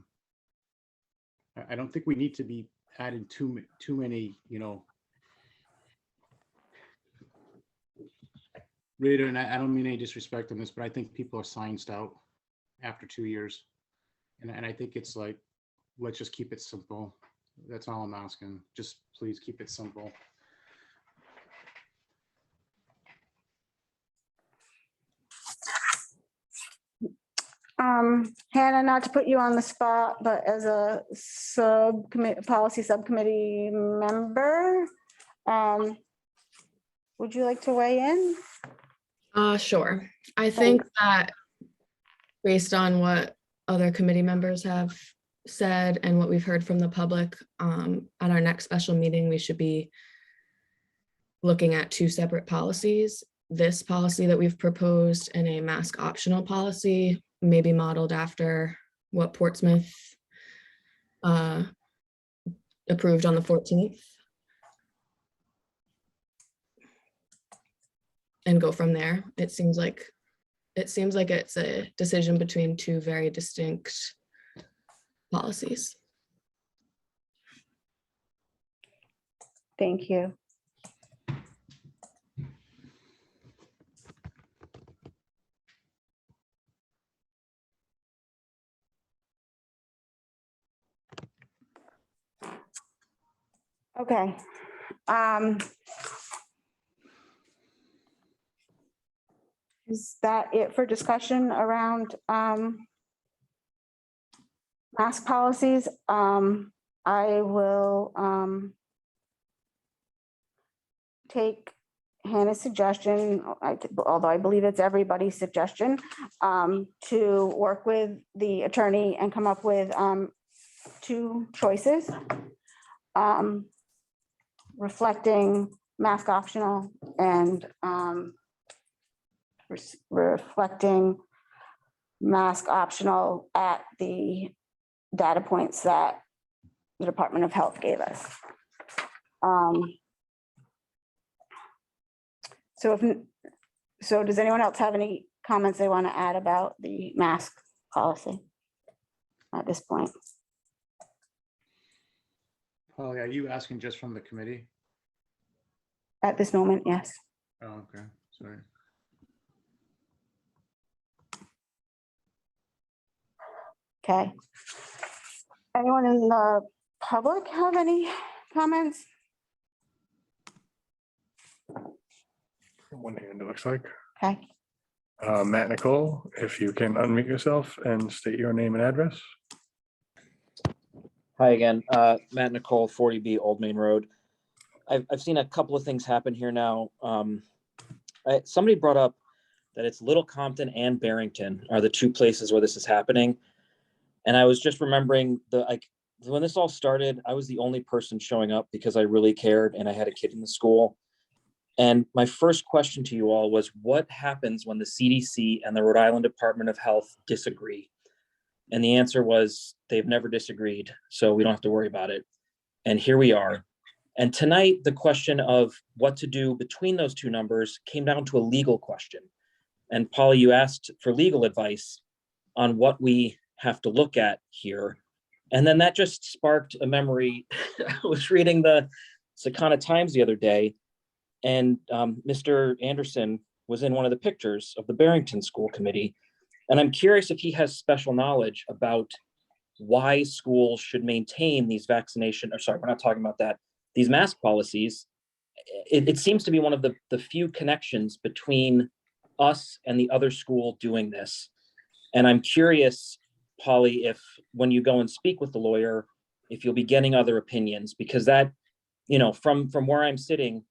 I don't think we need to be adding too many, Rita, and I don't mean any disrespect on this, but I think people are scienced out after 2 years. And I think it's like, let's just keep it simple. That's all I'm asking. Just please keep it simple. Hannah, not to put you on the spot, but as a policy subcommittee member, would you like to weigh in? Sure. I think that based on what other committee members have said and what we've heard from the public, at our next special meeting, we should be looking at 2 separate policies. This policy that we've proposed and a mask optional policy, maybe modeled after what Portsmouth approved on the 14th. And go from there. It seems like it's a decision between 2 very distinct policies. Thank you. Okay. Is that it for discussion around mask policies? I will take Hannah's suggestion, although I believe it's everybody's suggestion, to work with the attorney and come up with 2 choices reflecting mask optional and reflecting mask optional at the data points that the Department of Health gave us. So does anyone else have any comments they want to add about the mask policy at this point? Polly, are you asking just from the committee? At this moment, yes. Oh, okay, sorry. Okay. Anyone in the public have any comments? One hand, it looks like. Okay. Matt Nicole, if you can unmute yourself and state your name and address. Hi again, Matt Nicole, 40B Old Main Road. I've seen a couple of things happen here now. Somebody brought up that it's Little Compton and Barrington are the 2 places where this is happening. And I was just remembering when this all started, I was the only person showing up because I really cared and I had a kid in the school. And my first question to you all was, what happens when the CDC and the Rhode Island Department of Health disagree? And the answer was, they've never disagreed, so we don't have to worry about it. And here we are. And tonight, the question of what to do between those 2 numbers came down to a legal question. And Polly, you asked for legal advice on what we have to look at here. And then that just sparked a memory. I was reading the Sakana Times the other day, and Mr. Anderson was in one of the pictures of the Barrington School Committee. And I'm curious if he has special knowledge about why schools should maintain these vaccination, or sorry, we're not talking about that, these mask policies. It seems to be one of the few connections between us and the other school doing this. And I'm curious, Polly, if when you go and speak with the lawyer, if you'll be getting other opinions, because that, from where I'm sitting,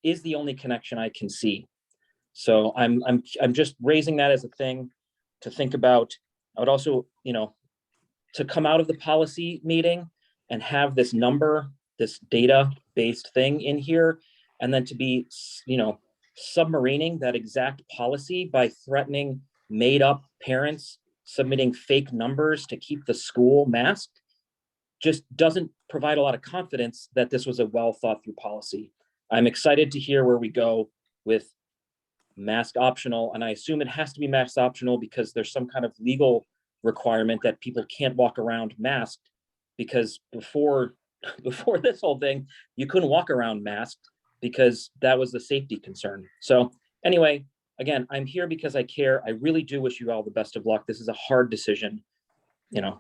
is the only connection I can see. So I'm just raising that as a thing to think about. I would also, to come out of the policy meeting and have this number, this data-based thing in here, and then to be, submarining that exact policy by threatening made-up parents submitting fake numbers to keep the school masked, just doesn't provide a lot of confidence that this was a well-thought-through policy. I'm excited to hear where we go with mask optional, and I assume it has to be mask optional because there's some kind of legal requirement that people can't walk around masked, because before this whole thing, you couldn't walk around masked because that was the safety concern. So anyway, again, I'm here because I care. I really do wish you all the best of luck. This is a hard decision.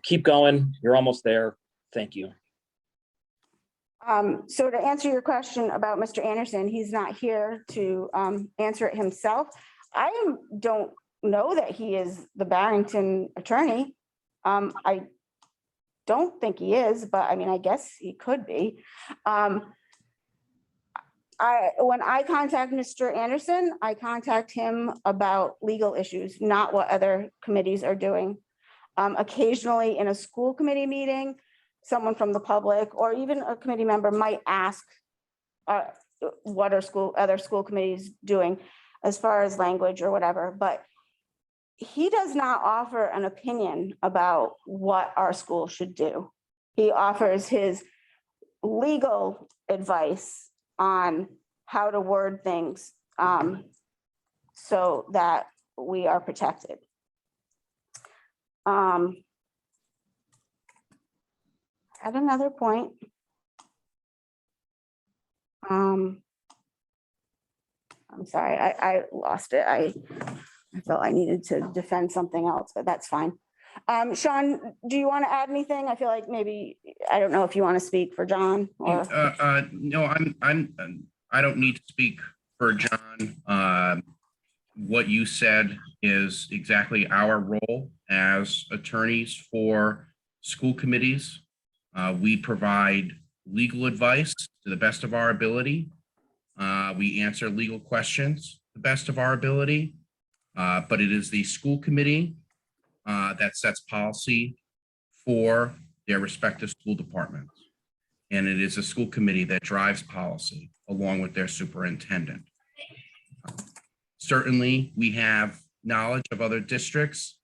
Keep going. You're almost there. Thank you. So to answer your question about Mr. Anderson, he's not here to answer it himself. I don't know that he is the Barrington attorney. I don't think he is, but I guess he could be. When I contact Mr. Anderson, I contact him about legal issues, not what other committees are doing. Occasionally in a school committee meeting, someone from the public or even a committee member might ask, what are other school committees doing as far as language or whatever, but he does not offer an opinion about what our school should do. He offers his legal advice on how to word things so that we are protected. At another point, I'm sorry, I lost it. I felt I needed to defend something else, but that's fine. Sean, do you want to add anything? I feel like maybe, I don't know if you want to speak for John or. No, I don't need to speak for John. What you said is exactly our role as attorneys for school committees. We provide legal advice to the best of our ability. We answer legal questions to the best of our ability, but it is the school committee that sets policy for their respective school departments. And it is a school committee that drives policy along with their superintendent. Certainly, we have knowledge of other districts.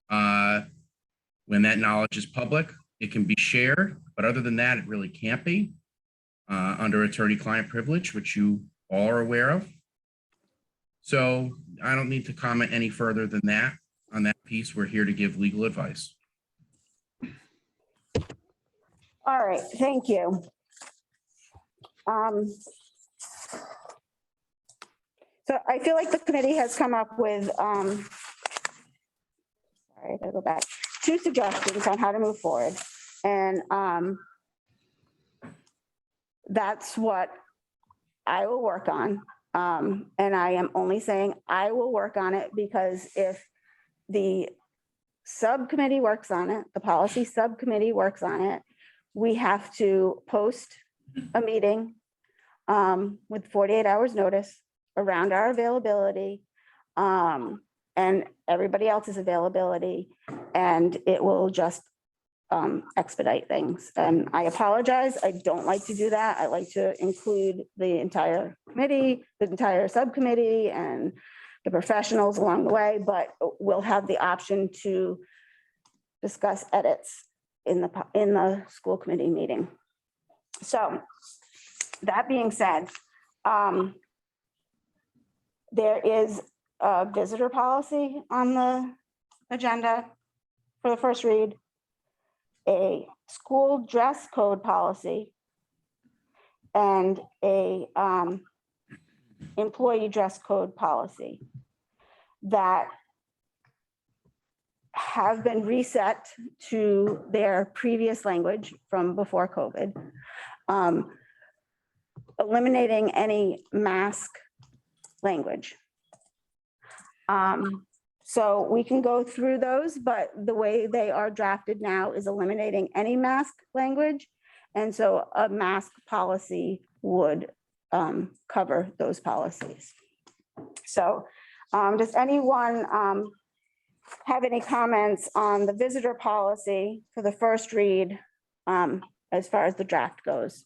When that knowledge is public, it can be shared, but other than that, it really can't be under attorney-client privilege, which you all are aware of. So I don't need to comment any further than that on that piece. We're here to give legal advice. All right, thank you. So I feel like the committee has come up with, sorry, I gotta go back, 2 suggestions on how to move forward. And that's what I will work on. And I am only saying I will work on it because if the subcommittee works on it, the policy subcommittee works on it, we have to post a meeting with 48 hours notice around our availability and everybody else's availability, and it will just expedite things. And I apologize, I don't like to do that. I like to include the entire committee, the entire subcommittee, and the professionals along the way, but we'll have the option to discuss edits in the school committee meeting. So that being said, there is a visitor policy on the agenda for the first read, a school dress code policy, and a employee dress code policy that have been reset to their previous language from before COVID, eliminating any mask language. So we can go through those, but the way they are drafted now is eliminating any mask language. And so a mask policy would cover those policies. So does anyone have any comments on the visitor policy for the first read as far as the draft goes?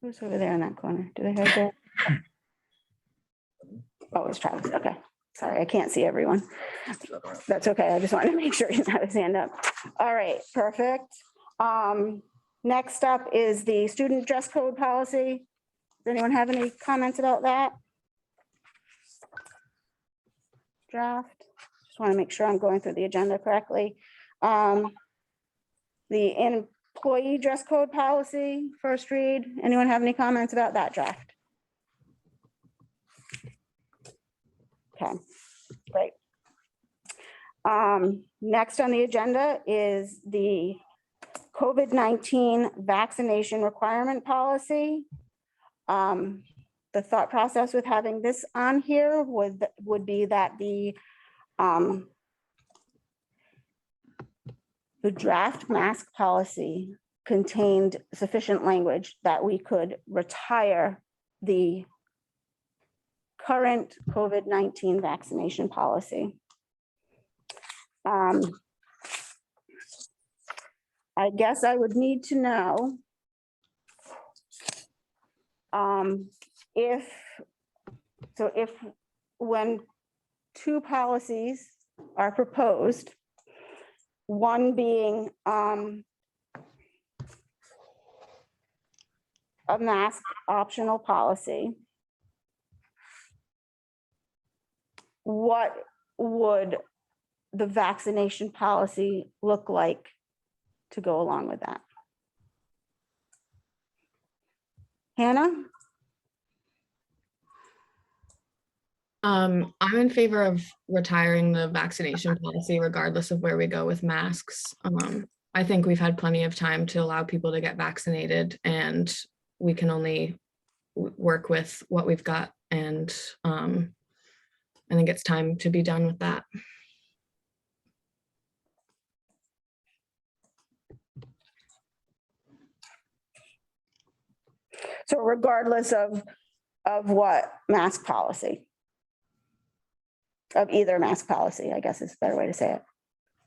Who's over there in that corner? Do they have their? Oh, it's Travis. Okay. Sorry, I can't see everyone. That's okay. I just wanted to make sure he had his hand up. All right, perfect. Next up is the student dress code policy. Does anyone have any comments about that? Draft. Just want to make sure I'm going through the agenda correctly. The employee dress code policy, first read. Anyone have any comments about that draft? Okay, great. Next on the agenda is the COVID-19 vaccination requirement policy. The thought process with having this on here would be that the draft mask policy contained sufficient language that we could retire the current COVID-19 vaccination policy. I guess I would need to know if when two policies are proposed, one being a mask optional policy, what would the vaccination policy look like to go along with that? Hannah? I'm in favor of retiring the vaccination policy regardless of where we go with masks. I think we've had plenty of time to allow people to get vaccinated, and we can only work with what we've got. And I think it's time to be done with that. So regardless of what mask policy? Of either mask policy, I guess is a better way to say it.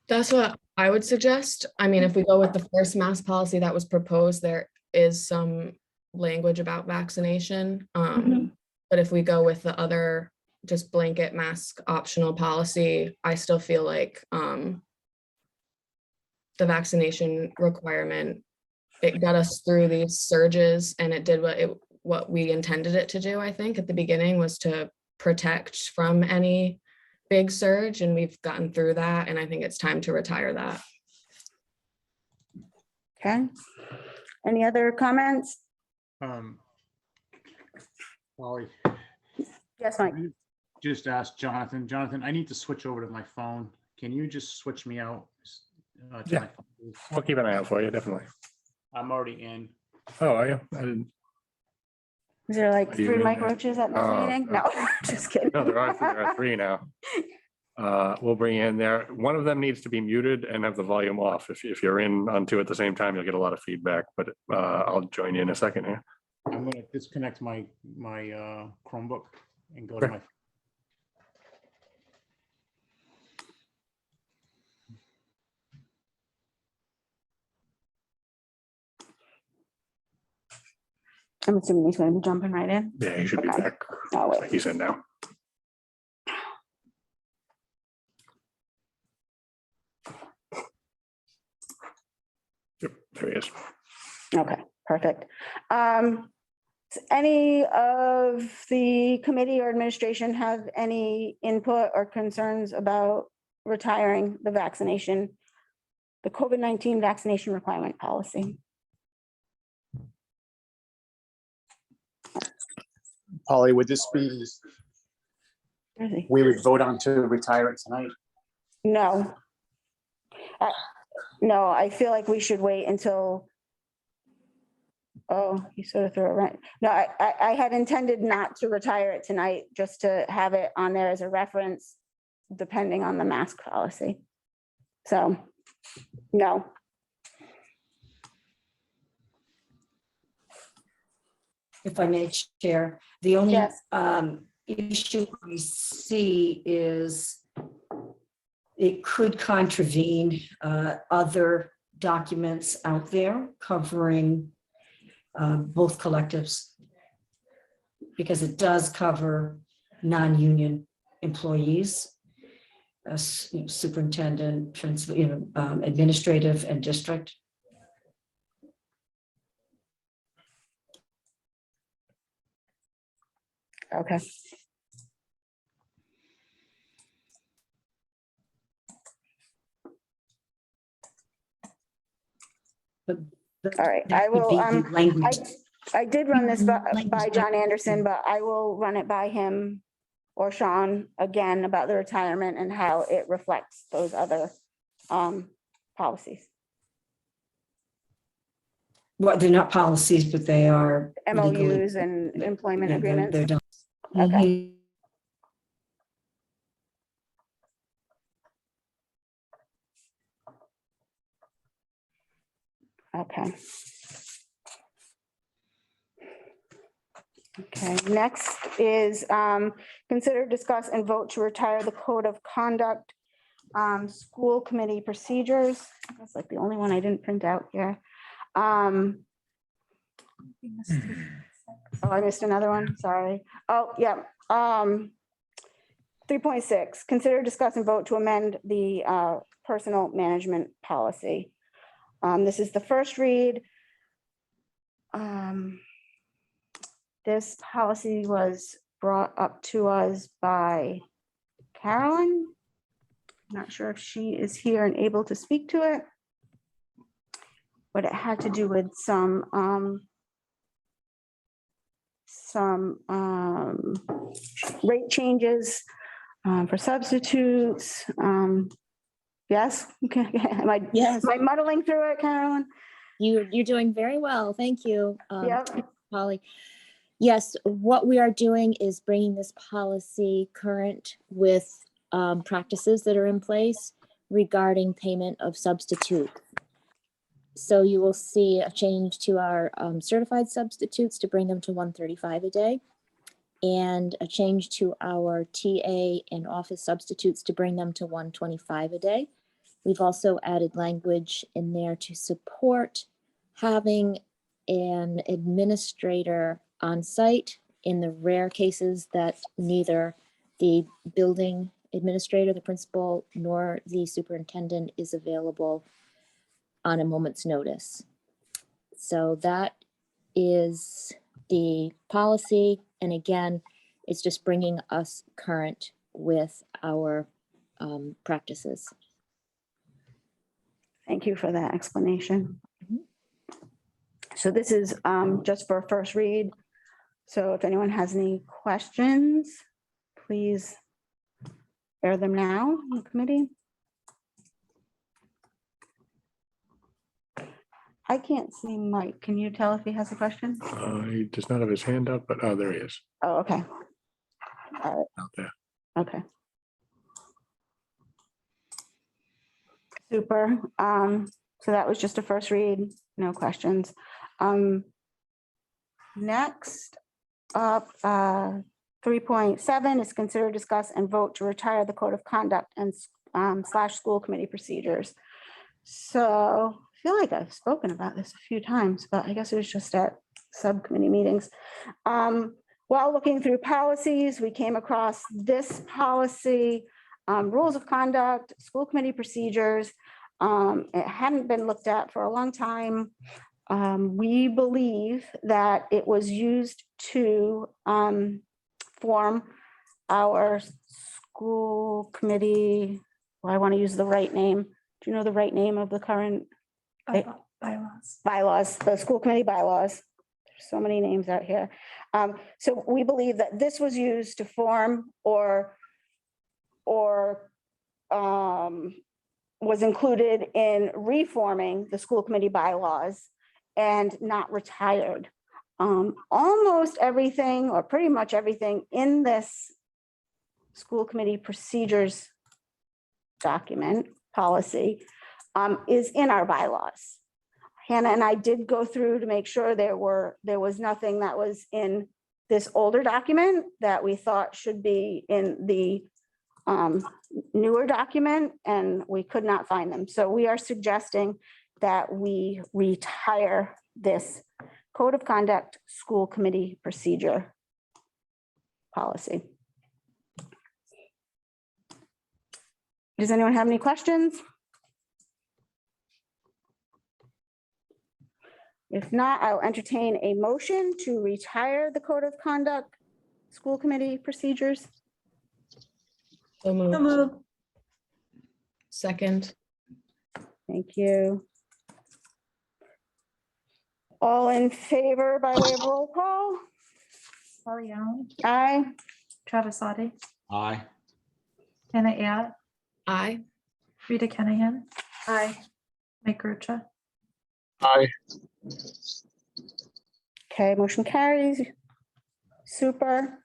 That's what I would suggest. I mean, if we go with the first mask policy that was proposed, there is some language about vaccination. But if we go with the other just blanket mask optional policy, I still feel like the vaccination requirement, it got us through these surges, and it did what we intended it to do. I think at the beginning was to protect from any big surge, and we've gotten through that, and I think it's time to retire that. Okay. Any other comments? Polly, Yes, Mike. just ask Jonathan. Jonathan, I need to switch over to my phone. Can you just switch me out? To Yeah. my phone, please? We'll keep an eye out for you, definitely. I'm already in. Oh, are you? I didn't. Is there like Are you 3 in Mike there? Roaches at this Oh, meeting? no. No, just kidding. No, there are 3 now. We'll bring you in there. One of them needs to be muted and have the volume off. If you're in on 2 at the same time, you'll get a lot of feedback, but I'll join you in a second here. I'm gonna disconnect my Chromebook and go to my. I'm assuming he's going to be jumping right in. Yeah, he should be Okay. back. Oh, wait. Like he's in now. Yep, there he is. Okay, perfect. Does any of the committee or administration have any input or concerns about retiring the vaccination, the COVID-19 vaccination requirement policy? Polly, would this be, Where is he? we would vote on to retire it tonight? No. No, I feel like we should wait until. Oh, you sort of threw it right. No, I had intended not to retire it tonight, just to have it on there as a reference, depending on the mask policy. So, no. If I may, Chair, the only Yes. issue we see is it could contravene other documents out there covering both collectives, because it does cover non-union employees, superintendent, administrative and district. Okay. All right, I will, I did run this by John Anderson, but I will run it by him or Sean again about the retirement and how it reflects those other policies. Well, they're not policies, but they are MOUs and employment agreements. They're done. Okay. Okay. Okay, next is consider, discuss, and vote to retire the code of conduct, school committee procedures. That's like the only one I didn't print out here. Oh, I missed another one, sorry. Oh, yeah. 3.6, consider, discuss, and vote to amend the personal management policy. This is the first read. This policy was brought up to us by Carolyn. Not sure if she is here and able to speak to it. But it had to do with some rate changes for substitutes. Yes, okay. Am I muddling through it, Carolyn? You're doing very well. Thank you, Yep. Polly. Yes, what we are doing is bringing this policy current with practices that are in place regarding payment of substitute. So you will see a change to our certified substitutes to bring them to $135 a day, and a change to our TA and office substitutes to bring them to $125 a day. We've also added language in there to support having an administrator on site in the rare cases that neither the building administrator, the principal, nor the superintendent is available on a moment's notice. So that is the policy. And again, it's just bringing us current with our practices. Thank you for that explanation. So this is just for a first read. So if anyone has any questions, please air them now in the committee. I can't see Mike. Can you tell if he has a question? He does not have his hand up, but there he is. Oh, okay. All right. Out there. Okay. Super. So that was just a first read, no questions. Next up, 3.7 is consider, discuss, and vote to retire the code of conduct and / school committee procedures. So I feel like I've spoken about this a few times, but I guess it was just at subcommittee meetings. While looking through policies, we came across this policy, rules of conduct, school committee procedures. It hadn't been looked at for a long time. We believe that it was used to form our school committee. Well, I want to use the right name. Do you know the right name of the current bylaws, the school committee bylaws? There's so many names out here. So we believe that this was used to form or was included in reforming the school committee bylaws and not retired. Almost everything, or pretty much everything in this school committee procedures document policy is in our bylaws. Hannah and I did go through to make sure there was nothing that was in this older document that we thought should be in the newer document, and we could not find them. So we are suggesting that we retire this code of conduct school committee procedure policy. Does anyone have any questions? If not, I'll entertain a motion to retire the code of conduct school committee procedures. So moved. Second. Thank you. All in favor by way of roll call? Polly Allen, Aye. Travis Lottie, Aye. Hannah Add, Aye. Rita Kennahan. Aye. Mike Rocha. Aye. Okay, motion carries. Super.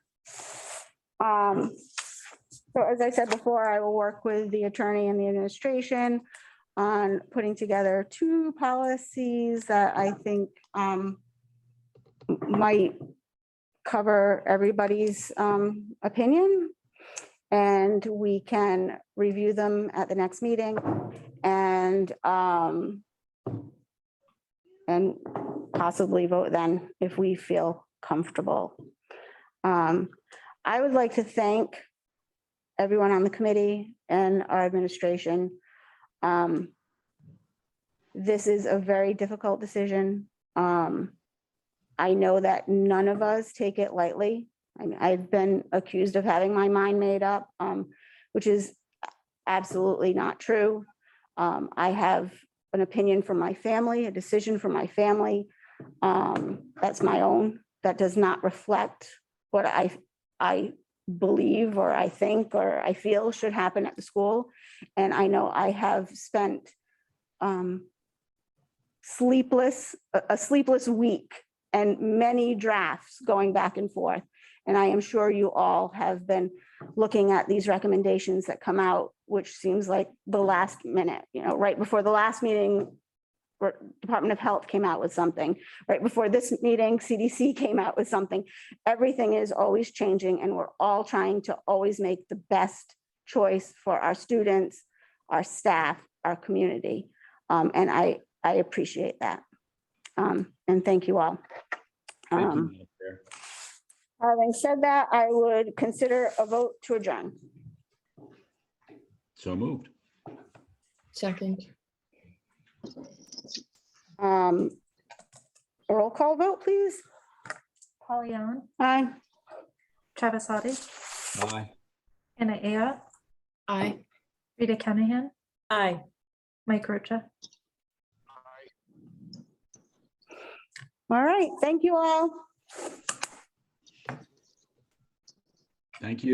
So as I said before, I will work with the attorney and the administration on putting together two policies that I think might cover everybody's opinion. And we can review them at the next meeting and possibly vote then if we feel comfortable. I would like to thank everyone on the committee and our administration. This is a very difficult decision. I know that none of us take it lightly. I mean, I've been accused of having my mind made up, which is absolutely not true. I have an opinion from my family, a decision from my family. That's my own. That does not reflect what I believe or I think or I feel should happen at the school. And I know I have spent a sleepless week and many drafts going back and forth. And I am sure you all have been looking at these recommendations that come out, which seems like the last minute, right before the last meeting, Department of Health came out with something. Right before this meeting, CDC came out with something. Everything is always changing and we're all trying to always make the best choice for our students, our staff, our community. And I appreciate that. And thank you all. Having said that, I would consider a vote to adjourn. So moved. Second. A roll call vote, please. Pollyanna, Aye. Travasati, Aye. Hannah Aya, Aye. Rita Kennahan, Aye. Mike Rocha. All right, thank you all. Thank you.